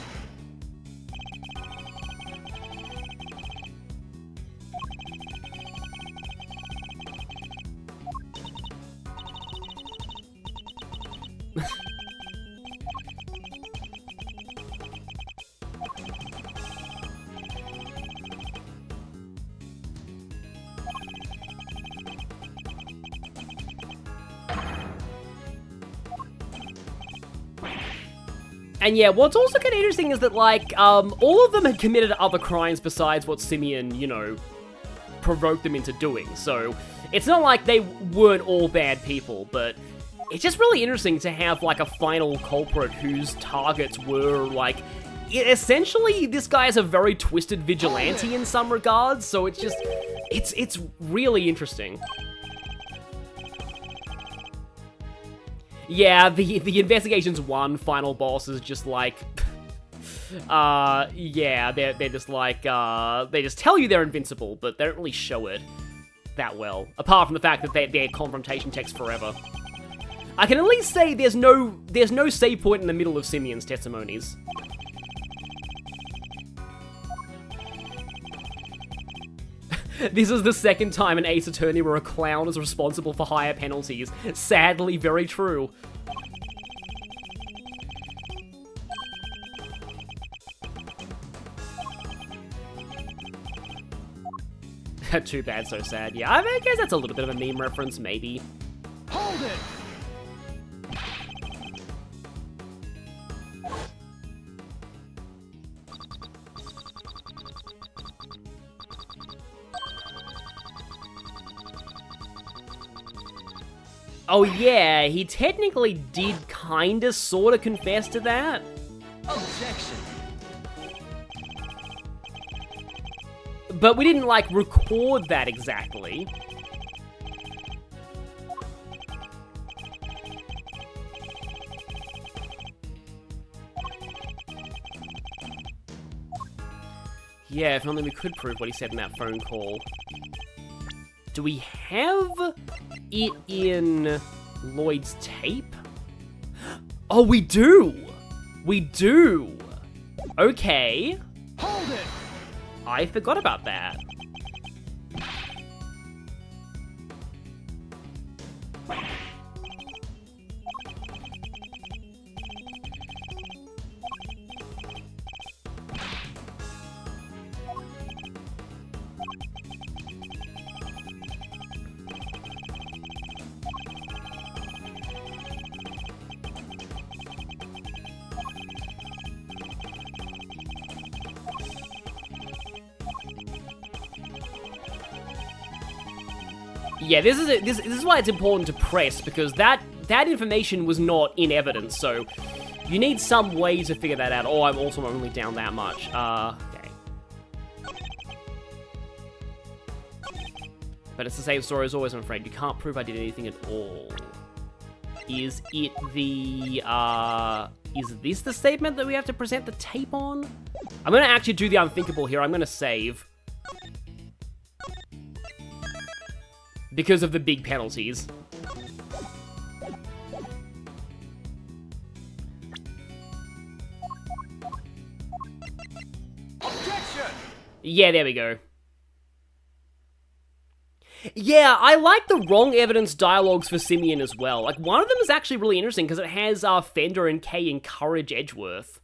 Speaker 1: And yeah, what's also kind of interesting is that, like, all of them had committed other crimes besides what Simeon, you know, provoked them into doing. So, it's not like they weren't all bad people, but it's just really interesting to have, like, a final culprit whose targets were, like, essentially, this guy is a very twisted vigilante in some regards, so it's just, it's really interesting. Yeah, the Investigations 1 final boss is just like, yeah, they're just like, they just tell you they're invincible, but they don't really show it that well, apart from the fact that their confrontation takes forever. I can at least say there's no save point in the middle of Simeon's testimonies. This is the second time an Ace Attorney where a clown is responsible for higher penalties. Sadly, very true. Too bad, so sad. Yeah, I guess that's a little bit of a meme reference, maybe.
Speaker 2: Hold it!
Speaker 1: Oh yeah, he technically did kinda sorta confess to that.
Speaker 2: Objection!
Speaker 1: But we didn't, like, record that exactly. Yeah, if only we could prove what he said in that phone call. Do we have it in Lloyd's tape? Oh, we do! We do! Okay.
Speaker 2: Hold it!
Speaker 1: I forgot about that. Yeah, this is why it's important to press, because that information was not in evidence, so you need some way to figure that out. Oh, I'm also only down that much. Okay. But it's the same story as always, I'm afraid. You can't prove I did anything at all. Is it the, is this the statement that we have to present the tape on? I'm gonna actually do the unthinkable here. I'm gonna save. Because of the big penalties.
Speaker 2: Objection!
Speaker 1: Yeah, there we go. Yeah, I like the wrong evidence dialogues for Simeon as well. Like, one of them is actually really interesting because it has Fender and Kay encourage Edgeworth.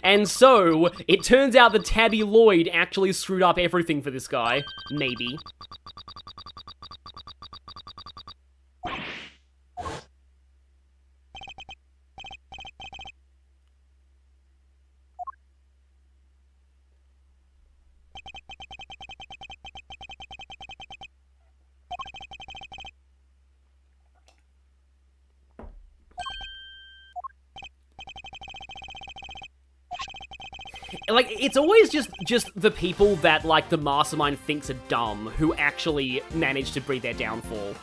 Speaker 1: And so, it turns out that Tabby Lloyd actually screwed up everything for this guy. Maybe. Like, it's always just the people that, like, the mastermind thinks are dumb who actually manage to breed their downfall.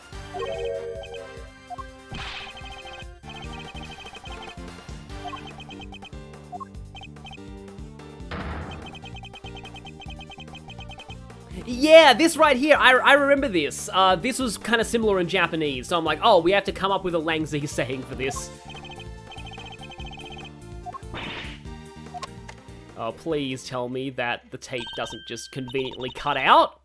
Speaker 1: Yeah, this right here, I remember this. This was kind of similar in Japanese, so I'm like, oh, we have to come up with a Langzi saying for this. Oh, please tell me that the tape doesn't just conveniently cut out.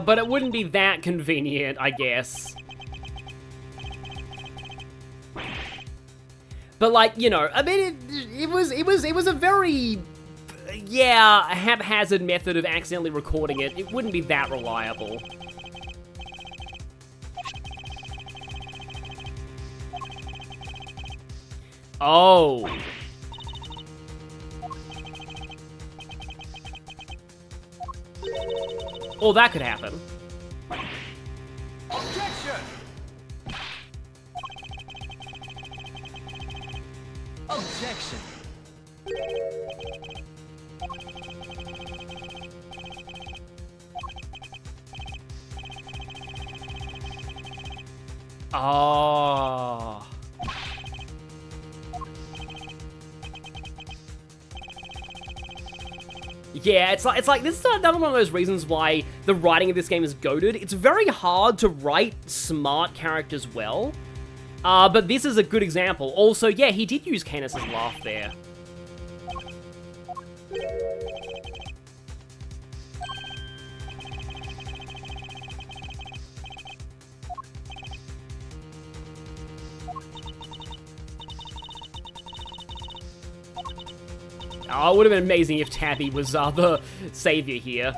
Speaker 1: But it wouldn't be that convenient, I guess. But like, you know, I mean, it was a very, yeah, haphazard method of accidentally recording it. It wouldn't be that reliable. Oh. Oh, that could happen.
Speaker 2: Objection! Objection!
Speaker 1: Oh. Yeah, it's like this is another one of those reasons why the writing of this game is goated. It's very hard to write smart characters well, but this is a good example. Also, yeah, he did use Canis's laugh there. Oh, it would have been amazing if Tabby was the savior here.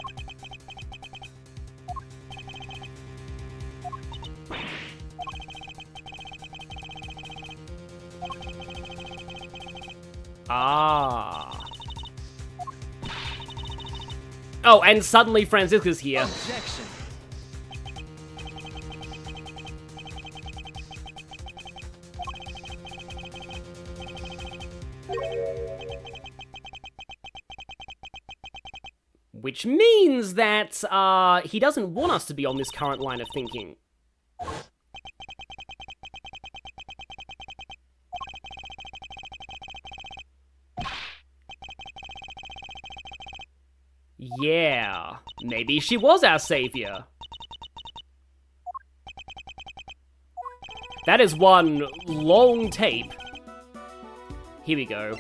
Speaker 1: Ah. Oh, and suddenly Franziska's here.
Speaker 2: Objection!
Speaker 1: Which means that he doesn't want us to be on this current line of thinking. Yeah, maybe she was our savior. That is one long tape. Here we go.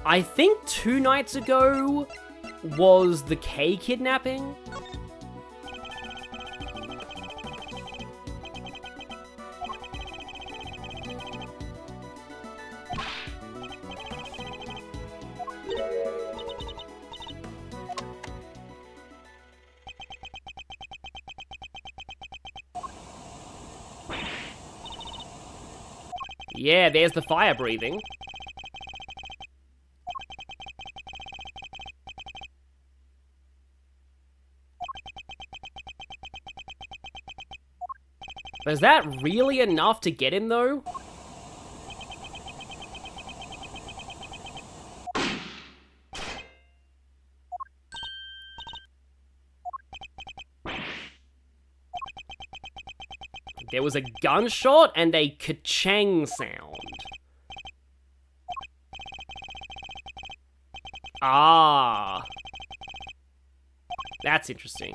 Speaker 1: I think 2 nights ago was the K kidnapping. Yeah, there's the fire breathing. But is that really enough to get him, though? There was a gunshot and a ka-chang sound. Ah. That's interesting.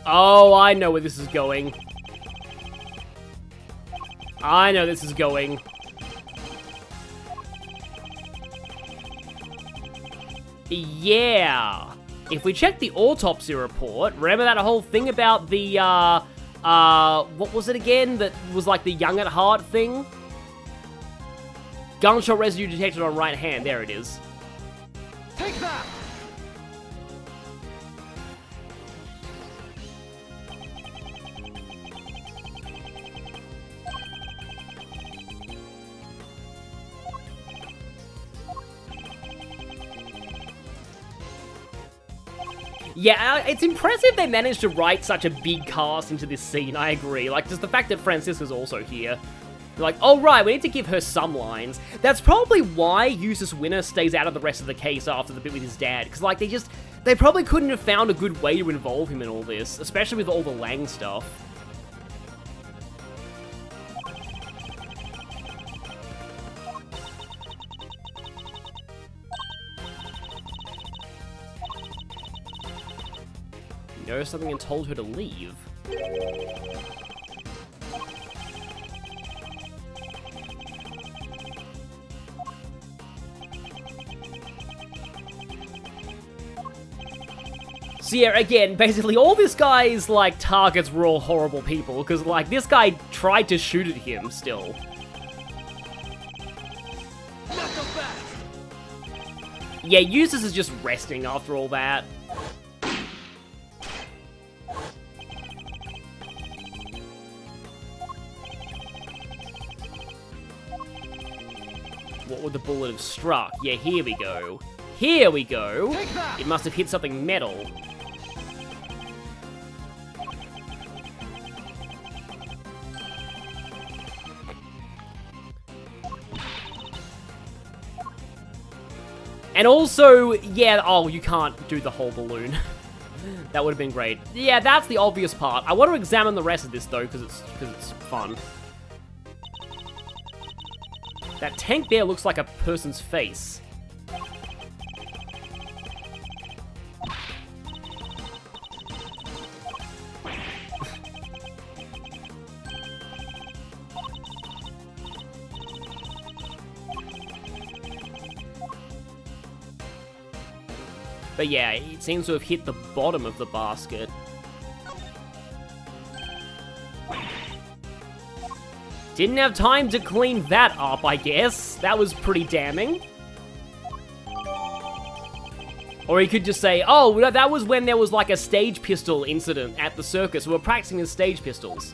Speaker 1: Oh, I know where this is going. I know this is going. Yeah. If we check the autopsy report, remember that whole thing about the, what was it again? That was like the young at heart thing? Gunshot residue detected on right hand. There it is.
Speaker 2: Take that!
Speaker 1: Yeah, it's impressive they managed to write such a big cast into this scene, I agree. Like, just the fact that Francisca's also here. They're like, oh right, we need to give her some lines. That's probably why Eustace Winner stays out of the rest of the case after the bit with his dad, because like, they probably couldn't have found a good way to involve him in all this, especially with all the Lang stuff. Noticed something and told her to leave. So yeah, again, basically all this guy's, like, targets were all horrible people, because, like, this guy tried to shoot at him still.
Speaker 2: Not so fast.
Speaker 1: Yeah, Eustace is just resting after all that. What would the bullet have struck? Yeah, here we go. Here we go.
Speaker 2: Take that.
Speaker 1: It must have hit something metal. And also, yeah, oh, you can't do the whole balloon. That would have been great. Yeah, that's the obvious part. I want to examine the rest of this, though, because it's fun. That tank there looks like a person's face. But yeah, it seems to have hit the bottom of the basket. Didn't have time to clean that up, I guess. That was pretty damning. Or he could just say, oh, that was when there was like a stage pistol incident at the circus. We were practicing with stage pistols.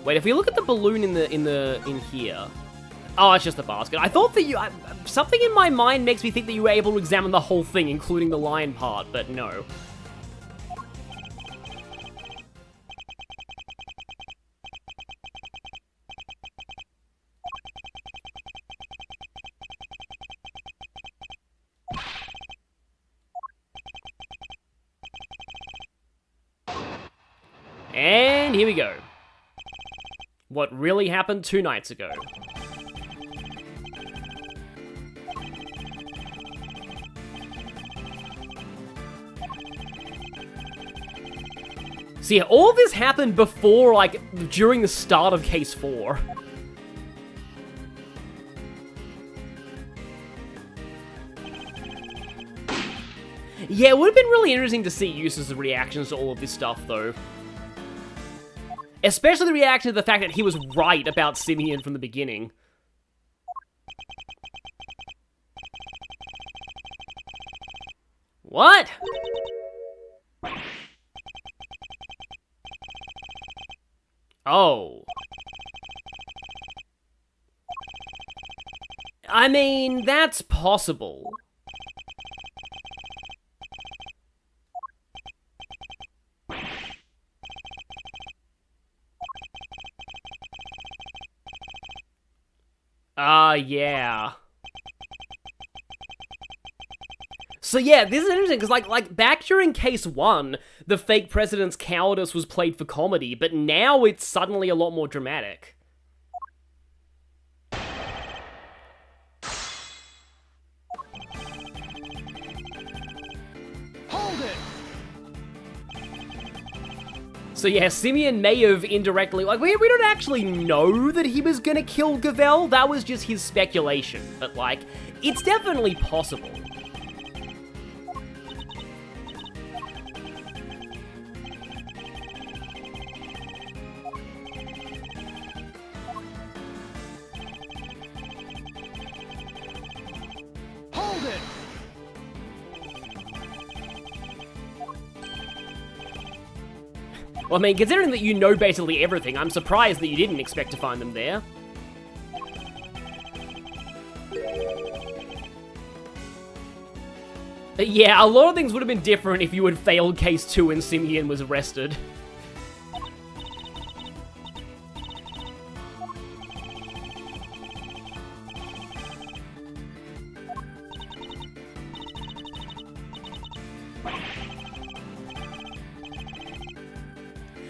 Speaker 1: Wait, if we look at the balloon in here. Oh, it's just the basket. I thought that something in my mind makes me think that you were able to examine the whole thing, including the lion part, but no. And here we go. What really happened 2 nights ago. So yeah, all this happened before, like, during the start of Case 4. Yeah, it would have been really interesting to see Eustace's reactions to all of this stuff, though. Especially the reaction to the fact that he was right about Simeon from the beginning. What? Oh. I mean, that's possible. Yeah. So yeah, this is interesting, because like back during Case 1, the fake president's cowardice was played for comedy, but now it's suddenly a lot more dramatic.
Speaker 2: Hold it.
Speaker 1: So yeah, Simeon may have indirectly, like, we don't actually know that he was gonna kill Gavel, that was just his speculation, but like, it's definitely possible.
Speaker 2: Hold it.
Speaker 1: Well, I mean, considering that you know basically everything, I'm surprised that you didn't expect to find them there. Yeah, a lot of things would have been different if you had failed case 2 and Simeon was arrested.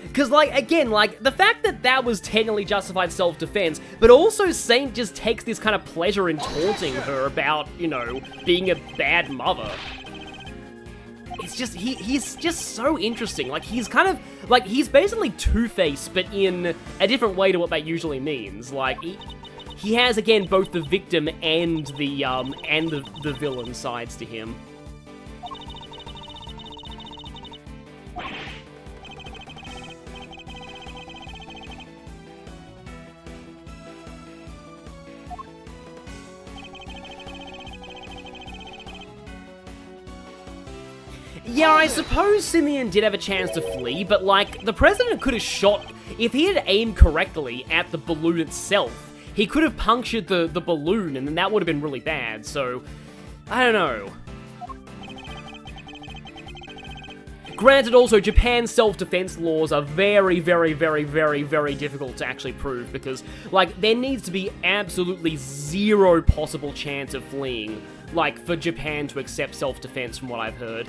Speaker 1: Because, like, again, like, the fact that that was technically justified self-defense, but also Saint just takes this kind of pleasure in taunting her about, you know, being a bad mother. It's just, he's just so interesting. Like, he's kind of, like, he's basically Two-Face, but in a different way to what that usually means. Like, he has, again, both the victim and the villain sides to him. Yeah, I suppose Simeon did have a chance to flee, but, like, the president could have shot... If he had aimed correctly at the balloon itself, he could have punctured the balloon, and then that would have been really bad, so... I don't know. Granted, also, Japan's self-defense laws are very, very, very, very, very difficult to actually prove, because, like, there needs to be absolutely zero possible chance of fleeing, like, for Japan to accept self-defense, from what I've heard.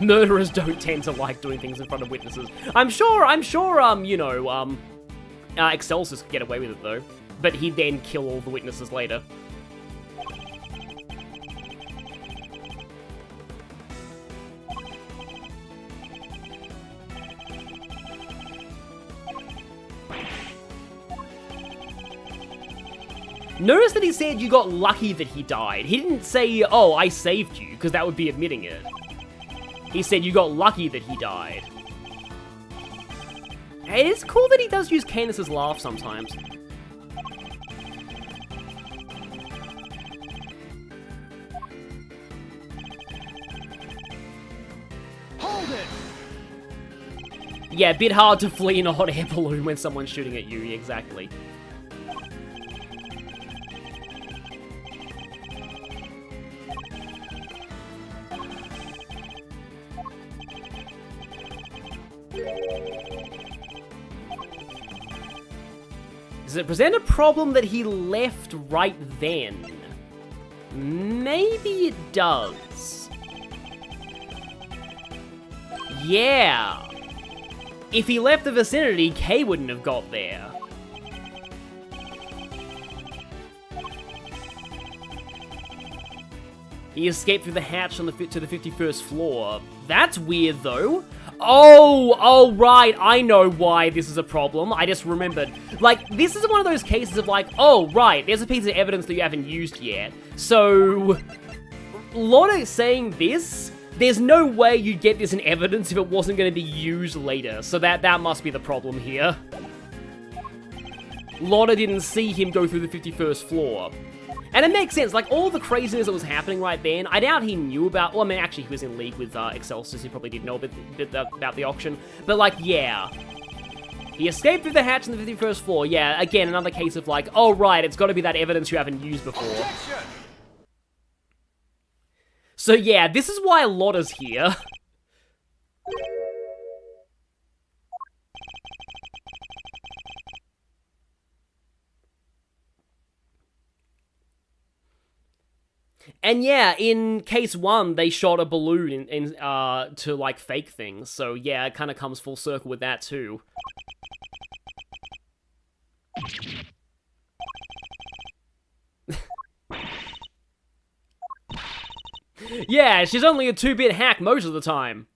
Speaker 1: Murderers don't tend to like doing things in front of witnesses. I'm sure, you know, Excelsis could get away with it, though. But he'd then kill all the witnesses later. Notice that he said you got lucky that he died. He didn't say, oh, I saved you, because that would be admitting it. He said you got lucky that he died. It is cool that he does use Canis' laugh sometimes.
Speaker 2: Hold it!
Speaker 1: Yeah, a bit hard to flee in a hot air balloon when someone's shooting at you, exactly. Does it present a problem that he left right then? Maybe it does. Yeah. If he left the vicinity, Kay wouldn't have got there. He escaped through the hatch on to the 51st floor. That's weird, though. Oh, right, I know why this is a problem. I just remembered. Like, this is one of those cases of like, oh, right, there's a piece of evidence that you haven't used yet. So, Lotta saying this, there's no way you'd get this in evidence if it wasn't going to be used later. So that must be the problem here. Lotta didn't see him go through the 51st floor. And it makes sense, like, all the craziness that was happening right then, I doubt he knew about, well, I mean, actually, he was in league with Excelsis, he probably did know a bit about the auction, but, like, yeah. He escaped through the hatch on the 51st floor, yeah, again, another case of, like, oh, right, it's gotta be that evidence you haven't used before.
Speaker 2: Objection!
Speaker 1: So, yeah, this is why Lotta's here. And yeah, in case 1, they shot a balloon to, like, fake things. So yeah, it kind of comes full circle with that, too. Yeah, she's only a 2-bit hack most of the time.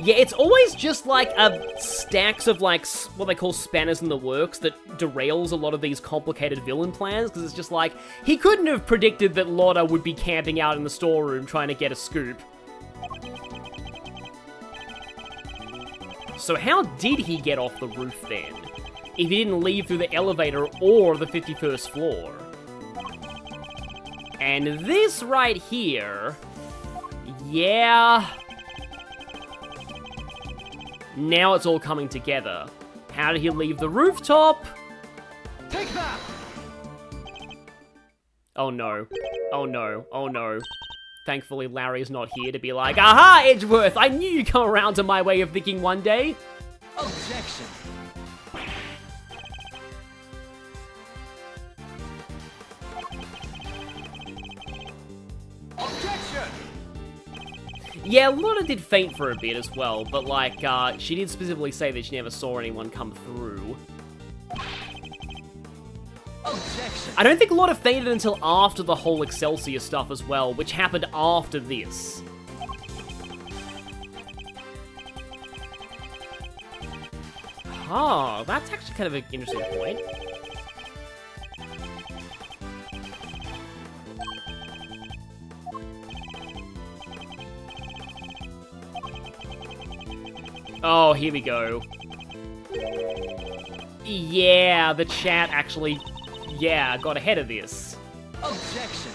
Speaker 1: Yeah, it's always just, like, stacks of, like, what they call spanners in the works that derails a lot of these complicated villain plans, because it's just like, he couldn't have predicted that Lotta would be camping out in the storeroom trying to get a scoop. So how did he get off the roof, then? If he didn't leave through the elevator or the 51st floor? And this right here... Yeah... Now it's all coming together. How did he leave the rooftop?
Speaker 2: Take that!
Speaker 1: Oh no. Oh no. Oh no. Thankfully, Larry's not here to be like, aha, Edgeworth! I knew you'd come around to my way of thinking one day.
Speaker 2: Objection! Objection!
Speaker 1: Yeah, Lorna did faint for a bit as well, but like, she did specifically say that she never saw anyone come through.
Speaker 2: Objection!
Speaker 1: I don't think Lorna fainted until after the whole Excelsior stuff as well, which happened after this. Oh, that's actually kind of an interesting point. Oh, here we go. Yeah, the chat actually, yeah, got ahead of this.
Speaker 2: Objection!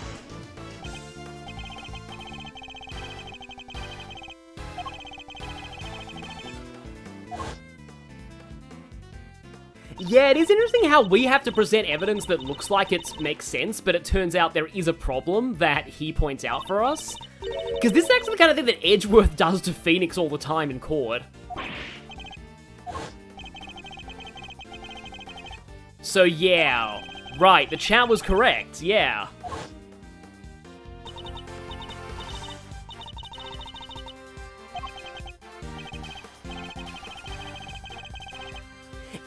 Speaker 1: Yeah, it is interesting how we have to present evidence that looks like it makes sense, but it turns out there is a problem that he points out for us. Because this is actually the kind of thing that Edgeworth does to Phoenix all the time in court. So yeah, right, the chat was correct, yeah.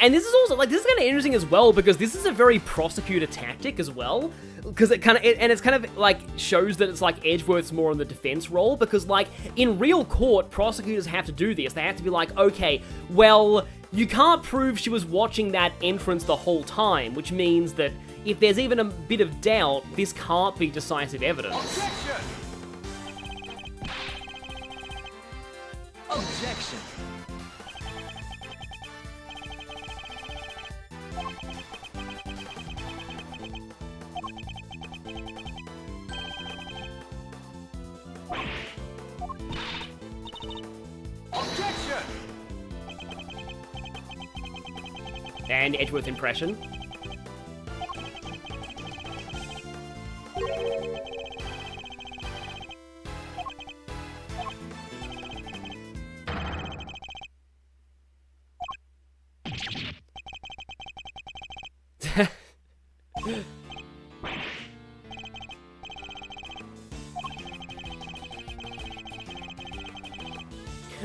Speaker 1: And this is also, like, this is kind of interesting as well, because this is a very prosecutor tactic as well, because it kind of, and it's kind of, like, shows that it's, like, Edgeworth's more in the defense role, because, like, in real court, prosecutors have to do this. They have to be like, okay, well, you can't prove she was watching that entrance the whole time, which means that if there's even a bit of doubt, this can't be decisive evidence.
Speaker 2: Objection! Objection! Objection!
Speaker 1: And Edgeworth impression.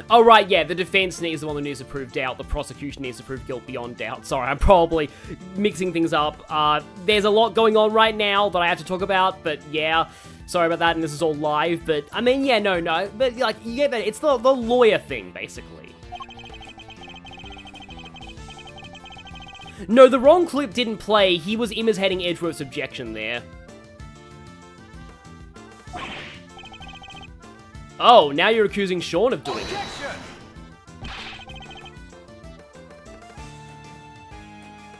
Speaker 1: Oh, right, yeah, the defense needs the one that needs to prove doubt, the prosecution needs to prove guilt beyond doubt. Sorry, I'm probably mixing things up. There's a lot going on right now that I have to talk about, but yeah, sorry about that, and this is all live, but, I mean, yeah, no, but, like, you get that, it's the lawyer thing, basically. No, the wrong clip didn't play, he was imitating Edgeworth's objection there. Oh, now you're accusing Sean of doing it.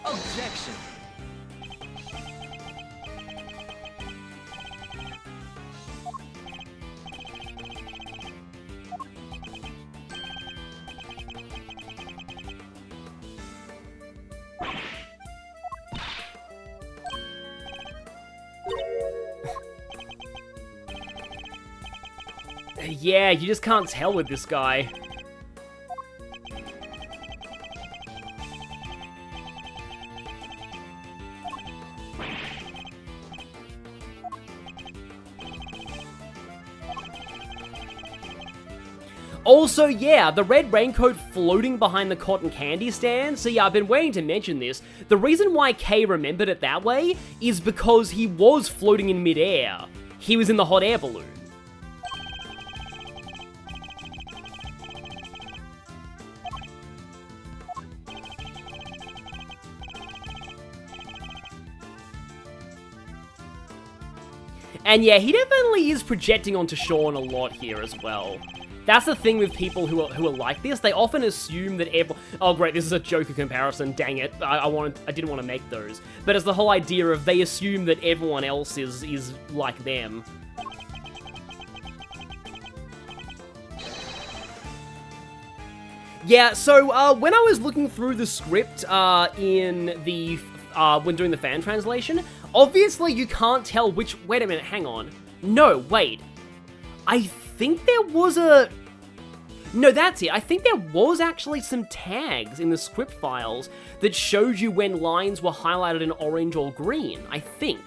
Speaker 2: Objection!
Speaker 1: Yeah, you just can't tell with this guy. Also, yeah, the red raincoat floating behind the cotton candy stand. So yeah, I've been waiting to mention this. The reason why Kay remembered it that way is because he was floating in midair. He was in the hot air balloon. And yeah, he definitely is projecting onto Sean a lot here as well. That's the thing with people who are like this. They often assume that everyone... Oh, great, this is a Joker comparison. Dang it. I didn't want to make those. But it's the whole idea of they assume that everyone else is like them. Yeah, so when I was looking through the script in the when doing the fan translation. Obviously, you can't tell which... Wait a minute, hang on. No, wait. I think there was a... No, that's it. I think there was actually some tags in the script files that showed you when lines were highlighted in orange or green, I think.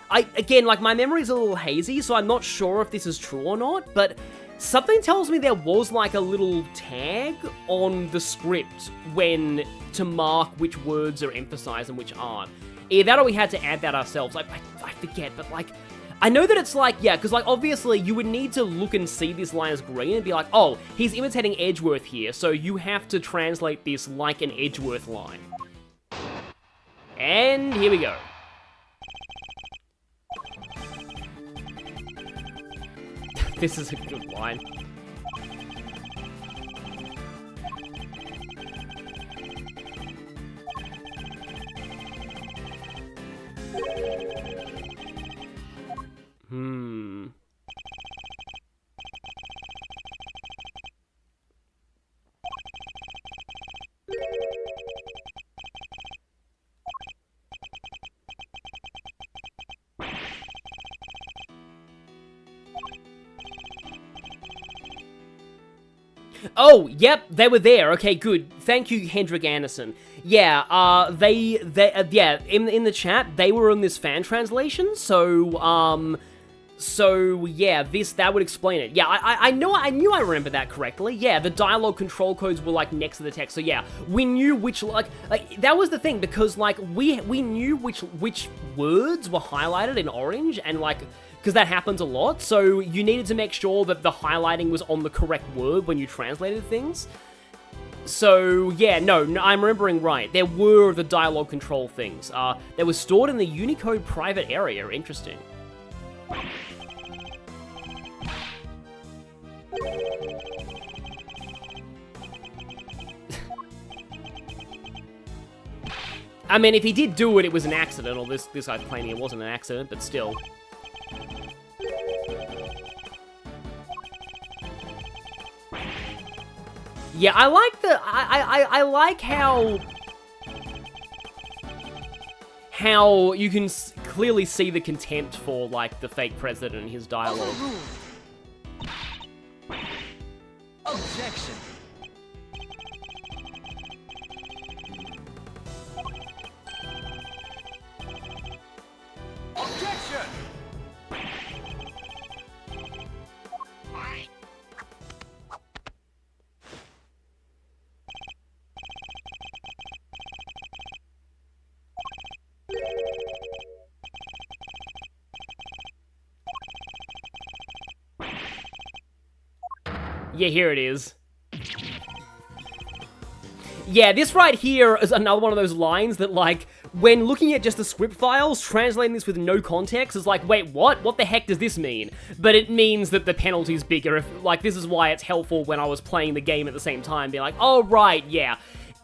Speaker 1: Again, like, my memory's a little hazy, so I'm not sure if this is true or not, but something tells me there was, like, a little tag on the script to mark which words are emphasized and which aren't. Either that or we had to add that ourselves. Like, I forget, but, like... I know that it's like, yeah, because, like, obviously, you would need to look and see this line as green and be like, oh, he's imitating Edgeworth here, so you have to translate this like an Edgeworth line. And here we go. This is a good line. Oh, yep, they were there. Okay, good. Thank you, Hendrik Anderson. Yeah, yeah, in the chat, they were in this fan translation, so yeah, that would explain it. Yeah, I knew I remember that correctly. Yeah, the dialogue control codes were, like, next to the text, so yeah, we knew which, like, that was the thing, because, like, we knew which words were highlighted in orange, and, like, because that happens a lot, so you needed to make sure that the highlighting was on the correct word when you translated things. So, yeah, no, I'm remembering right. There were the dialogue control things. They were stored in the Unicode private area. Interesting. I mean, if he did do it, it was an accident, or this guy's claiming it wasn't an accident, but still. Yeah, I like I like how you can clearly see the contempt for, like, the fake president and his dialogue.
Speaker 2: Objection. Objection.
Speaker 1: Yeah, here it is. Yeah, this right here is another one of those lines that, like, when looking at just the script files, translating this with no context is like, wait, what? What the heck does this mean? But it means that the penalty's bigger. If, like, this is why it's helpful when I was playing the game at the same time, being like, oh, right, yeah.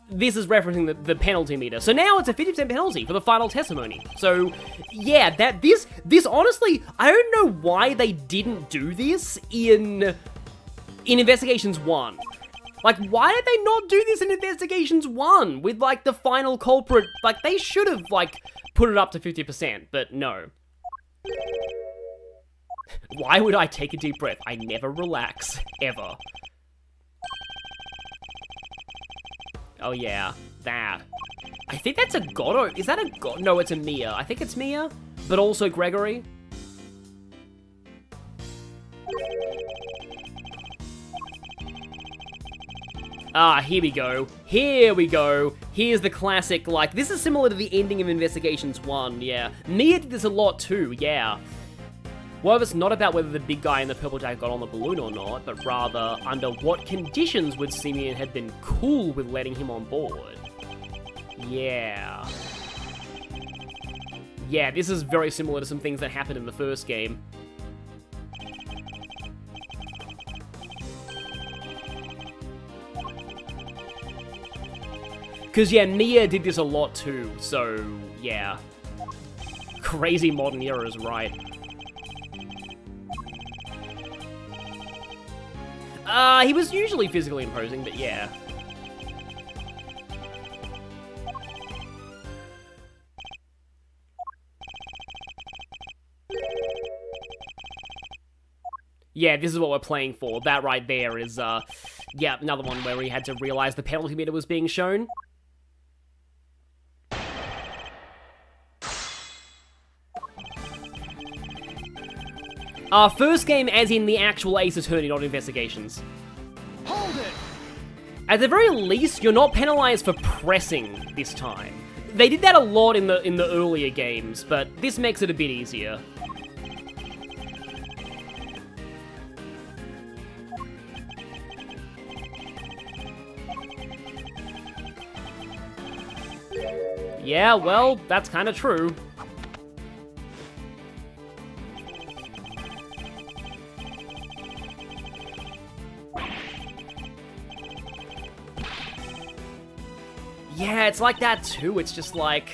Speaker 1: This is referencing the penalty meter. So now it's a 50% penalty for the final testimony. So, yeah, this honestly, I don't know why they didn't do this in Investigations 1. Like, why did they not do this in Investigations 1 with, like, the final culprit? Like, they should have, like, put it up to 50%, but no. Why would I take a deep breath? I never relax, ever. Oh, yeah, that. I think that's a God, is that a God? No, it's a Mia. I think it's Mia, but also Gregory. Ah, here we go. Here we go. Here's the classic, like, this is similar to the ending of Investigations 1, yeah. Mia did this a lot too, yeah. Well, it's not about whether the big guy in the purple jacket got on the balloon or not, but rather, under what conditions would Simeon have been cool with letting him on board? Yeah. Yeah, this is very similar to some things that happened in the first game. Because, yeah, Mia did this a lot too, so, yeah. Crazy modern era is right. He was usually physically imposing, but yeah. Yeah, this is what we're playing for. That right there is, yeah, another one where we had to realize the penalty meter was being shown. First game as in the actual Ace Attorney, not investigations.
Speaker 2: Hold it!
Speaker 1: At the very least, you're not penalized for pressing this time. They did that a lot in the earlier games, but this makes it a bit easier. Yeah, well, that's kind of true. Yeah, it's like that too. It's just like,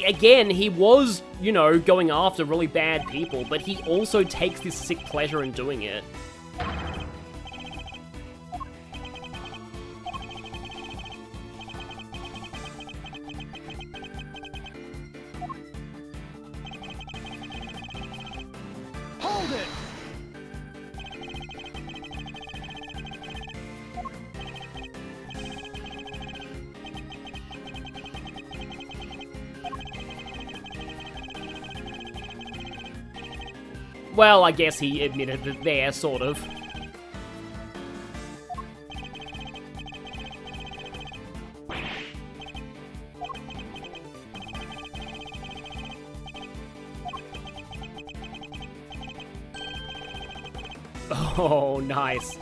Speaker 1: again, he was, you know, going after really bad people, but he also takes this sick pleasure in doing it.
Speaker 2: Hold it!
Speaker 1: Well, I guess he admitted it there, sort of. Oh, nice.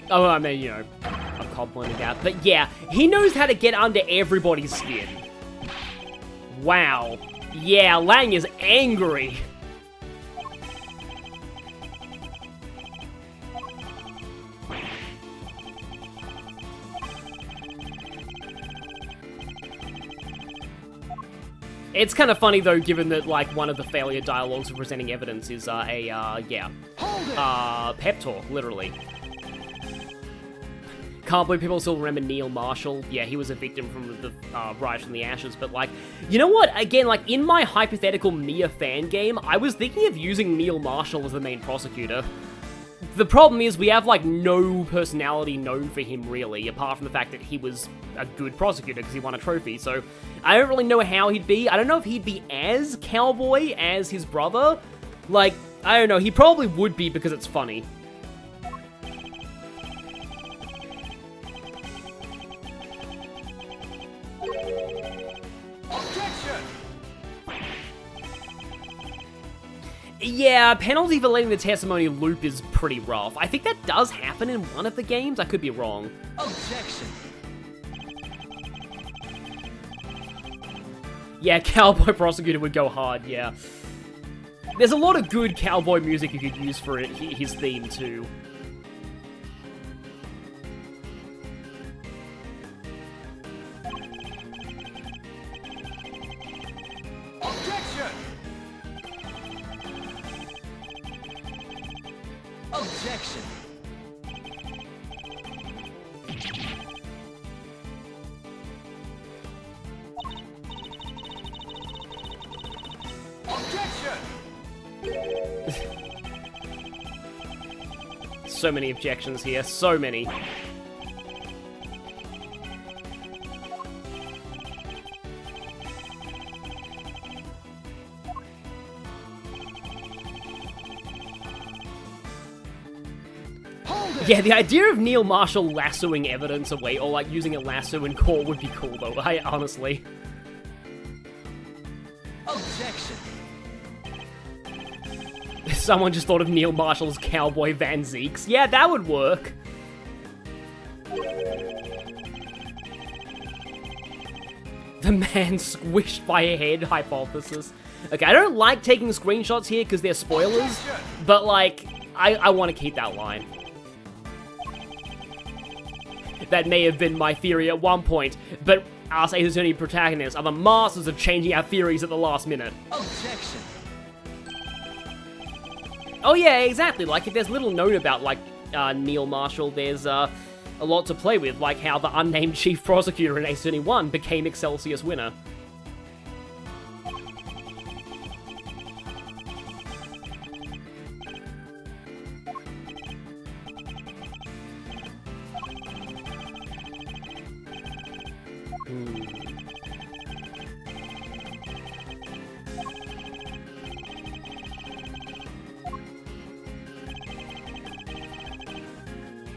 Speaker 1: Oh, I mean, you know, I'm complimenting that. But yeah, he knows how to get under everybody's skin. Wow. Yeah, Lang is angry. It's kind of funny, though, given that, like, one of the failure dialogues of presenting evidence is, pep talk, literally. Can't believe people still remember Neil Marshall. Yeah, he was a victim from the Rise from the Ashes, but, like, you know what? Again, like, in my hypothetical Mia fan game, I was thinking of using Neil Marshall as the main prosecutor. The problem is we have, like, no personality known for him, really, apart from the fact that he was a good prosecutor because he won a trophy, so I don't really know how he'd be. I don't know if he'd be as cowboy as his brother. Like, I don't know, he probably would be because it's funny.
Speaker 2: Objection!
Speaker 1: Yeah, penalty for letting the testimony loop is pretty rough. I think that does happen in one of the games. I could be wrong.
Speaker 2: Objection!
Speaker 1: Yeah, cowboy prosecutor would go hard, yeah. There's a lot of good cowboy music you could use for it, his theme, too.
Speaker 2: Objection! Objection! Objection!
Speaker 1: So many objections here, so many. Yeah, the idea of Neil Marshall lassoing evidence away, or like using a lasso in court would be cool though, honestly.
Speaker 2: Objection!
Speaker 1: Someone just thought of Neil Marshall's Cowboy Van Zeeks. Yeah, that would work. The man squished by a head hypothesis. Okay, I don't like taking screenshots here because they're spoilers, but like, I want to keep that line. That may have been my theory at one point, but us Ace Attorney protagonists are the masters of changing our theories at the last minute.
Speaker 2: Objection!
Speaker 1: Oh yeah, exactly. Like, if there's little known about, like, Neil Marshall, there's a lot to play with, like how the unnamed chief prosecutor in Ace Attorney 1 became Excelsior's winner.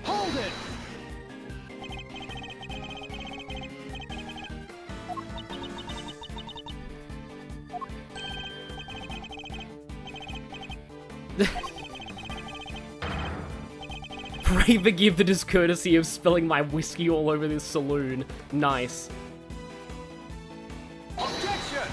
Speaker 2: Hold it!
Speaker 1: Pray forgive the discourtesy of spilling my whiskey all over this saloon. Nice.
Speaker 2: Objection!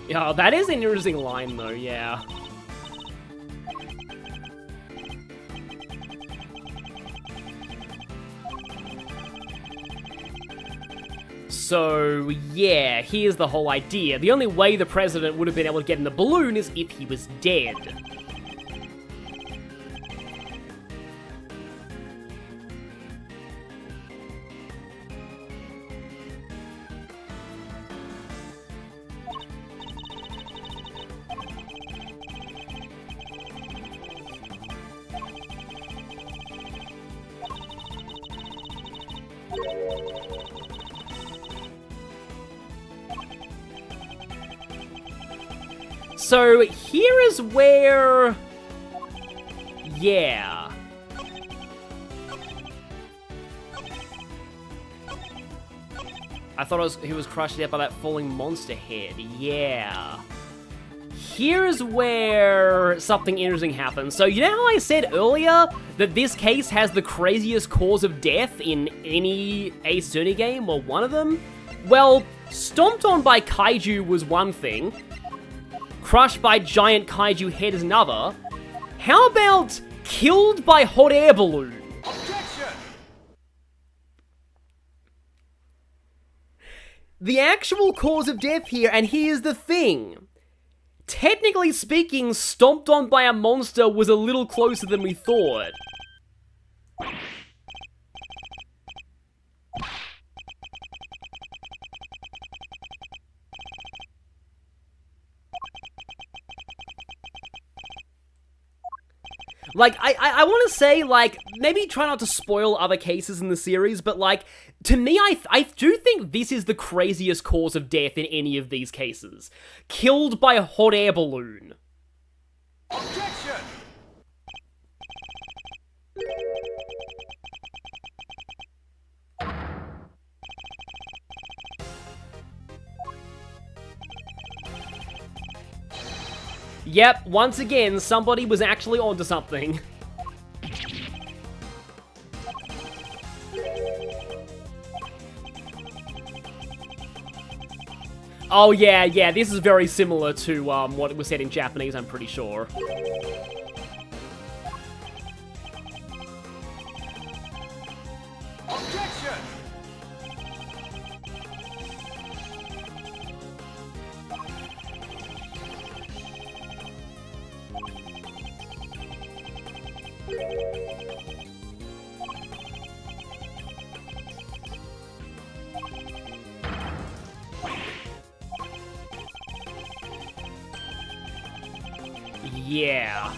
Speaker 1: Yeah, that is an interesting line though, yeah. So, yeah, here's the whole idea. The only way the president would have been able to get in the balloon is if he was dead. So, here is where... Yeah. I thought he was crushed to death by that falling monster head. Yeah. Here's where something interesting happens. So, you know how I said earlier that this case has the craziest cause of death in any Ace Attorney game, or one of them? Well, stomped on by kaiju was one thing. Crushed by giant kaiju head is another. How about killed by hot air balloon?
Speaker 2: Objection!
Speaker 1: The actual cause of death here, and here's the thing. Technically speaking, stomped on by a monster was a little closer than we thought. Like, I want to say, like, maybe try not to spoil other cases in the series, but, like, to me, I do think this is the craziest cause of death in any of these cases. Killed by a hot air balloon.
Speaker 2: Objection!
Speaker 1: Yep, once again, somebody was actually onto something. Oh yeah, this is very similar to what was said in Japanese, I'm pretty sure.
Speaker 2: Objection!
Speaker 1: Yeah.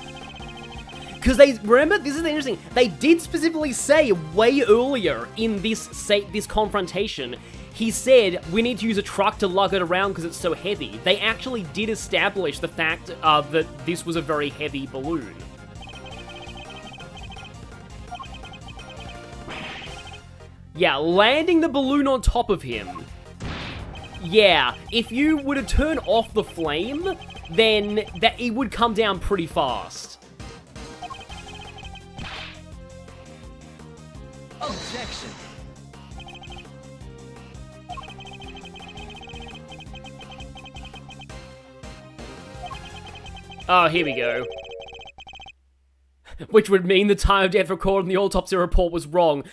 Speaker 1: Because they, remember, this is interesting, they did specifically say way earlier in this confrontation, he said, we need to use a truck to lug it around because it's so heavy. They actually did establish the fact that this was a very heavy balloon. Yeah, landing the balloon on top of him. Yeah, if you were to turn off the flame, then it would come down pretty fast.
Speaker 2: Objection!
Speaker 1: Oh, here we go. Which would mean the time of death recorded in the autopsy report was wrong.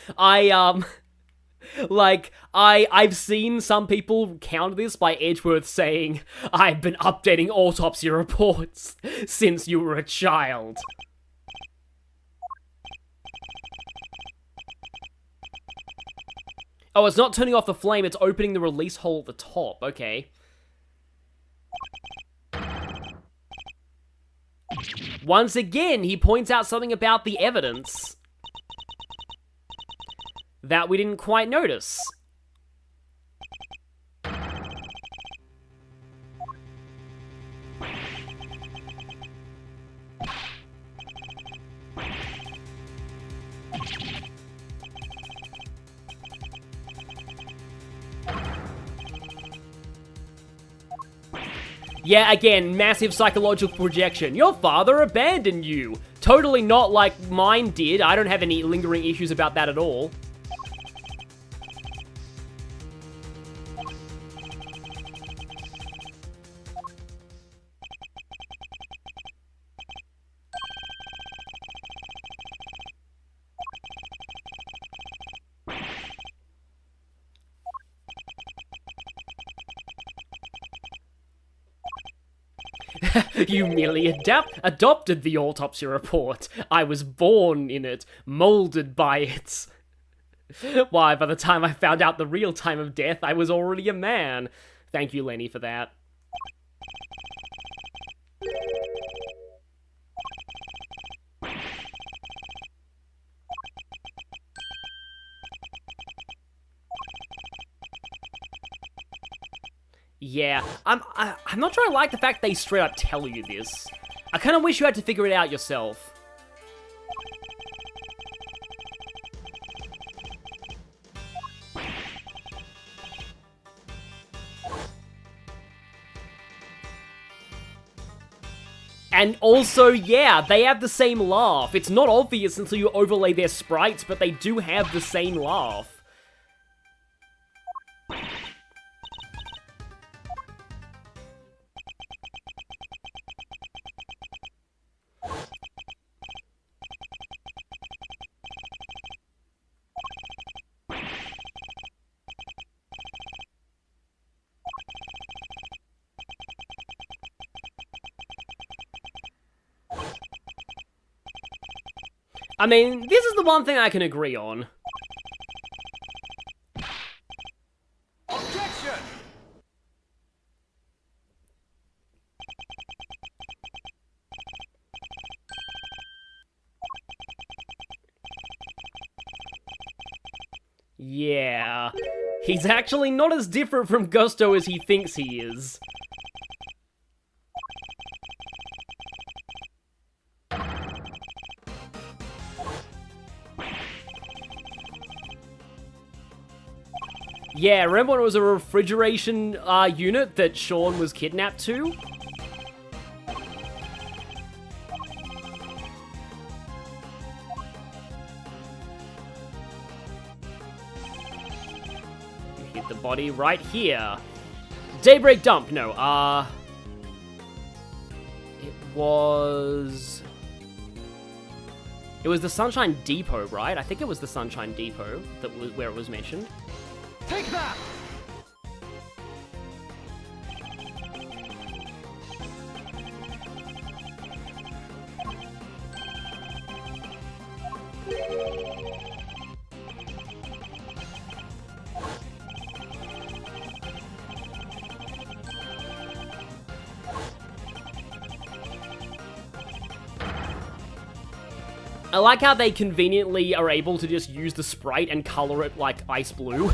Speaker 1: I've seen some people counter this by Edgeworth saying, I've been updating autopsy reports since you were a child. Oh, it's not turning off the flame, it's opening the release hole at the top, okay. Once again, he points out something about the evidence that we didn't quite notice. Yeah, again, massive psychological projection. Your father abandoned you. Totally not like mine did. I don't have any lingering issues about that at all. You merely adopted the autopsy report. I was born in it, molded by it. Why, by the time I found out the real time of death, I was already a man. Thank you, Lenny, for that. Yeah, I'm not sure I like the fact they straight up tell you this. I kind of wish you had to figure it out yourself. And also, yeah, they have the same laugh. It's not obvious until you overlay their sprites, but they do have the same laugh. I mean, this is the one thing I can agree on.
Speaker 2: Objection!
Speaker 1: Yeah, he's actually not as different from Gusto as he thinks he is. Yeah, remember when it was a refrigeration unit that Sean was kidnapped to? You hit the body right here. Daybreak dump, no, it was the Sunshine Depot, right? I think it was the Sunshine Depot that was where it was mentioned.
Speaker 2: Take that!
Speaker 1: I like how they conveniently are able to just use the sprite and color it like ice blue.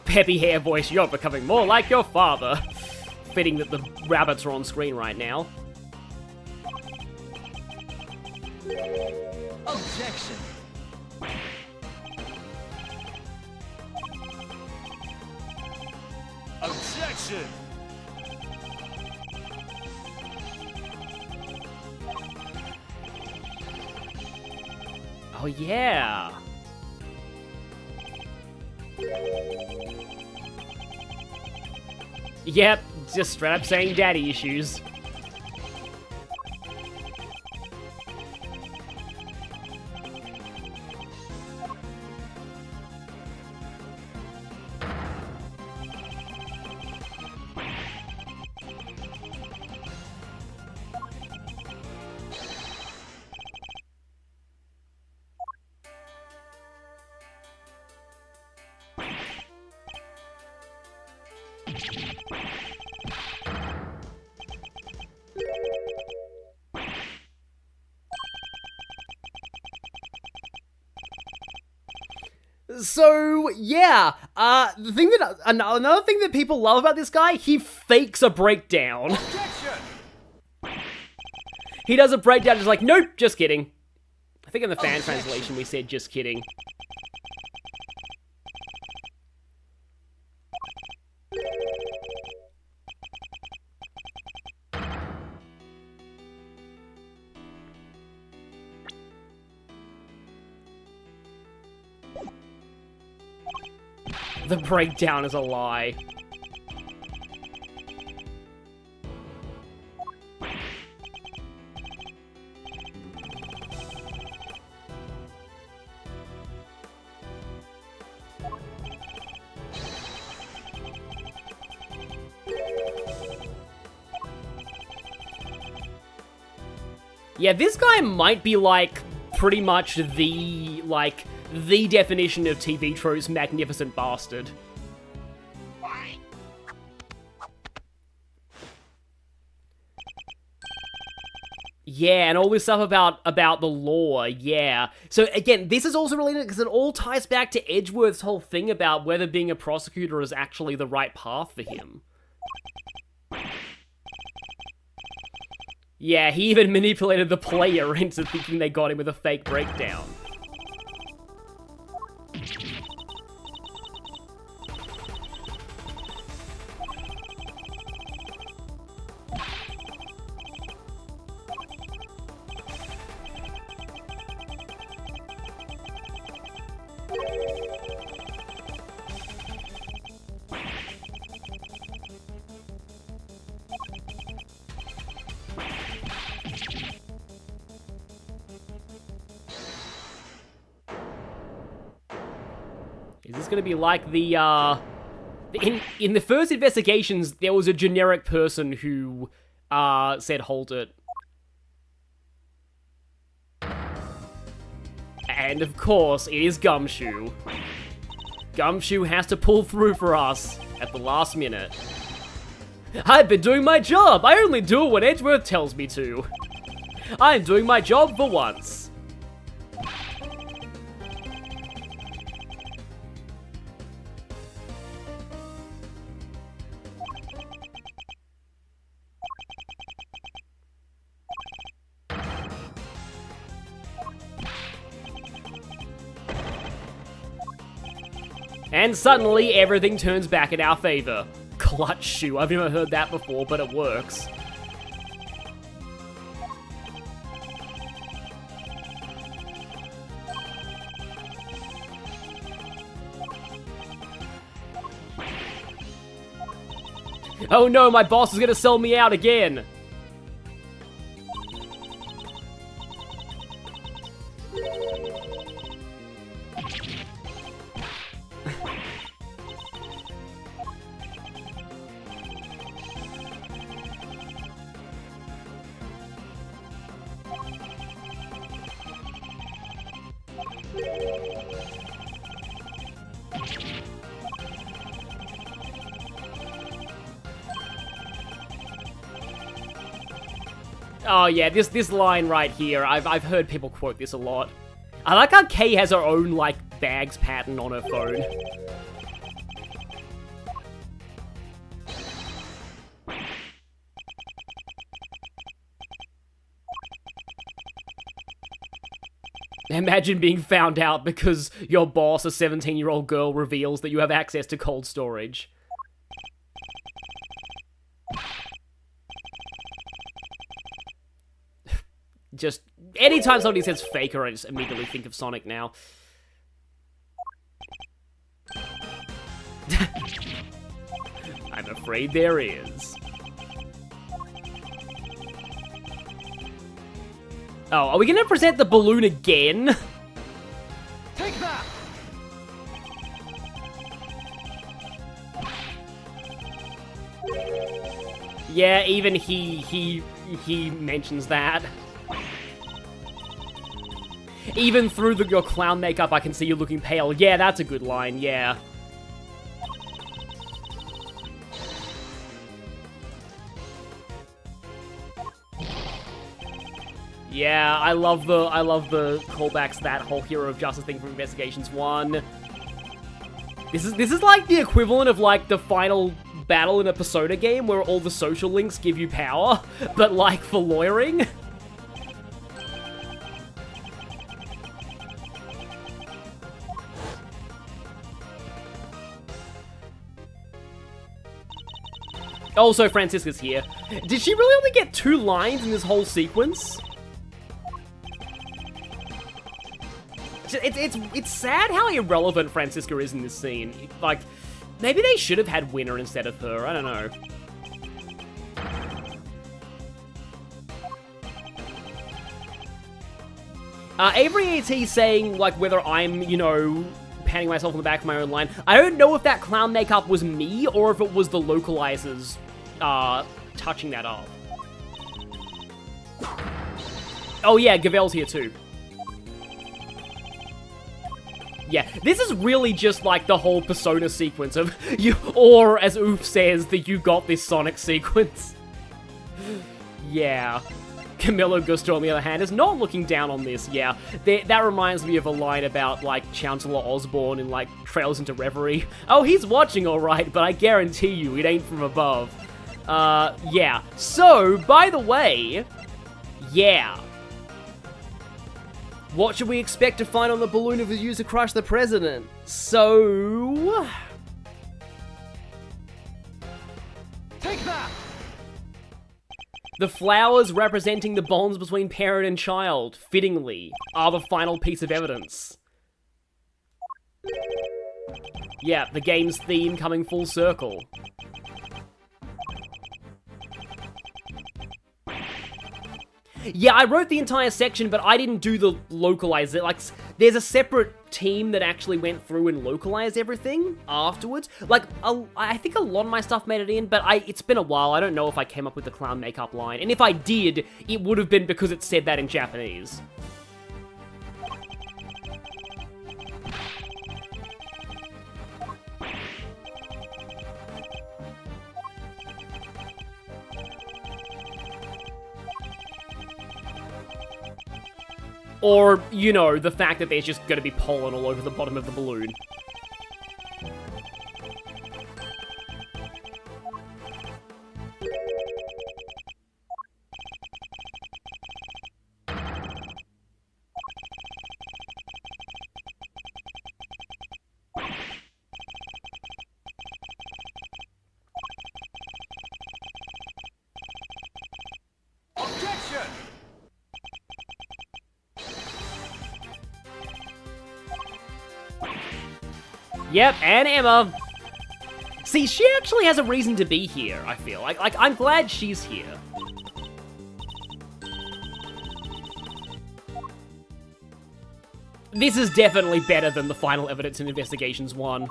Speaker 1: Peppy hair voice, you're becoming more like your father. Fitting that the rabbits are on screen right now.
Speaker 2: Objection! Objection!
Speaker 1: Oh yeah. Yep, just straight up saying daddy issues. So, yeah, the thing that, another thing that people love about this guy, he fakes a breakdown.
Speaker 2: Objection!
Speaker 1: He does a breakdown, just like, nope, just kidding. I think in the fan translation we said just kidding. The breakdown is a lie. Yeah, this guy might be, like, pretty much the definition of TV trope's magnificent bastard. Yeah, and all this stuff about the law, yeah. So again, this is also related because it all ties back to Edgeworth's whole thing about whether being a prosecutor is actually the right path for him. Yeah, he even manipulated the player into thinking they got him with a fake breakdown. Is this gonna be like the, in the first investigations, there was a generic person who, said, hold it. And of course, it is Gumshoe. Gumshoe has to pull through for us at the last minute. I've been doing my job! I only do it when Edgeworth tells me to. I'm doing my job for once. And suddenly, everything turns back in our favor. Clutch shoe. I've never heard that before, but it works. Oh no, my boss is gonna sell me out again! Oh yeah, this line right here, I've heard people quote this a lot. I like how Kay has her own, like, bags pattern on her phone. Imagine being found out because your boss, a 17-year-old girl, reveals that you have access to cold storage. Just, anytime somebody says faker, I just immediately think of Sonic now. I'm afraid there is. Oh, are we gonna present the balloon again?
Speaker 2: Take that!
Speaker 1: Yeah, even he mentions that. Even through your clown makeup, I can see you looking pale. Yeah, that's a good line, yeah. Yeah, I love the callbacks to that whole Hero of Justice thing from Investigations 1. This is like the equivalent of like the final battle in a Persona game where all the social links give you power, but like for lawyering. Also, Francisca's here. Did she really only get 2 lines in this whole sequence? It's sad how irrelevant Francisca is in this scene. Like, maybe they should have had Winner instead of her. I don't know. Avery AT saying, like, whether I'm, you know, patting myself on the back of my own line. I don't know if that clown makeup was me or if it was the localizers touching that up. Oh yeah, Gavel's here too. Yeah, this is really just like the whole Persona sequence of you, or as Oof says, the You Got This Sonic sequence. Yeah. Camilo Gusto, on the other hand, is not looking down on this. Yeah, that reminds me of a line about, like, Chancellor Osborne in, like, Trails into Reverie. Oh, he's watching alright, but I guarantee you it ain't from above. Yeah. So, by the way, yeah. What should we expect to find on the balloon if it's used to crush the president? So...
Speaker 2: Take that!
Speaker 1: The flowers representing the bonds between parent and child, fittingly, are the final piece of evidence. Yeah, the game's theme coming full circle. Yeah, I wrote the entire section, but I didn't do the localize it. Like, there's a separate team that actually went through and localized everything afterwards. Like, I think a lot of my stuff made it in, but it's been a while. I don't know if I came up with the clown makeup line. And if I did, it would have been because it said that in Japanese. Or, you know, the fact that there's just gonna be pollen all over the bottom of the balloon.
Speaker 2: Objection!
Speaker 1: Yep, and Emma. See, she actually has a reason to be here, I feel. Like I'm glad she's here. This is definitely better than the final evidence in Investigations 1.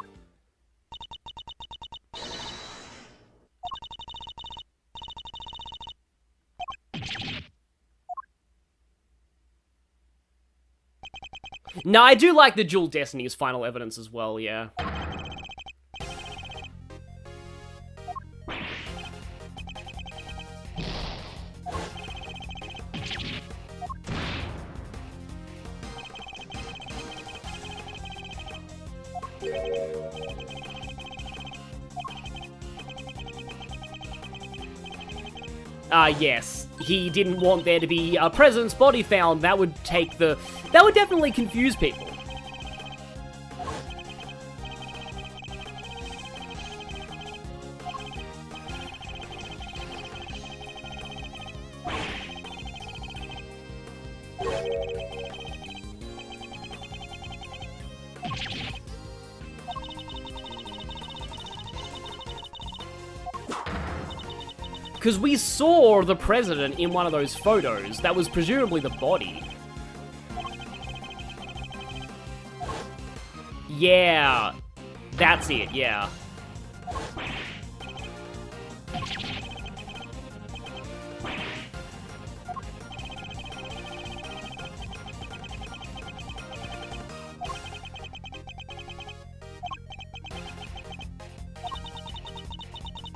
Speaker 1: No, I do like the Dual Destiny's final evidence as well, yeah. Yes. He didn't want there to be a president's body found. That would definitely confuse people. Because we saw the president in one of those photos. That was presumably the body. Yeah. That's it, yeah.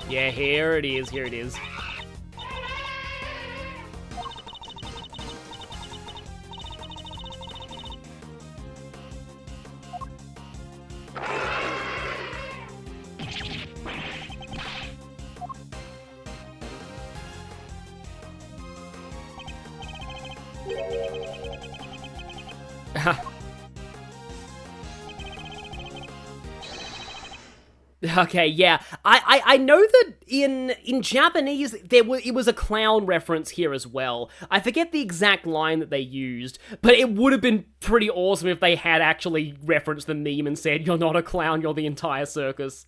Speaker 1: Yeah, here it is, here it is. Okay, yeah. I know that in Japanese it was a clown reference here as well. I forget the exact line that they used, but it would have been pretty awesome if they had actually referenced the meme and said, "You're not a clown, you're the entire circus."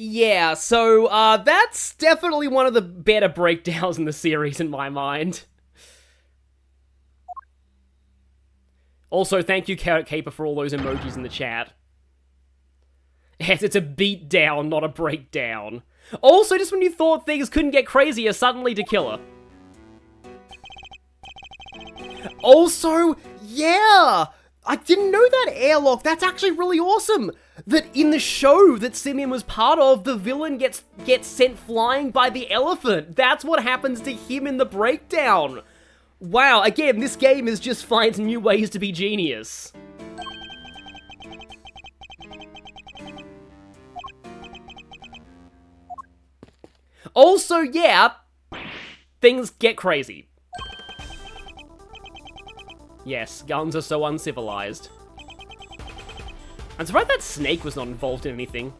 Speaker 1: Yeah, so that's definitely one of the better breakdowns in the series in my mind. Also, thank you, Carrot Caper, for all those emojis in the chat. Yes, it's a beatdown, not a breakdown. Also, just when you thought things couldn't get crazier, suddenly to killer. Also, yeah! I didn't know that airlock. That's actually really awesome. That in the show that Simeon was part of, the villain gets sent flying by the elephant. That's what happens to him in the breakdown. Wow, again, this game is just finds new ways to be genius. Also, yeah, things get crazy. Yes, guns are so uncivilized. I'm surprised that snake was not involved in anything.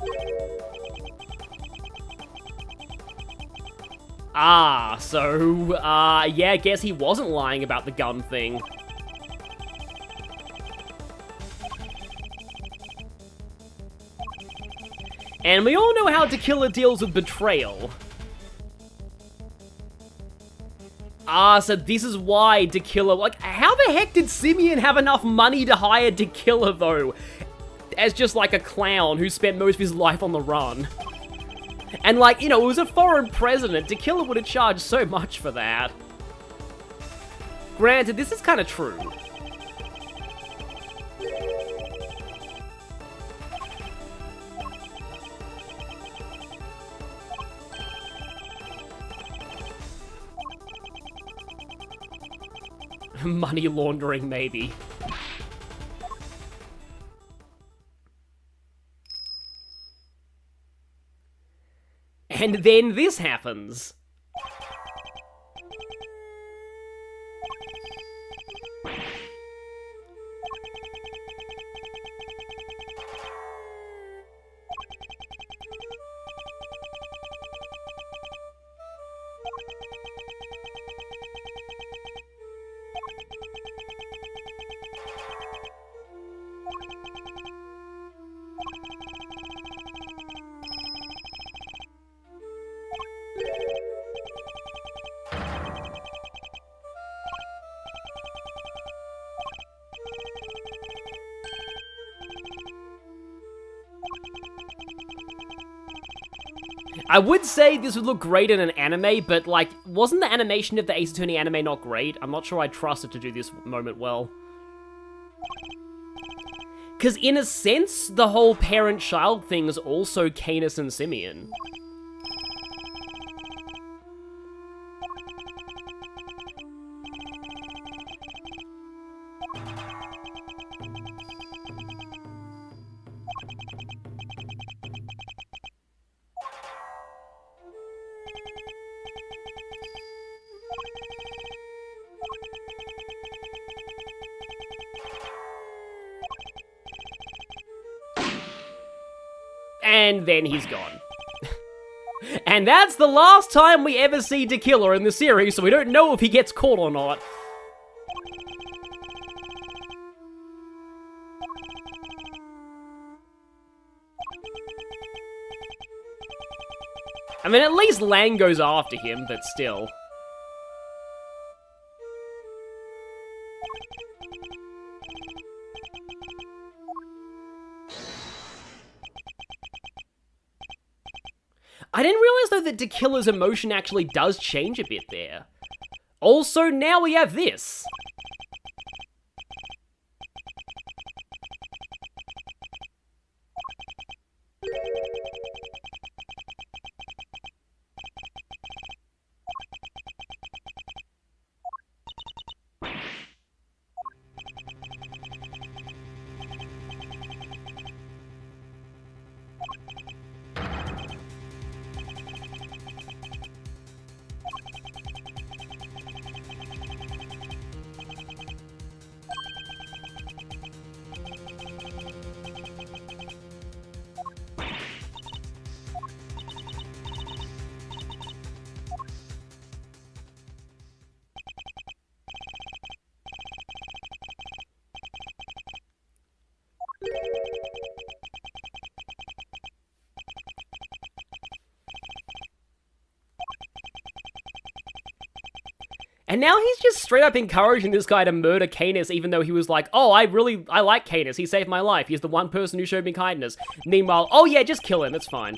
Speaker 1: Ah, so, yeah, I guess he wasn't lying about the gun thing. And we all know how To Killer deals with betrayal. Ah, so this is why To Killer... Like, how the heck did Simeon have enough money to hire To Killer, though? As just, like, a clown who spent most of his life on the run. And, like, you know, it was a foreign president. To Killer would have charged so much for that. Granted, this is kind of true. Money laundering, maybe. And then this happens. I would say this would look great in an anime, but, like, wasn't the animation of the Ace Attorney anime not great? I'm not sure I trust it to do this moment well. Because, in a sense, the whole parent-child thing is also Canis and Simeon. And then he's gone. And that's the last time we ever see The Killer in the series, so we don't know if he gets caught or not. I mean, at least Lang goes after him, but still. I didn't realize, though, that The Killer's emotion actually does change a bit there. Also, now we have this. And now he's just straight up encouraging this guy to murder Canis, even though he was like, oh, I like Canis. He saved my life. He's the one person who showed me kindness. Meanwhile, oh yeah, just kill him. It's fine.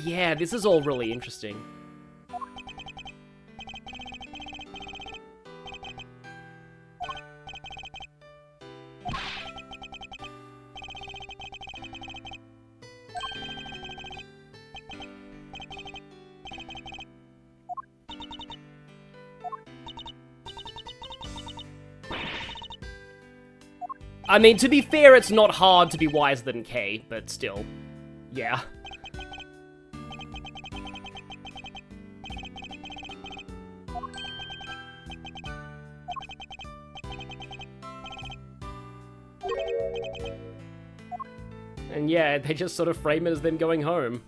Speaker 1: Yeah, this is all really interesting. I mean, to be fair, it's not hard to be wiser than K, but still. Yeah. And yeah, they just sort of frame it as them going home.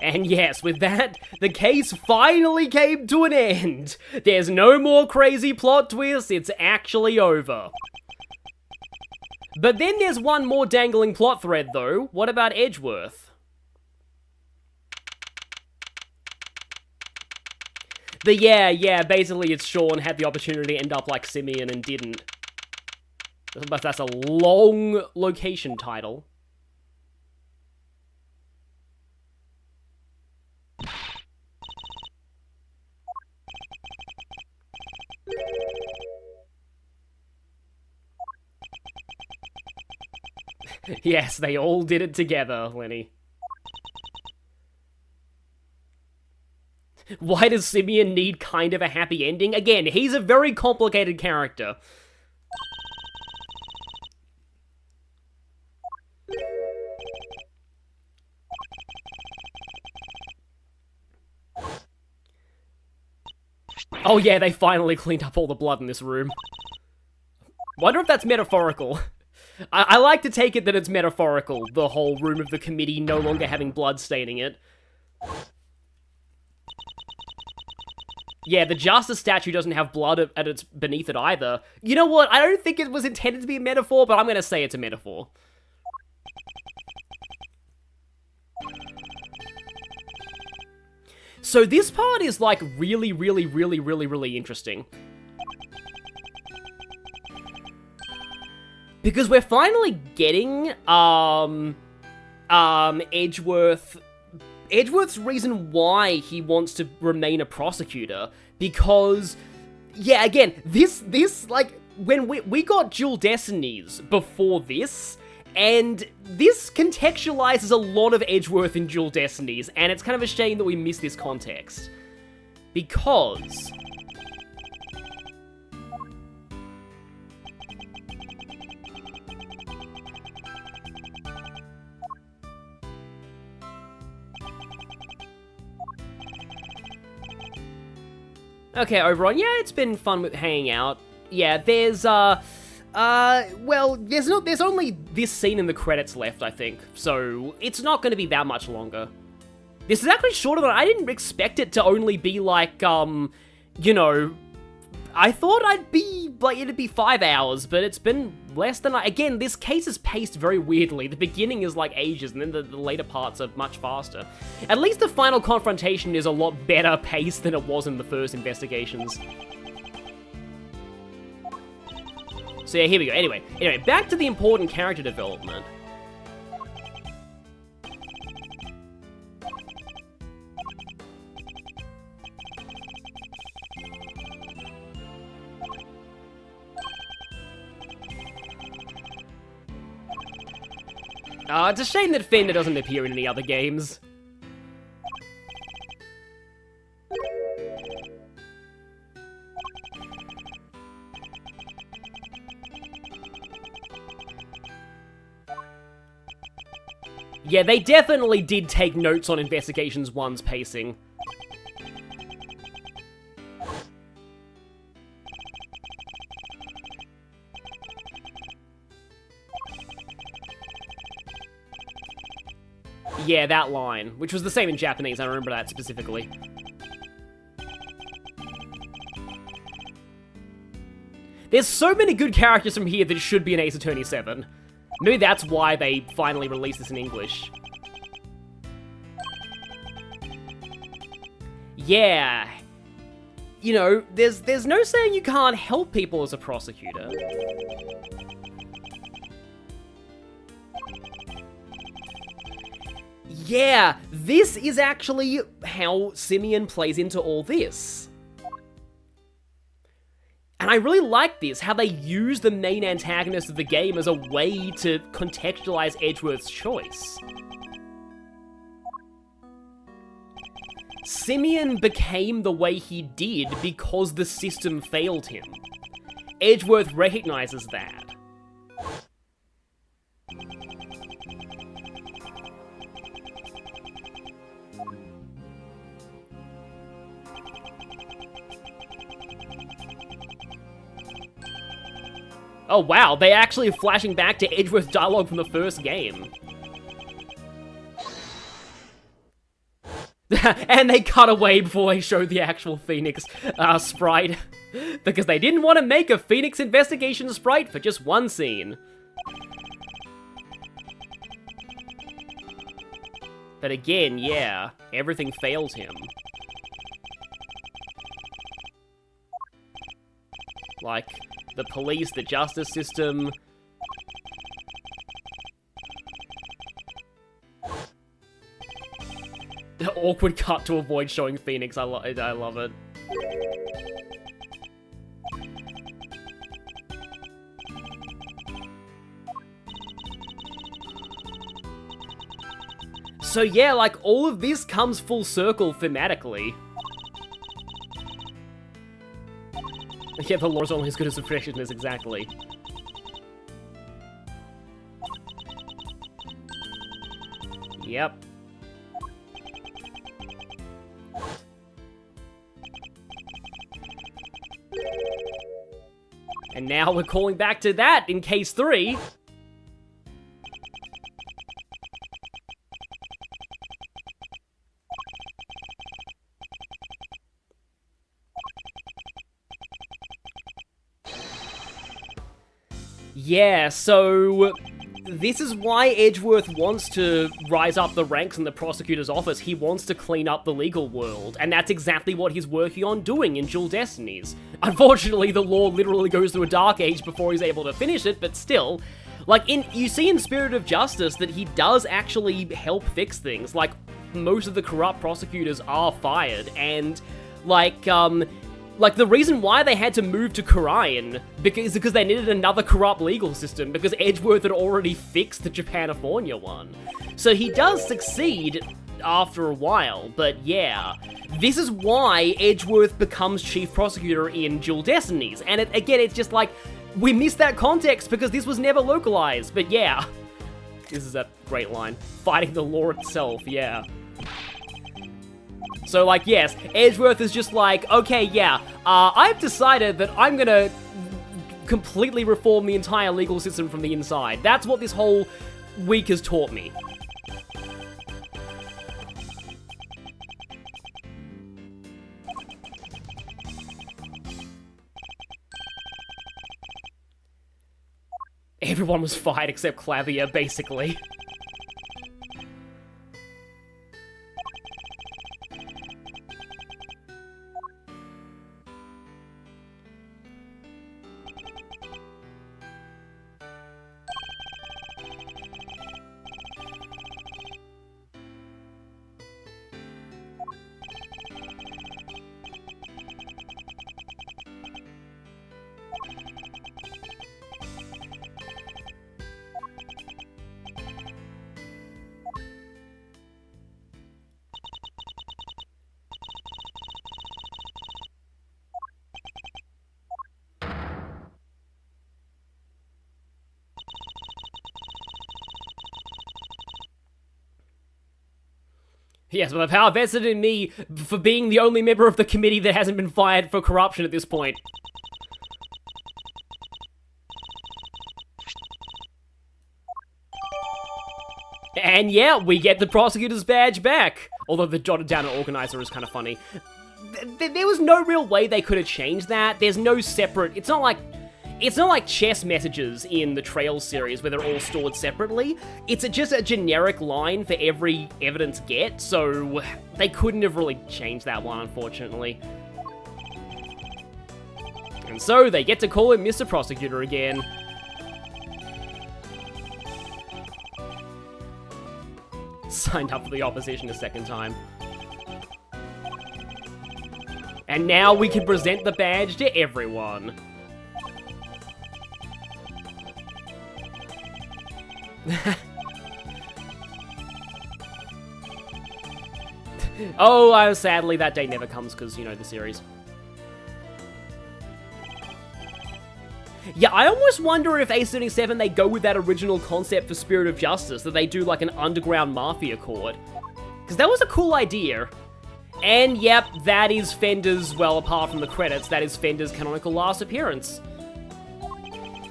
Speaker 1: And yes, with that, the case finally came to an end. There's no more crazy plot twists, it's actually over. But then there's one more dangling plot thread though. What about Edgeworth? But yeah, basically it's Sean had the opportunity to end up like Simeon and didn't. But that's a long location title. Yes, they all did it together, Lenny. Why does Simeon need kind of a happy ending? Again, he's a very complicated character. Oh yeah, they finally cleaned up all the blood in this room. Wonder if that's metaphorical. I like to take it that it's metaphorical, the whole room of the committee no longer having blood staining it. Yeah, the Justice statue doesn't have blood at its beneath it either. You know what? I don't think it was intended to be a metaphor, but I'm gonna say it's a metaphor. So this part is like really interesting. Because we're finally getting, Edgeworth's reason why he wants to remain a prosecutor. Because, yeah, again, this, like, when we got Dual Destinies before this, and this contextualizes a lot of Edgeworth in Dual Destinies, and it's kind of a shame that we miss this context. Because Okay, overall, yeah, it's been fun with hanging out. Yeah, there's, well, there's only this scene in the credits left, I think, so it's not going to be that much longer. This is actually shorter than I didn't expect it to only be like, you know, I thought it'd be 5 hours, but it's been less than again, this case is paced very weirdly. The beginning is like ages, and then the later parts are much faster. At least the final confrontation is a lot better paced than it was in the first investigations. So yeah, here we go. Anyway, back to the important character development. It's a shame that Fender doesn't appear in any other games. Yeah, they definitely did take notes on Investigations 1's pacing. Yeah, that line, which was the same in Japanese, I remember that specifically. There's so many good characters from here that it should be an Ace Attorney 7. Maybe that's why they finally released this in English. Yeah. You know, there's no saying you can't help people as a prosecutor. Yeah, this is actually how Simeon plays into all this. And I really like this, how they use the main antagonist of the game as a way to contextualize Edgeworth's choice. Simeon became the way he did because the system failed him. Edgeworth recognizes that. Oh wow, they actually are flashing back to Edgeworth dialogue from the first game. And they cut away before they showed the actual Phoenix sprite. Because they didn't want to make a Phoenix investigation sprite for just one scene. But again, yeah, everything failed him. Like, the police, the justice system. The awkward cut to avoid showing Phoenix, I love it. So yeah, like, all of this comes full circle thematically. Yeah, the lore is only as good as the prediction is, exactly. Yep. And now we're calling back to that in case 3. Yeah, so this is why Edgeworth wants to rise up the ranks in the prosecutor's office. He wants to clean up the legal world, and that's exactly what he's working on doing in Dual Destinies. Unfortunately, the law literally goes through a dark age before he's able to finish it, but still, like, you see in Spirit of Justice that he does actually help fix things. Like, most of the corrupt prosecutors are fired, and, like, the reason why they had to move to Korean is because they needed another corrupt legal system, because Edgeworth had already fixed the Japanifornia one. So he does succeed after a while, but yeah. This is why Edgeworth becomes chief prosecutor in Dual Destinies, and again, it's just like, we missed that context because this was never localized, but yeah. This is a great line. Fighting the law itself, yeah. So, like, yes, Edgeworth is just like, okay, yeah, I've decided that I'm gonna completely reform the entire legal system from the inside. That's what this whole week has taught me. Everyone was fired except Clavia, basically. Yes, but the power vested in me for being the only member of the committee that hasn't been fired for corruption at this point. And yeah, we get the prosecutor's badge back. Although the jotted down organizer is kind of funny. There was no real way they could have changed that. There's no separate... It's not like chess messages in the Trails series where they're all stored separately. It's just a generic line for every evidence get, so they couldn't have really changed that one, unfortunately. And so they get to call him Mr. Prosecutor again. Signed up for the opposition a second time. And now we can present the badge to everyone. Oh, sadly that day never comes because, you know, the series. Yeah, I almost wonder if A77 they go with that original concept for Spirit of Justice, that they do like an underground mafia court. Because that was a cool idea. And yep, that is Fender's, well, apart from the credits, that is Fender's canonical last appearance.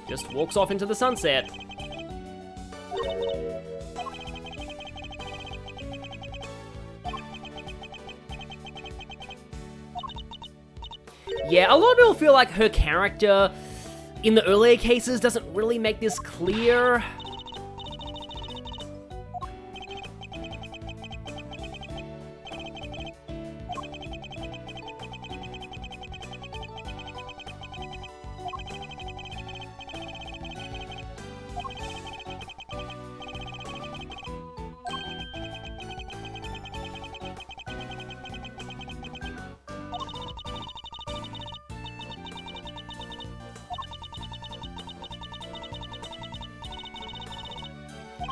Speaker 1: Just walks off into the sunset. Yeah, a lot of people feel like her character in the earlier cases doesn't really make this clear.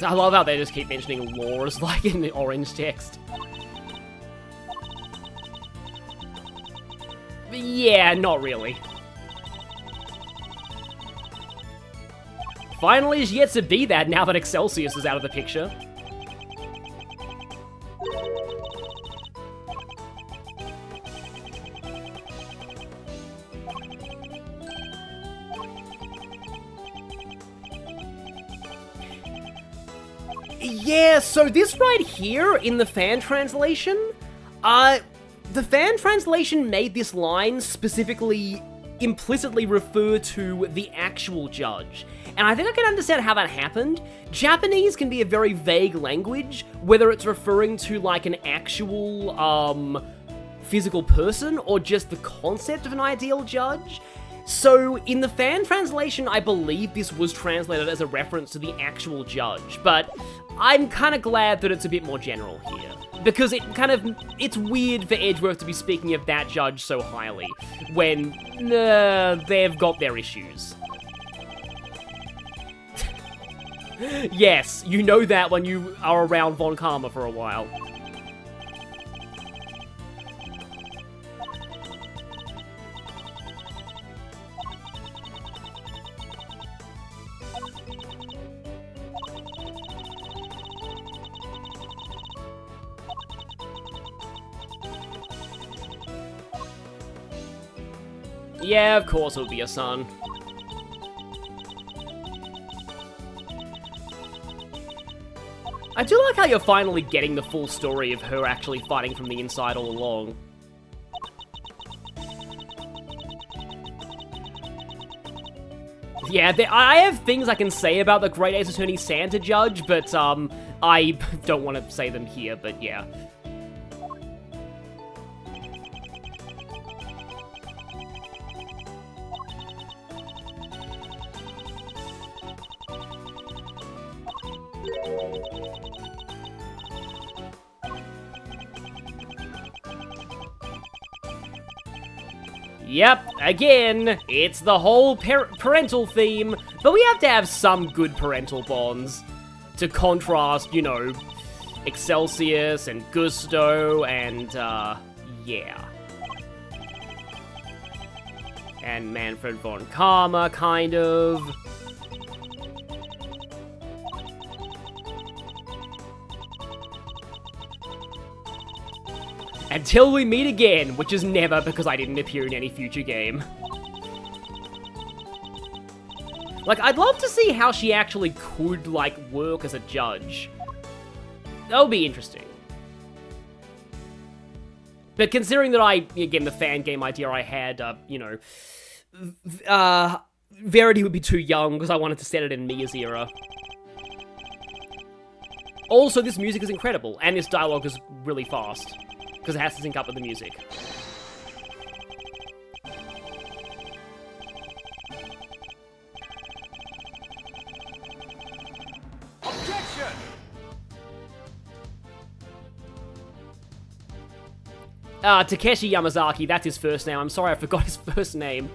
Speaker 1: I love how they just keep mentioning laws, like in the orange text. Yeah, not really. Finally, she gets to be that now that Excelsius is out of the picture. Yeah, so this right here in the fan translation, the fan translation made this line specifically implicitly refer to the actual judge. And I think I can understand how that happened. Japanese can be a very vague language, whether it's referring to like an actual, physical person or just the concept of an ideal judge. So, in the fan translation, I believe this was translated as a reference to the actual judge, but I'm kind of glad that it's a bit more general here. Because it's weird for Edgeworth to be speaking of that judge so highly, when they've got their issues. Yes, you know that when you are around Von Karma for a while. Yeah, of course it would be your son. I do like how you're finally getting the full story of her actually fighting from the inside all along. Yeah, I have things I can say about the Great Ace Attorney Santa Judge, but I don't want to say them here, but yeah. Yep, again, it's the whole parental theme, but we have to have some good parental bonds to contrast, you know, Excelsius and Gusto and, yeah. And Manfred von Karma, kind of. Until we meet again, which is never because I didn't appear in any future game. Like, I'd love to see how she actually could, like, work as a judge. That would be interesting. But considering that again, the fan game idea I had, you know, Verity would be too young because I wanted to set it in Mia's era. Also, this music is incredible, and this dialogue is really fast. Because it has to sync up with the music.
Speaker 2: Objection!
Speaker 1: Takeshi Yamazaki, that's his first name. I'm sorry, I forgot his first name.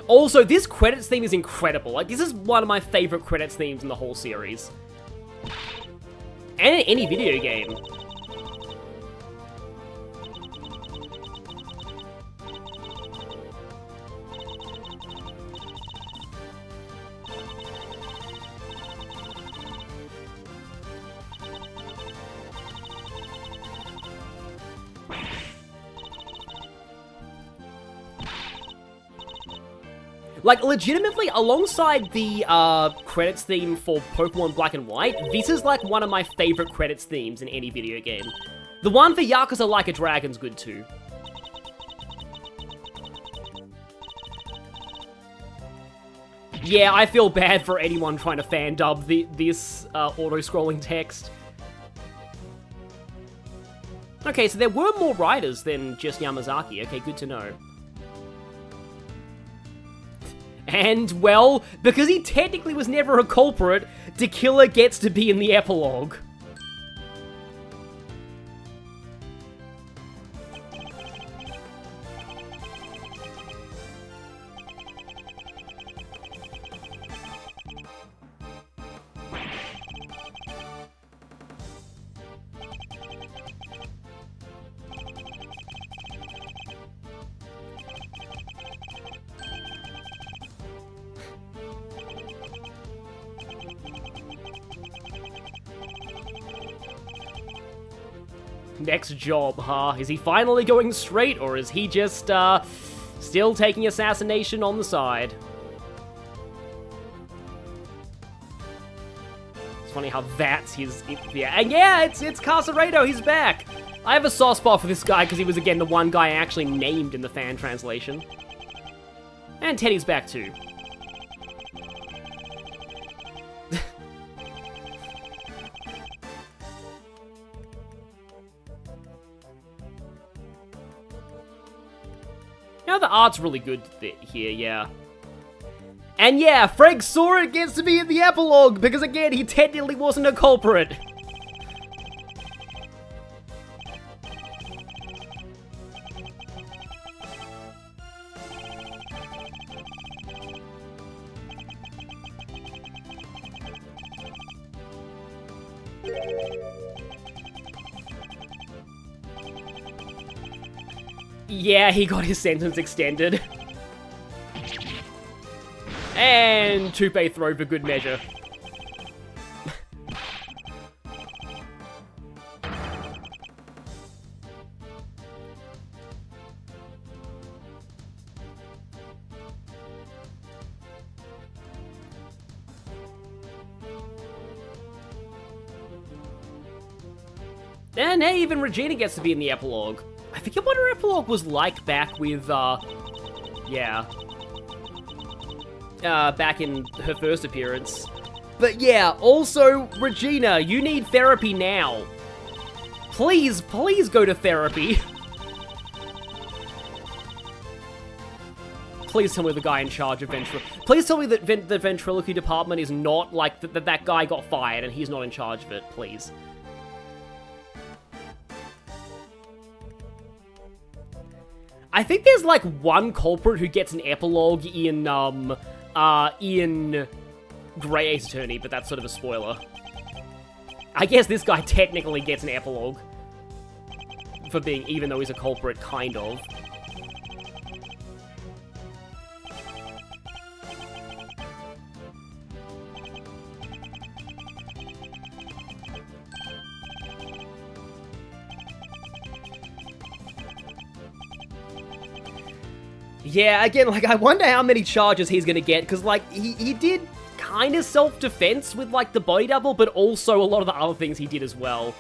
Speaker 1: Also, this credits theme is incredible. Like, this is one of my favorite credits themes in the whole series. And in any video game. Like, legitimately, alongside the credits theme for Pokemon Black and White, this is like one of my favorite credits themes in any video game. The one for Yakuza Like a Dragon's good too. Yeah, I feel bad for anyone trying to fan dub this auto-scrolling text. Okay, so there were more writers than just Yamazaki. Okay, good to know. And, well, because he technically was never a culprit, the killer gets to be in the epilogue. Next job, huh? Is he finally going straight, or is he just, still taking assassination on the side? It's funny how that's his... Yeah, and yeah, it's Carcerado, he's back! I have a soft spot for this guy, because he was, again, the one guy I actually named in the fan translation. And Teddy's back, too. Now the art's really good here, yeah. And yeah, Frank Sora gets to be in the epilogue, because again, he technically wasn't a culprit. Yeah, he got his sentence extended. And Toupee throw for good measure. And hey, even Regina gets to be in the epilogue. I forget what her epilogue was like back with, yeah. Back in her first appearance. But yeah, also, Regina, you need therapy now. Please go to therapy. Please tell me the guy in charge of ventriloquy. Please tell me that the ventriloquy department is not, like, that guy got fired and he's not in charge of it, please. I think there's, like, one culprit who gets an epilogue in Grey Ace Attorney, but that's sort of a spoiler. I guess this guy technically gets an epilogue. For being, even though he's a culprit, kind of. Yeah, again, like, I wonder how many charges he's gonna get, because, like, he did kind of self-defense with, like, the body double, but also a lot of the other things he did as well.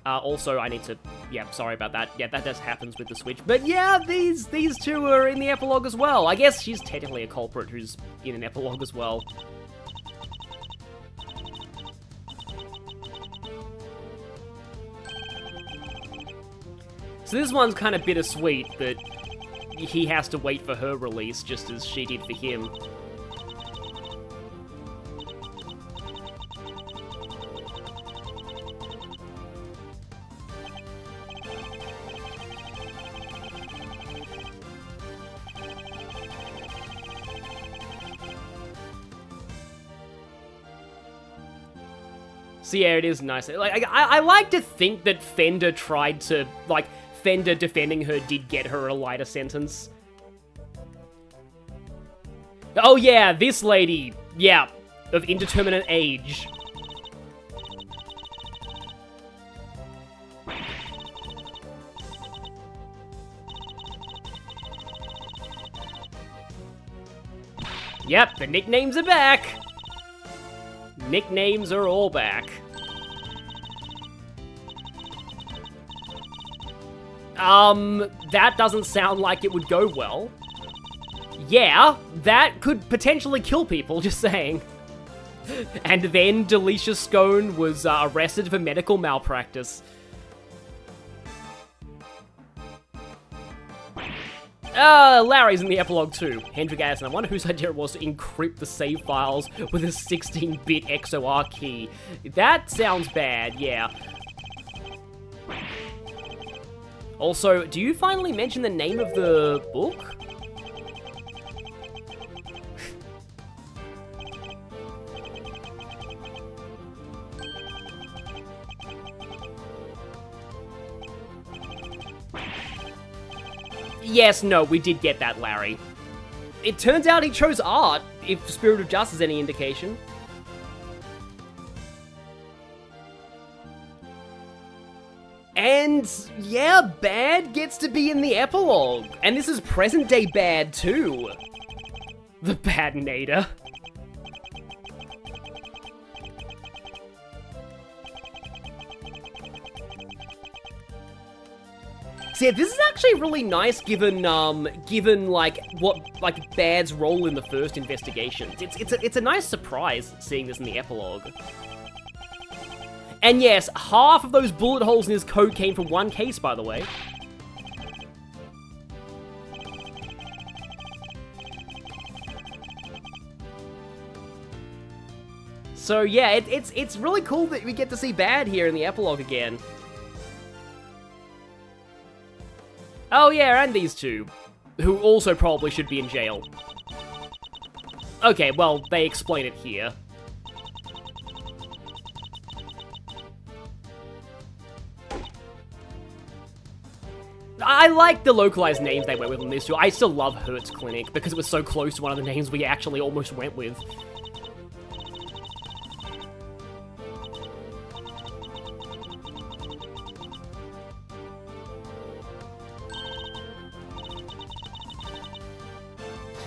Speaker 1: Also, I need to... Yeah, sorry about that. Yeah, that just happens with the Switch. But yeah, these two are in the epilogue as well. I guess she's technically a culprit who's in an epilogue as well. So this one's kind of bittersweet, that he has to wait for her release, just as she did for him. So yeah, it is nice. Like, I like to think that Fender tried to, like, Fender defending her did get her a lighter sentence. Oh yeah, this lady, yeah, of indeterminate age. Yep, the nicknames are back. Nicknames are all back. That doesn't sound like it would go well. Yeah, that could potentially kill people, just saying. And then Delisha Scone was arrested for medical malpractice. Larry's in the epilogue too. Hendrik Addison. I wonder whose idea it was to encrypt the save files with a 16-bit XOR key. That sounds bad, yeah. Also, do you finally mention the name of the book? Yes, no, we did get that, Larry. It turns out he chose art, if Spirit of Justice is any indication. And, yeah, Bad gets to be in the epilogue. And this is present-day Bad, too. The Bad Nader. So yeah, this is actually really nice given, like, Bad's role in the first investigations. It's a nice surprise seeing this in the epilogue. And yes, half of those bullet holes in his coat came from one case, by the way. So yeah, it's really cool that we get to see Bad here in the epilogue again. Oh yeah, and these two, who also probably should be in jail. Okay, well, they explain it here. I like the localized names they went with on this too. I still love Hertz Clinic because it was so close to one of the names we actually almost went with.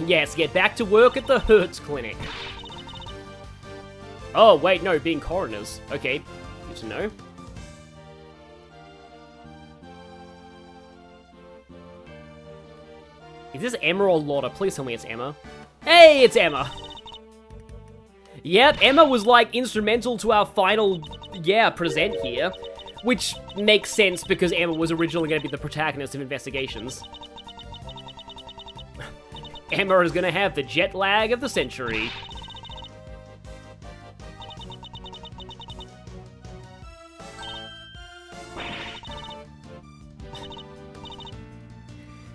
Speaker 1: Yes, get back to work at the Hertz Clinic. Oh, wait, no, being coroners. Okay, good to know. Is this Emma or Lotta? Please tell me it's Emma. Hey, it's Emma! Yep, Emma was, like, instrumental to our final, present here. Which makes sense because Emma was originally going to be the protagonist of Investigations. Emma is going to have the jet lag of the century.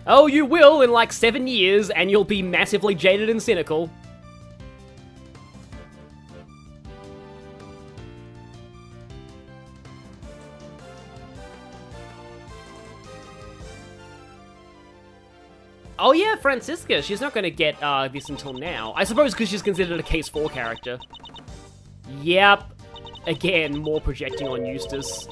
Speaker 1: Oh, you will in like 7 years, and you'll be massively jaded and cynical. Oh yeah, Francisca. She's not going to get this until now. I suppose because she's considered a Case 4 character. Yep. Again, more projecting on Eustace.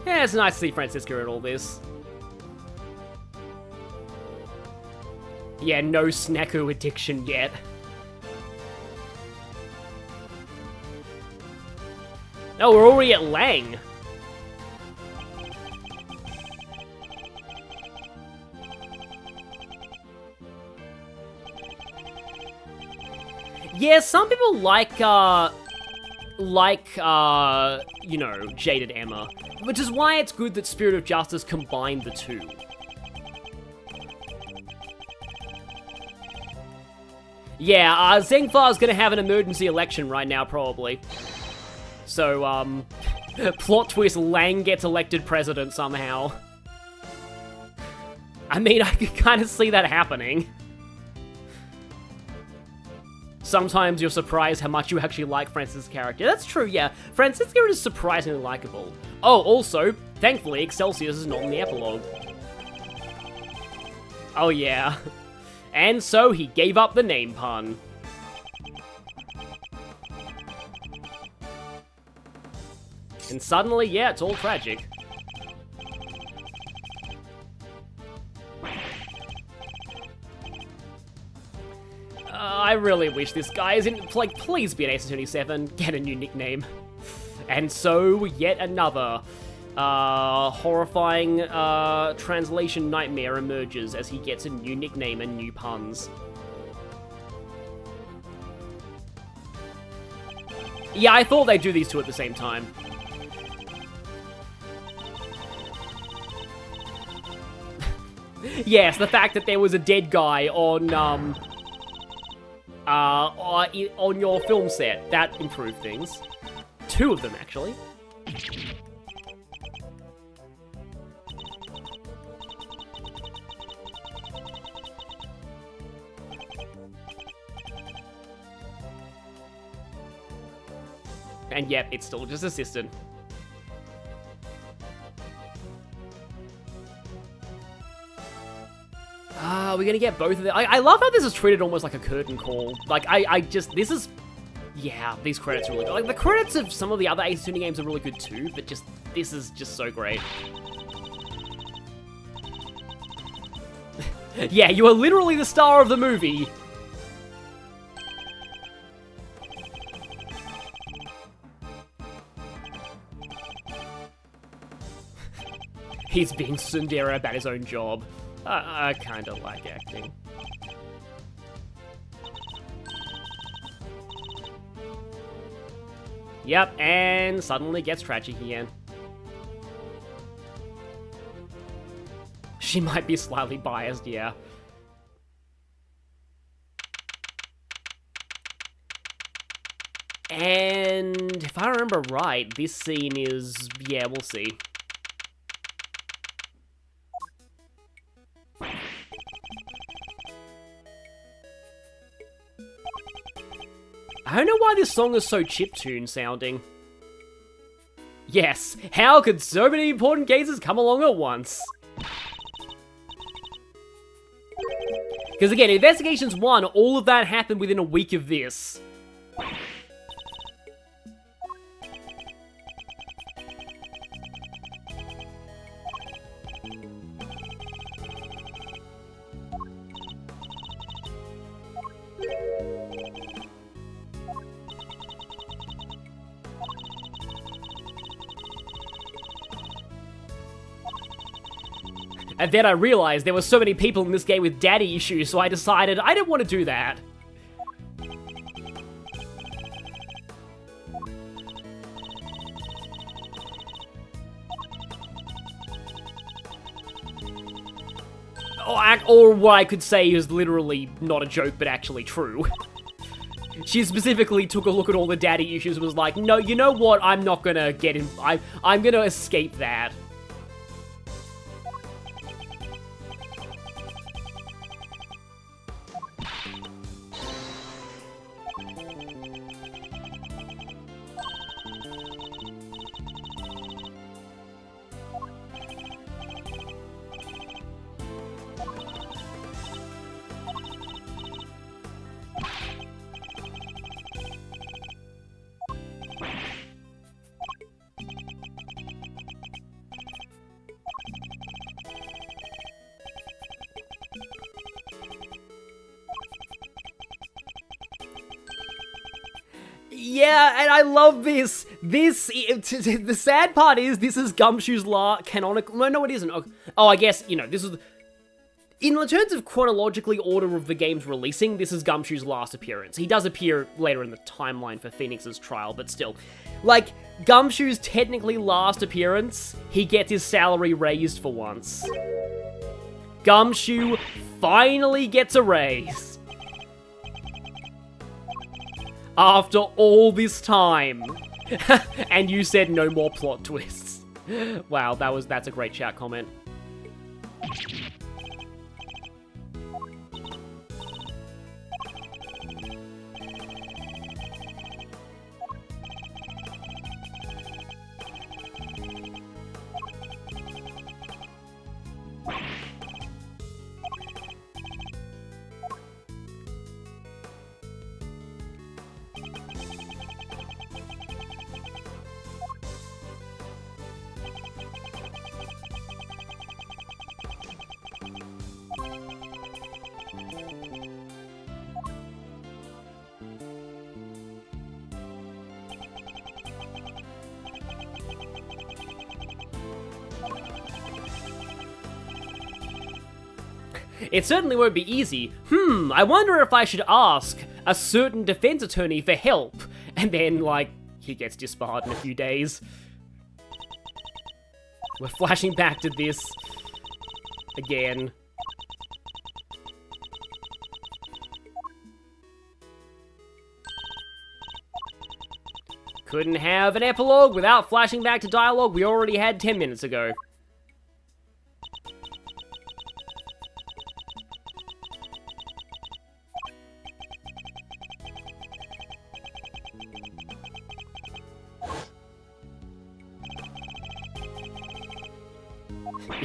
Speaker 1: Yeah, it's nice to see Francisca in all this. Yeah, no snacko addiction yet. Oh, we're already at Lang. Yeah, some people like, you know, jaded Emma, which is why it's good that Spirit of Justice combined the two. Yeah, Zengfar's gonna have an emergency election right now, probably. So, plot twist, Lang gets elected president somehow. I mean, I could kind of see that happening. Sometimes you're surprised how much you actually like Francis's character. That's true, yeah. Francisca is surprisingly likable. Oh, also, thankfully, Excelsius is not in the epilogue. Oh, yeah. And so he gave up the name pun. And suddenly, yeah, it's all tragic. I really wish this guy is in, like, please be an Ace 27, get a new nickname. And so, yet another horrifying translation nightmare emerges as he gets a new nickname and new puns. Yeah, I thought they'd do these two at the same time. Yes, the fact that there was a dead guy on your film set, that improved things. 2 of them, actually. And yep, it's still just assistant. We're gonna get both of them. I love how this is treated almost like a curtain call. Like, this is... Yeah, these credits are really good. Like, the credits of some of the other Ace Attorney games are really good too, but just, this is just so great. Yeah, you are literally the star of the movie. He's being tsundere about his own job. I kind of like acting. Yep, and suddenly gets tragic again. She might be slightly biased, yeah. And if I remember right, this scene is... Yeah, we'll see. I don't know why this song is so chiptune sounding. Yes, how could so many important cases come along at once? Because again, Investigations 1, all of that happened within a week of this. And then I realized there were so many people in this game with daddy issues, so I decided I didn't want to do that. Or what I could say is literally not a joke, but actually true. She specifically took a look at all the daddy issues and was like, no, you know what, I'm not gonna get in, I'm gonna escape that. Yeah, and I love this. The sad part is, this is Gumshoe's canonical. No, it isn't. Oh, I guess, you know, this is. In terms of chronologically order of the game's releasing, this is Gumshoe's last appearance. He does appear later in the timeline for Phoenix's trial, but still. Like, Gumshoe's technically last appearance, he gets his salary raised for once. Gumshoe finally gets a raise. After all this time. And you said no more plot twists. Wow, that's a great chat comment. It certainly won't be easy. I wonder if I should ask a certain defense attorney for help. And then, like, he gets disbarred in a few days. We're flashing back to this again. Couldn't have an epilogue without flashing back to dialogue we already had 10 minutes ago.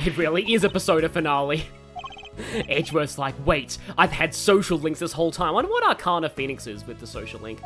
Speaker 1: It really is a Persona finale. Edgeworth's like, wait, I've had social links this whole time. I wonder what Arcana Phoenix is with the social link.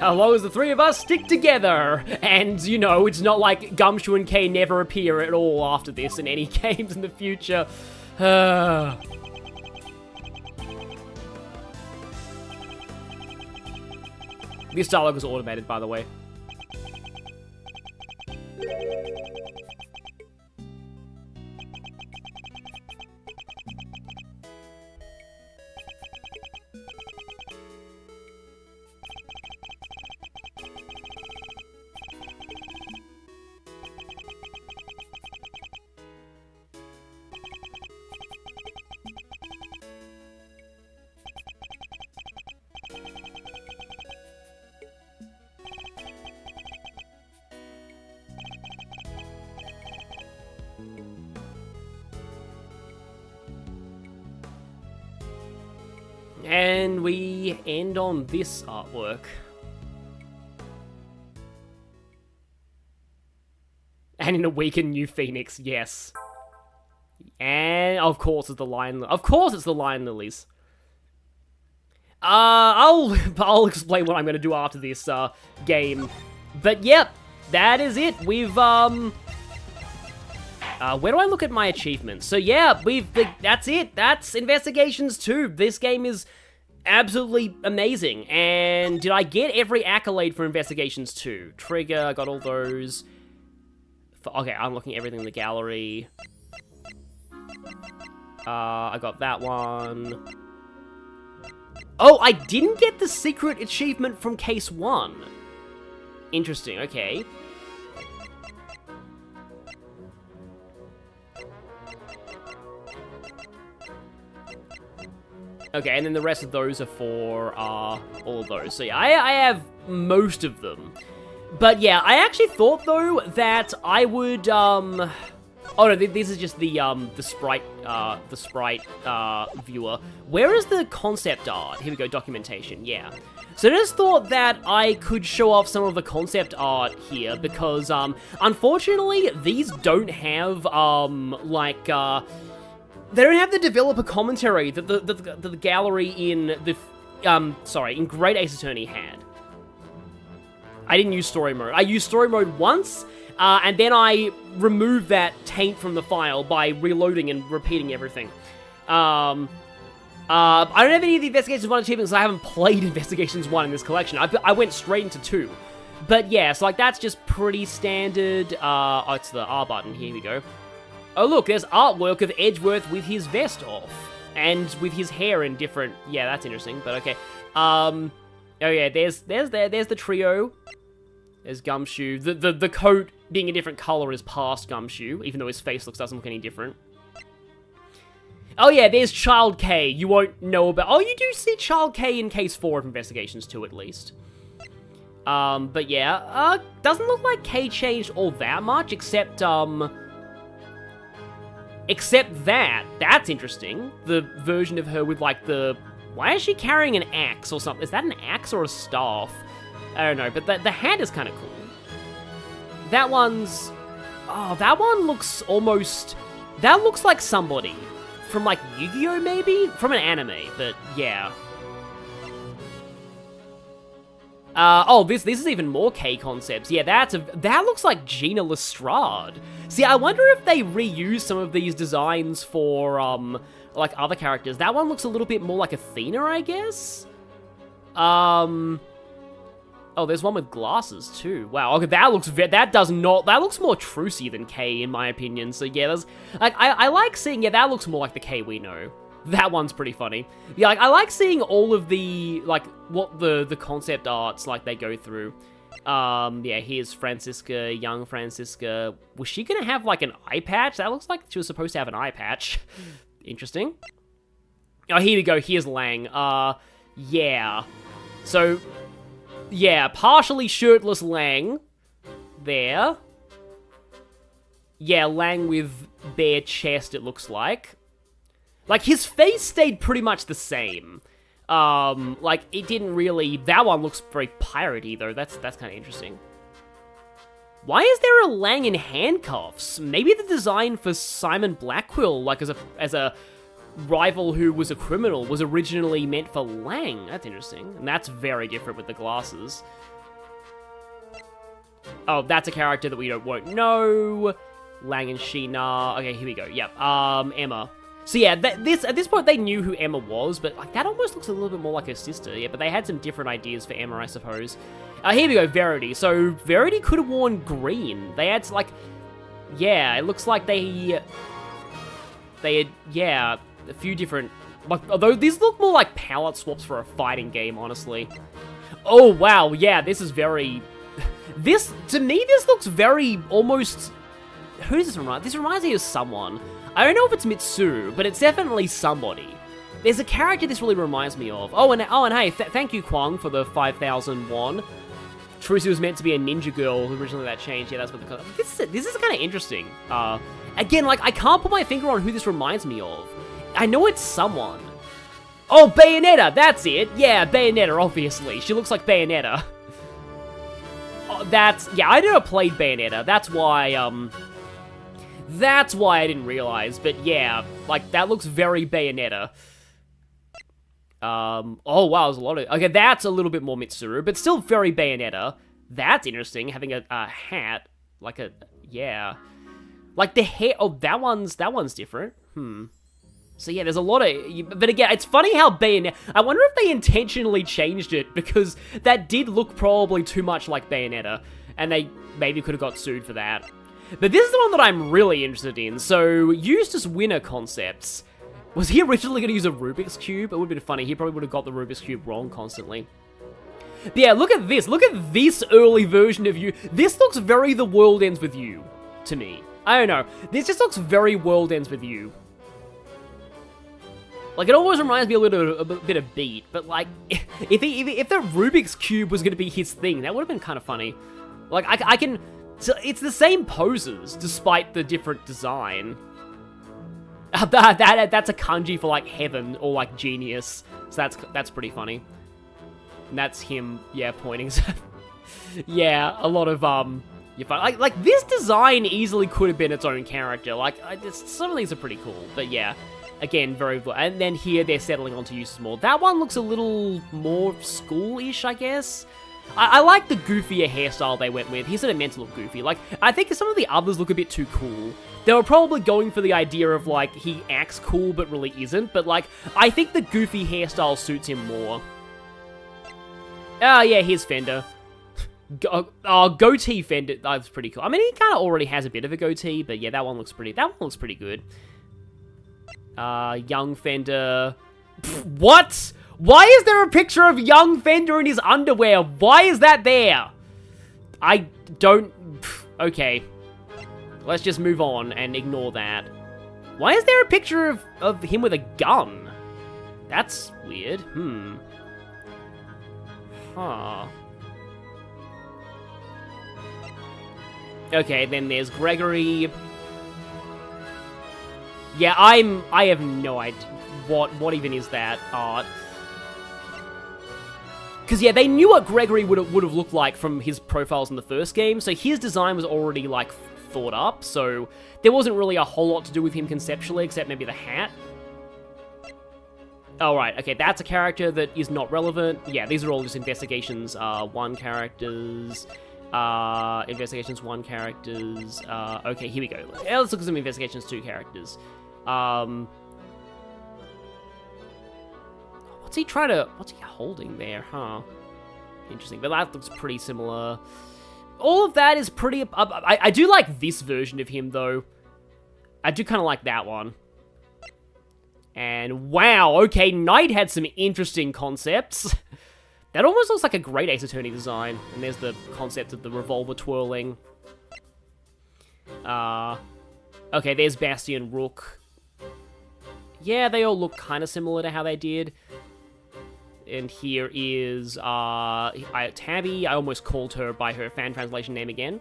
Speaker 1: As long as the three of us stick together, and, you know, it's not like Gumshoe and Kay never appear at all after this in any games in the future. This dialogue was automated, by the way. And we end on this artwork. And in a weakened new Phoenix, yes. And of course it's the Lion. Of course it's the Lion Lilies. I'll explain what I'm gonna do after this game. But yep, that is it. We've where do I look at my achievements? So yeah, that's it. That's Investigations 2. This game is absolutely amazing. And did I get every accolade for Investigations 2? Trigger, I got all those. Okay, unlocking everything in the gallery. I got that one. Oh, I didn't get the secret achievement from Case 1. Interesting, okay. Okay, and then the rest of those are for, all of those. So yeah, I have most of them. But yeah, I actually thought, though, that I would, oh no, this is just the sprite viewer. Where is the concept art? Here we go, documentation, yeah. So I just thought that I could show off some of the concept art here, because, unfortunately, these don't have, they don't have the developer commentary that the gallery in in Great Ace Attorney had. I didn't use story mode. I used story mode once, and then I removed that taint from the file by reloading and repeating everything. I don't have any of the Investigations 1 achievements, because I haven't played Investigations 1 in this collection. I went straight into 2. But yeah, so like that's just pretty standard. Oh, it's the R button. Here we go. Oh look, there's artwork of Edgeworth with his vest off. And with his hair in different... Yeah, that's interesting, but okay. Oh yeah, there's the trio. There's Gumshoe. The coat being a different color is past Gumshoe, even though his face doesn't look any different. Oh yeah, there's Child K. You won't know about... Oh, you do see Child K in Case 4 of Investigations 2, at least. But yeah, doesn't look like K changed all that much, except that. That's interesting. The version of her with, like, the... Why is she carrying an axe or something? Is that an axe or a staff? I don't know, but the hat is kind of cool. That one's... Oh, that one looks almost... That looks like somebody. From, like, Yu-Gi-Oh, maybe? From an anime, but yeah. This is even more K concepts. Yeah, that looks like Gina Lestrade. See, I wonder if they reuse some of these designs for, like, other characters. That one looks a little bit more like Athena, I guess? Oh, there's one with glasses, too. Wow, okay, that looks more Trucy than K, in my opinion. So, yeah, like, I like seeing, yeah, that looks more like the K we know. That one's pretty funny. Yeah, like, I like seeing all of the, like, what the concept arts, like, they go through. Yeah, here's Francisca, young Francisca. Was she gonna have, like, an eye patch? That looks like she was supposed to have an eye patch. Interesting. Oh, here we go. Here's Lang. Yeah. So, yeah, partially shirtless Lang. There. Yeah, Lang with bare chest, it looks like. Like, his face stayed pretty much the same. Like, it didn't really... That one looks very piratey, though. That's kind of interesting. Why is there a Lang in handcuffs? Maybe the design for Simon Blackquill, like, as a rival who was a criminal, was originally meant for Lang. That's interesting. And that's very different with the glasses. Oh, that's a character that we won't know. Lang and Sheena. Okay, here we go. Yep. Emma. So yeah, at this point they knew who Emma was, but like that almost looks a little bit more like her sister. Yeah, but they had some different ideas for Emma, I suppose. Here we go, Verity. So Verity could have worn green. They had like, yeah, it looks like they had, yeah, a few different. Like, although these look more like palette swaps for a fighting game, honestly. Oh wow, yeah, this is very. To me, this looks very almost. Who does this remind? This reminds me of someone. I don't know if it's Mitsu, but it's definitely somebody. There's a character this really reminds me of. Oh, and hey, thank you, Kwang, for the 5,000 won. Trucy was meant to be a ninja girl. Originally that changed. Yeah, that's what the... This is kind of interesting. Again, like, I can't put my finger on who this reminds me of. I know it's someone. Oh, Bayonetta, that's it. Yeah, Bayonetta, obviously. She looks like Bayonetta. Oh, yeah, I never played Bayonetta. That's why I didn't realize. But yeah, like, that looks very Bayonetta. Oh wow, there's a lot of... Okay, that's a little bit more Mitsuru, but still very Bayonetta. That's interesting, having a hat, like a... Yeah. Like, the hair... Oh, that one's different. So yeah, there's a lot of... But again, it's funny how Bayonetta... I wonder if they intentionally changed it, because that did look probably too much like Bayonetta, and they maybe could have got sued for that. But this is the one that I'm really interested in. So, Eustace Winner concepts. Was he originally going to use a Rubik's Cube? It would have been funny. He probably would have got the Rubik's Cube wrong constantly. But yeah, look at this. Look at this early version of you. This looks very The World Ends With You to me. I don't know. This just looks very World Ends With You. Like, it always reminds me a bit of Beat, but like, if the Rubik's Cube was going to be his thing, that would have been kind of funny. Like, I can... So it's the same poses, despite the different design. That's a kanji for, like, heaven, or, like, genius. So that's pretty funny. And that's him, yeah, pointing. Yeah, a lot of, like, this design easily could have been its own character. Like, some of these are pretty cool, but yeah. Again, very... And then here, they're settling onto uses more. That one looks a little more school-ish, I guess. I like the goofier hairstyle they went with. He sort of meant to look goofy. Like, I think some of the others look a bit too cool. They were probably going for the idea of, like, he acts cool but really isn't. But, like, I think the goofy hairstyle suits him more. Oh, yeah, here's Fender. Goatee Fender. That's pretty cool. I mean, he kind of already has a bit of a goatee, but yeah, that one looks pretty good. Young Fender. Pfft, what? Why is there a picture of young Fender in his underwear? Why is that there? I don't... Okay. Let's just move on and ignore that. Why is there a picture of him with a gun? That's weird. Huh. Okay, then there's Gregory. Yeah, I have no idea. What even is that art? Because, yeah, they knew what Gregory would have looked like from his profiles in the first game, so his design was already, like, thought up, so there wasn't really a whole lot to do with him conceptually, except maybe the hat. Oh, right, okay, that's a character that is not relevant. Yeah, these are all just Investigations 1 characters. Investigations 1 characters. Okay, here we go. Let's look at some Investigations 2 characters. What's he holding there, huh? Interesting, but that looks pretty similar. All of that is pretty... I do like this version of him, though. I do kind of like that one. And wow, okay, Knight had some interesting concepts. That almost looks like a great Ace Attorney design. And there's the concept of the revolver twirling. Okay, there's Bastion Rook. Yeah, they all look kind of similar to how they did. And here is Tabby. I almost called her by her fan translation name again.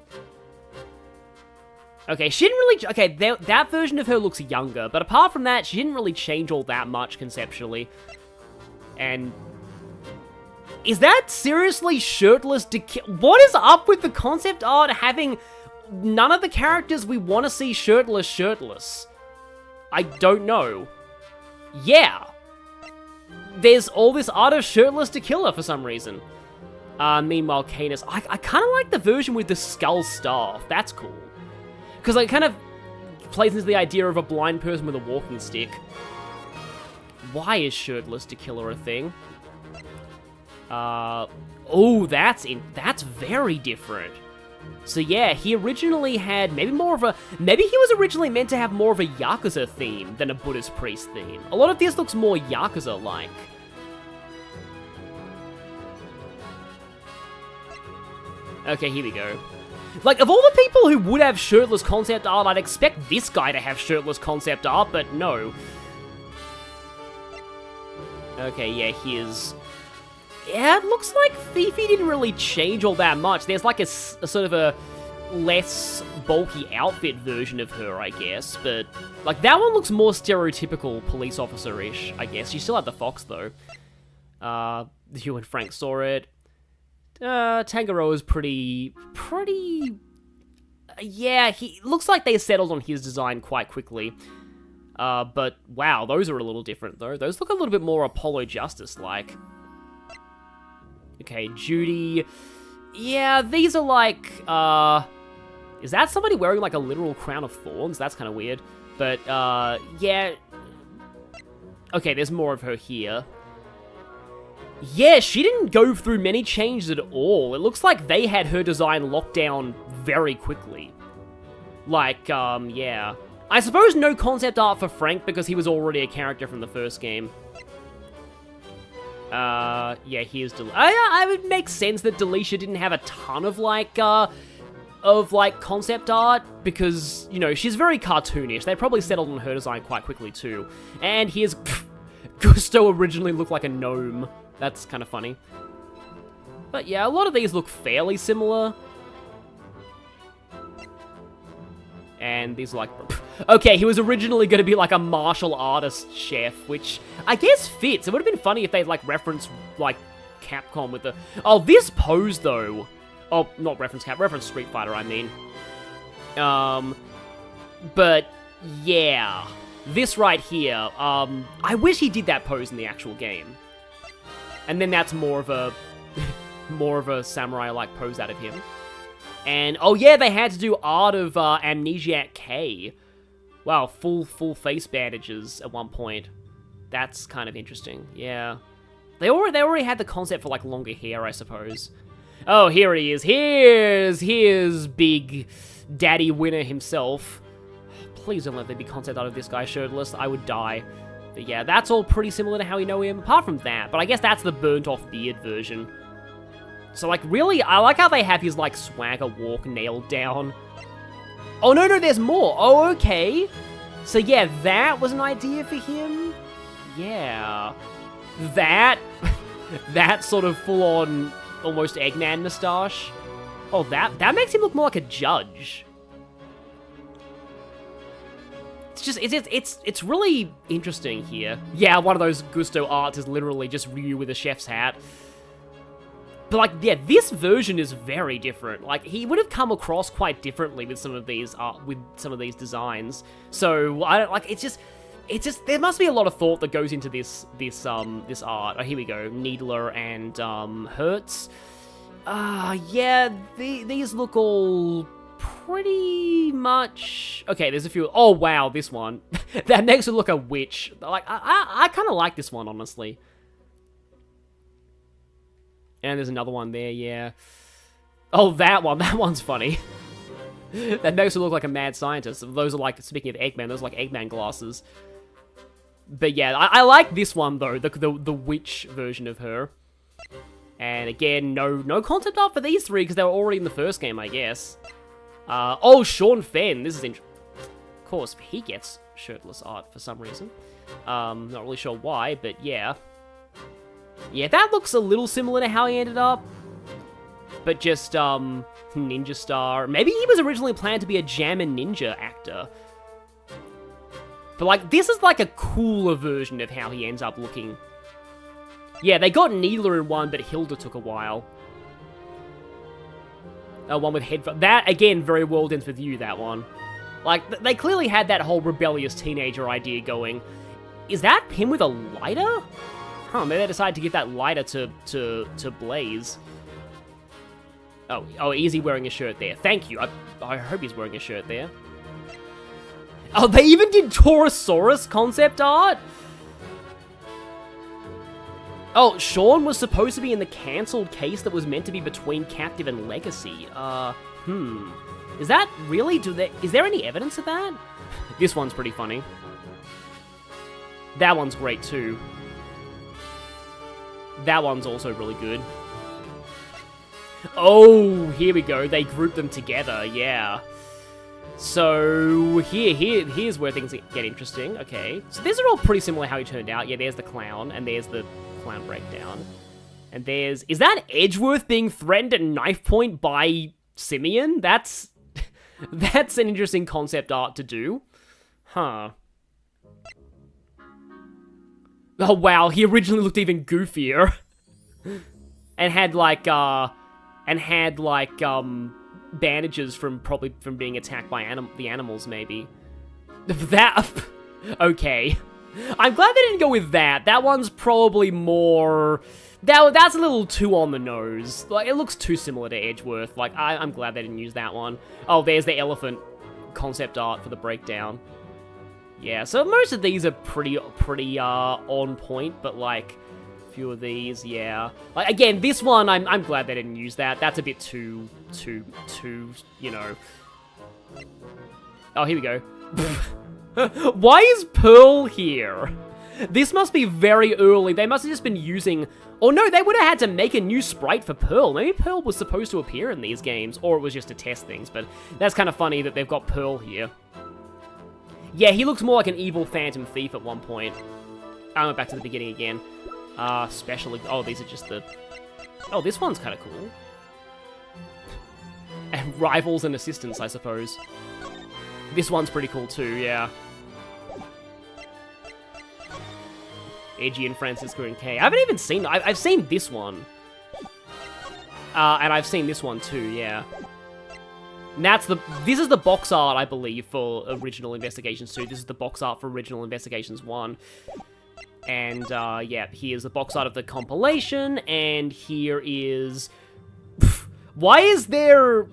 Speaker 1: Okay, she didn't really... Okay, that version of her looks younger, but apart from that, she didn't really change all that much conceptually. And... Is that seriously shirtless? What is up with the concept art having none of the characters we want to see shirtless? I don't know. Yeah. There's all this art of shirtless to killer for some reason. Meanwhile, Canis... I kind of like the version with the skull staff. That's cool. Because it kind of plays into the idea of a blind person with a walking stick. Why is shirtless to killer a thing? Oh, that's very different. So yeah, he originally had maybe he was originally meant to have more of a Yakuza theme than a Buddhist priest theme. A lot of this looks more Yakuza-like. Okay, here we go. Like, of all the people who would have shirtless concept art, I'd expect this guy to have shirtless concept art, but no. Okay, yeah, here's... Yeah, it looks like Fifi didn't really change all that much. There's like a sort of a less bulky outfit version of her, I guess. But, like, that one looks more stereotypical police officer-ish, I guess. She still had the fox, though. You and Frank saw it. Tangaroa's pretty... Yeah, he looks like they settled on his design quite quickly. But, wow, those are a little different, though. Those look a little bit more Apollo Justice-like. Okay, Judy... Yeah, these are like, is that somebody wearing, like, a literal crown of thorns? That's kind of weird. But, yeah... Okay, there's more of her here. Yeah, she didn't go through many changes at all. It looks like they had her design locked down very quickly. Like, yeah. I suppose no concept art for Frank because he was already a character from the first game. Yeah, here's it would make sense that Delisha didn't have a ton of, like, concept art because, you know, she's very cartoonish. They probably settled on her design quite quickly, too. And here's... Gusto originally looked like a gnome. That's kind of funny. But yeah, a lot of these look fairly similar. And these are like... Okay, he was originally going to be like a martial artist chef, which I guess fits. It would have been funny if they'd like referenced like Capcom with the... Oh, this pose though. Oh, not reference reference Street Fighter, I mean. But yeah, this right here. I wish he did that pose in the actual game. And then that's more of a samurai-like pose out of him. And, oh yeah, they had to do art of Amnesiac K. Wow, full face bandages at one point. That's kind of interesting, yeah. They already had the concept for, like, longer hair, I suppose. Oh, here he is. Here's big daddy winner himself. Please don't let there be concept out of this guy shirtless. I would die. But yeah, that's all pretty similar to how we know him, apart from that. But I guess that's the burnt-off beard version. So, like, really, I like how they have his, like, swagger walk nailed down. Oh, no, there's more. Oh, okay. So, yeah, that was an idea for him. Yeah. That sort of full-on, almost Eggman moustache. Oh, that makes him look more like a judge. It's really interesting here. Yeah, one of those Gusto arts is literally just Ryu with a chef's hat. But, like, yeah, this version is very different. Like, he would have come across quite differently with some of these designs. So, I don't, like, it's just, there must be a lot of thought that goes into this art. Oh, here we go. Needler and, Hertz. Yeah, these look all pretty much... Okay, there's a few... Oh, wow, this one. That makes it look a witch. Like, I kind of like this one, honestly. And there's another one there, yeah. Oh, that one's funny. That makes it look like a mad scientist. Those are like, speaking of Eggman, those are like Eggman glasses. But yeah, I like this one though, the witch version of her. And again, no concept art for these three, because they were already in the first game, I guess. Oh, Sean Fenn, this is interesting. Of course, he gets shirtless art for some reason. Not really sure why, but yeah. Yeah, that looks a little similar to how he ended up. But just, Ninja Star. Maybe he was originally planned to be a Jammin' Ninja actor. But, like, this is, like, a cooler version of how he ends up looking. Yeah, they got Needler in one, but Hilda took a while. One with headphones. That, again, very World Ends With You, that one. Like, they clearly had that whole rebellious teenager idea going. Is that him with a lighter? Huh, maybe they decided to give that lighter to Blaze. Oh, is he wearing a shirt there? Thank you. I hope he's wearing a shirt there. Oh, they even did Torosaurus concept art? Oh, Sean was supposed to be in the cancelled case that was meant to be between Captive and Legacy. Is that really? Is there any evidence of that? This one's pretty funny. That one's great too. That one's also really good. Oh, here we go. They grouped them together, yeah. So, here's where things get interesting. Okay, so these are all pretty similar how he turned out. Yeah, there's the clown, and there's the clown breakdown. And there's... Is that Edgeworth being threatened at knife point by Simeon? That's an interesting concept art to do. Huh. Oh, wow, he originally looked even goofier. And had, like, and had, like, bandages from being attacked by the animals, maybe. That... okay. I'm glad they didn't go with that. That one's probably more... That's a little too on the nose. Like, it looks too similar to Edgeworth. Like, I'm glad they didn't use that one. Oh, there's the elephant concept art for the breakdown. Yeah, so most of these are pretty on point, but, like, a few of these, yeah. Like, again, this one, I'm glad they didn't use that. That's a bit too, you know... Oh, here we go. Why is Pearl here? This must be very early. They must have just been using... Oh no, they would have had to make a new sprite for Pearl. Maybe Pearl was supposed to appear in these games, or it was just to test things, but that's kind of funny that they've got Pearl here. Yeah, he looks more like an evil phantom thief at one point. I went back to the beginning again. Special... Oh, these are just the... Oh, this one's kind of cool. And rivals and assistants, I suppose. This one's pretty cool too, yeah. Edgy and Francisco and Kay. I haven't even seen... I've seen this one. And I've seen this one too, yeah. And that's the... This is the box art, I believe, for Original Investigations 2. This is the box art for Original Investigations 1. And, yeah, here's the box art of the compilation, and here is... Why is there...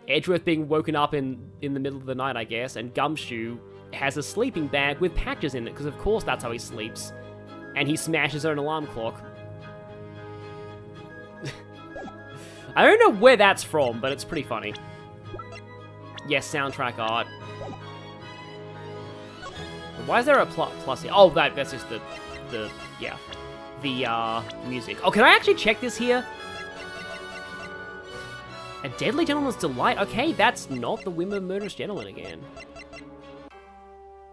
Speaker 1: Edgeworth being woken up in the middle of the night, I guess, and Gumshoe has a sleeping bag with patches in it, because of course that's how he sleeps. And he smashes his own alarm clock. I don't know where that's from, but it's pretty funny. Yes, soundtrack art. Why is there a plus here? Oh, that's just the music. Oh, can I actually check this here? A Deadly Gentleman's Delight? Okay, that's not the Whim of Murderous Gentleman again.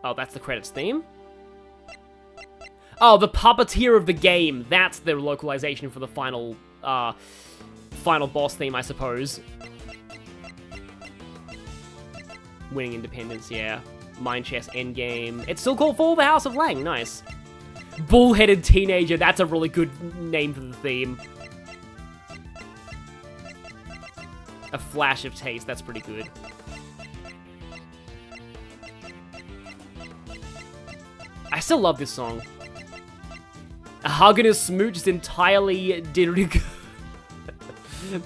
Speaker 1: Oh, that's the credits theme? Oh, the puppeteer of the game. That's the localization for the final boss theme, I suppose. Winning Independence, yeah. Mind Chess Endgame. It's still called Fall of the House of Lang. Nice. Bullheaded Teenager. That's a really good name for the theme. A Flash of Taste. That's pretty good. I still love this song. A hug and a smooch is entirely didgeridoo.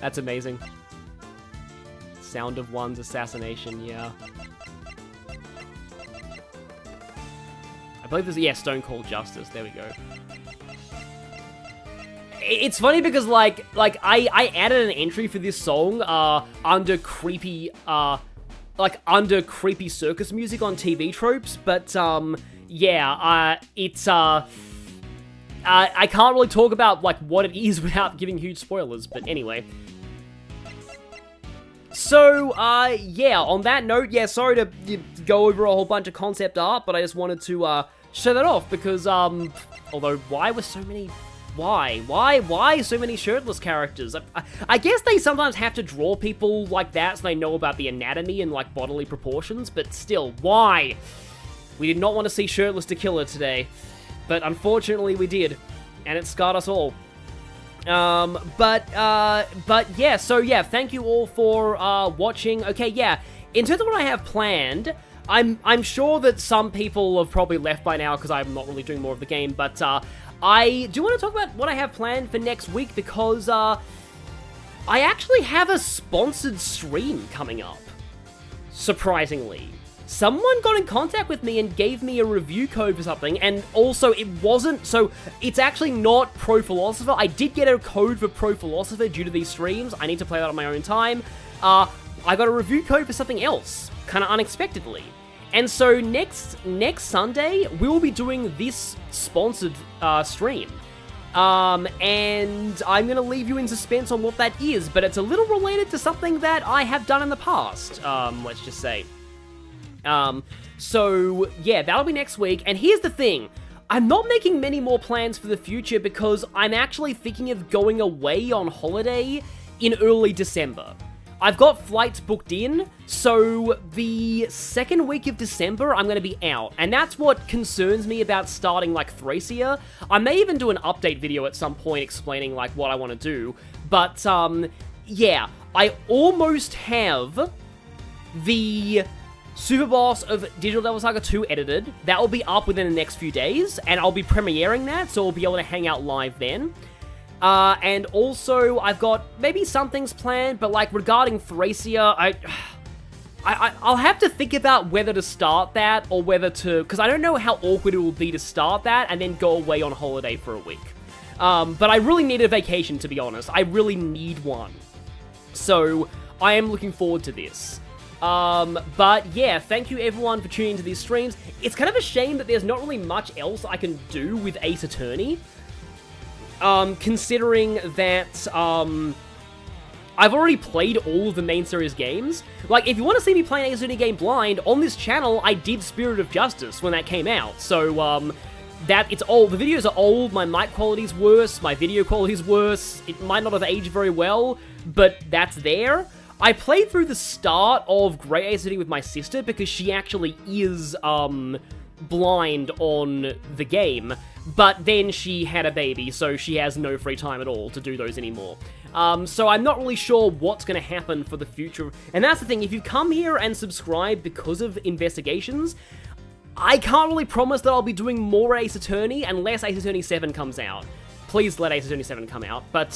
Speaker 1: That's amazing. Sound of One's assassination, yeah. I believe there's, yeah, Stone Cold Justice. There we go. It's funny because, like I added an entry for this song, under creepy circus music on TV tropes, but, yeah, it's, I can't really talk about, like, what it is without giving huge spoilers, but anyway. So, yeah, on that note, yeah, sorry to go over a whole bunch of concept art, but I just wanted to, show that off, because, although, why were so many... Why so many shirtless characters? I guess they sometimes have to draw people like that so they know about the anatomy and, like, bodily proportions, but still, why? We did not want to see shirtless To Killer today, but unfortunately we did, and it scarred us all. But yeah, so yeah, thank you all for, watching. Okay, yeah, in terms of what I have planned, I'm sure that some people have probably left by now because I'm not really doing more of the game, but, I do want to talk about what I have planned for next week because, I actually have a sponsored stream coming up. Surprisingly. Someone got in contact with me and gave me a review code for something, and also it wasn't, so it's actually not Pro Philosopher. I did get a code for Pro Philosopher due to these streams. I need to play that on my own time. I got a review code for something else, kind of unexpectedly. And so next Sunday, we will be doing this sponsored stream. And I'm going to leave you in suspense on what that is, but it's a little related to something that I have done in the past, let's just say. So yeah, that'll be next week. And here's the thing. I'm not making many more plans for the future because I'm actually thinking of going away on holiday in early December. I've got flights booked in, so the second week of December, I'm going to be out. And that's what concerns me about starting, like, Thracia. I may even do an update video at some point explaining, like, what I want to do. But, yeah, I almost have the Super Boss of Digital Devil Saga 2 edited. That will be up within the next few days, and I'll be premiering that, so I'll be able to hang out live then. And also, I've got maybe some things planned, but like regarding Thracia, I'll have to think about whether to start that or whether to, because I don't know how awkward it will be to start that and then go away on holiday for a week. But I really need a vacation, to be honest. I really need one. So I am looking forward to this. But yeah, thank you everyone for tuning into these streams. It's kind of a shame that there's not really much else I can do with Ace Attorney. Considering that, I've already played all of the main series games. Like, if you want to see me play an Ace Attorney game blind, on this channel, I did Spirit of Justice when that came out. So, it's old. The videos are old, my mic quality's worse, my video quality's worse. It might not have aged very well, but that's there. I played through the start of Great Ace Attorney with my sister because she actually is, blind on the game. But then she had a baby, so she has no free time at all to do those anymore. So I'm not really sure what's going to happen for the future. And that's the thing, if you come here and subscribe because of investigations, I can't really promise that I'll be doing more Ace Attorney unless Ace Attorney 7 comes out. Please let Ace Attorney 7 come out. But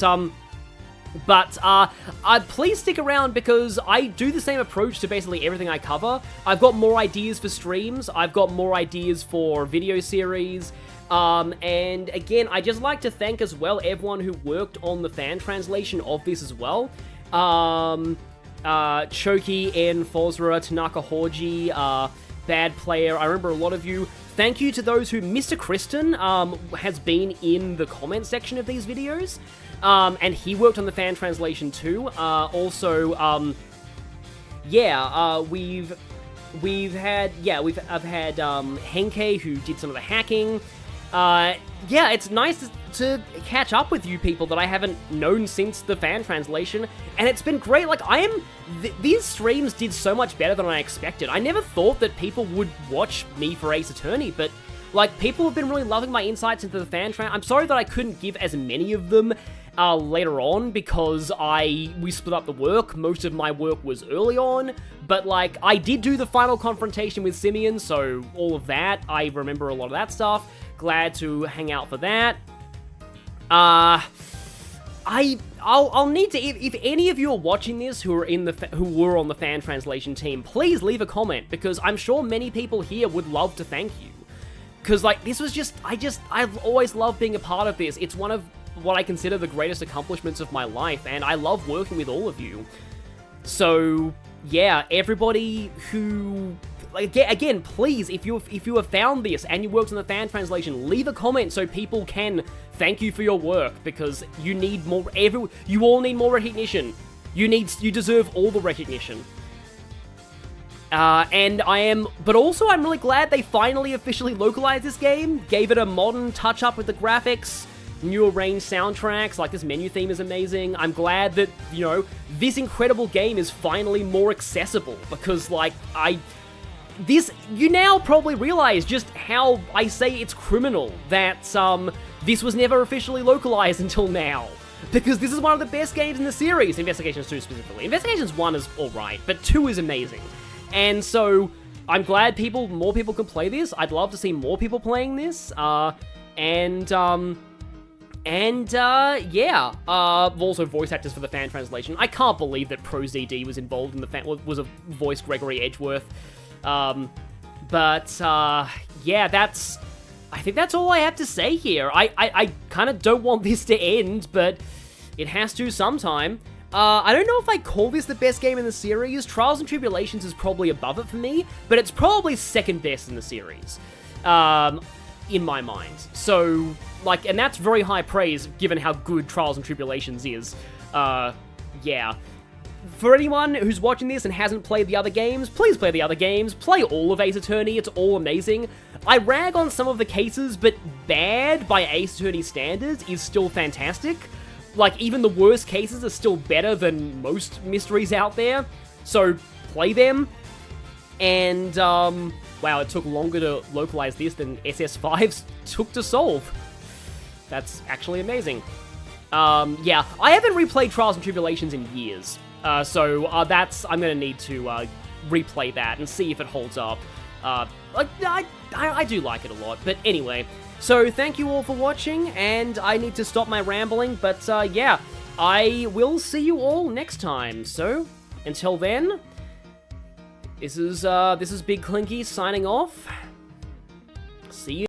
Speaker 1: please stick around because I do the same approach to basically everything I cover. I've got more ideas for streams, I've got more ideas for video series, and again, I just like to thank as well everyone who worked on the fan translation of this as well. Choki, N, Fosra, Tanaka Horji, Bad Player, I remember a lot of you. Thank you to those who, Mr. Kristen, has been in the comment section of these videos. And he worked on the fan translation too. I've had Henke who did some of the hacking. Yeah, it's nice to catch up with you people that I haven't known since the fan translation, and it's been great. Like, these streams did so much better than I expected. I never thought that people would watch me for Ace Attorney, but, like, people have been really loving my insights into the fan tran. I'm sorry that I couldn't give as many of them later on, because we split up the work. Most of my work was early on, but, like, I did do the final confrontation with Simeon, so all of that, I remember a lot of that stuff. Glad to hang out for that. I'll need to, if any of you are watching this who were on the fan translation team, please leave a comment, because I'm sure many people here would love to thank you. Because, like, this was just, I've always loved being a part of this. It's one of what I consider the greatest accomplishments of my life, and I love working with all of you. So, yeah, everybody who, like, again, please, if you have found this and you worked on the fan translation, leave a comment so people can thank you for your work, because you need more, you all need more recognition. You deserve all the recognition. But also I'm really glad they finally officially localized this game, gave it a modern touch-up with the graphics, new arranged soundtracks, like this menu theme is amazing. I'm glad that, you know, this incredible game is finally more accessible, because, like, you now probably realize just how I say it's criminal that, this was never officially localized until now. Because this is one of the best games in the series, Investigations 2 specifically. Investigations 1 is alright, but 2 is amazing. And so, I'm glad more people can play this. I'd love to see more people playing this. Yeah, also voice actors for the fan translation. I can't believe that ProZD was involved in was a voice Gregory Edgeworth. Yeah, I think that's all I have to say here. I kind of don't want this to end, but it has to sometime. I don't know if I call this the best game in the series. Trials and Tribulations is probably above it for me, but it's probably second best in the series, in my mind. So, like, and that's very high praise given how good Trials and Tribulations is. Yeah. For anyone who's watching this and hasn't played the other games, please play the other games. Play all of Ace Attorney, it's all amazing. I rag on some of the cases, but bad by Ace Attorney standards is still fantastic. Like, even the worst cases are still better than most mysteries out there. So, play them. And, wow, it took longer to localize this than SS5s took to solve. That's actually amazing. Yeah, I haven't replayed Trials and Tribulations in years, so I'm gonna need to replay that and see if it holds up. I do like it a lot, but anyway. So thank you all for watching, and I need to stop my rambling, but yeah, I will see you all next time. So until then, this is Big Clinky signing off. See you.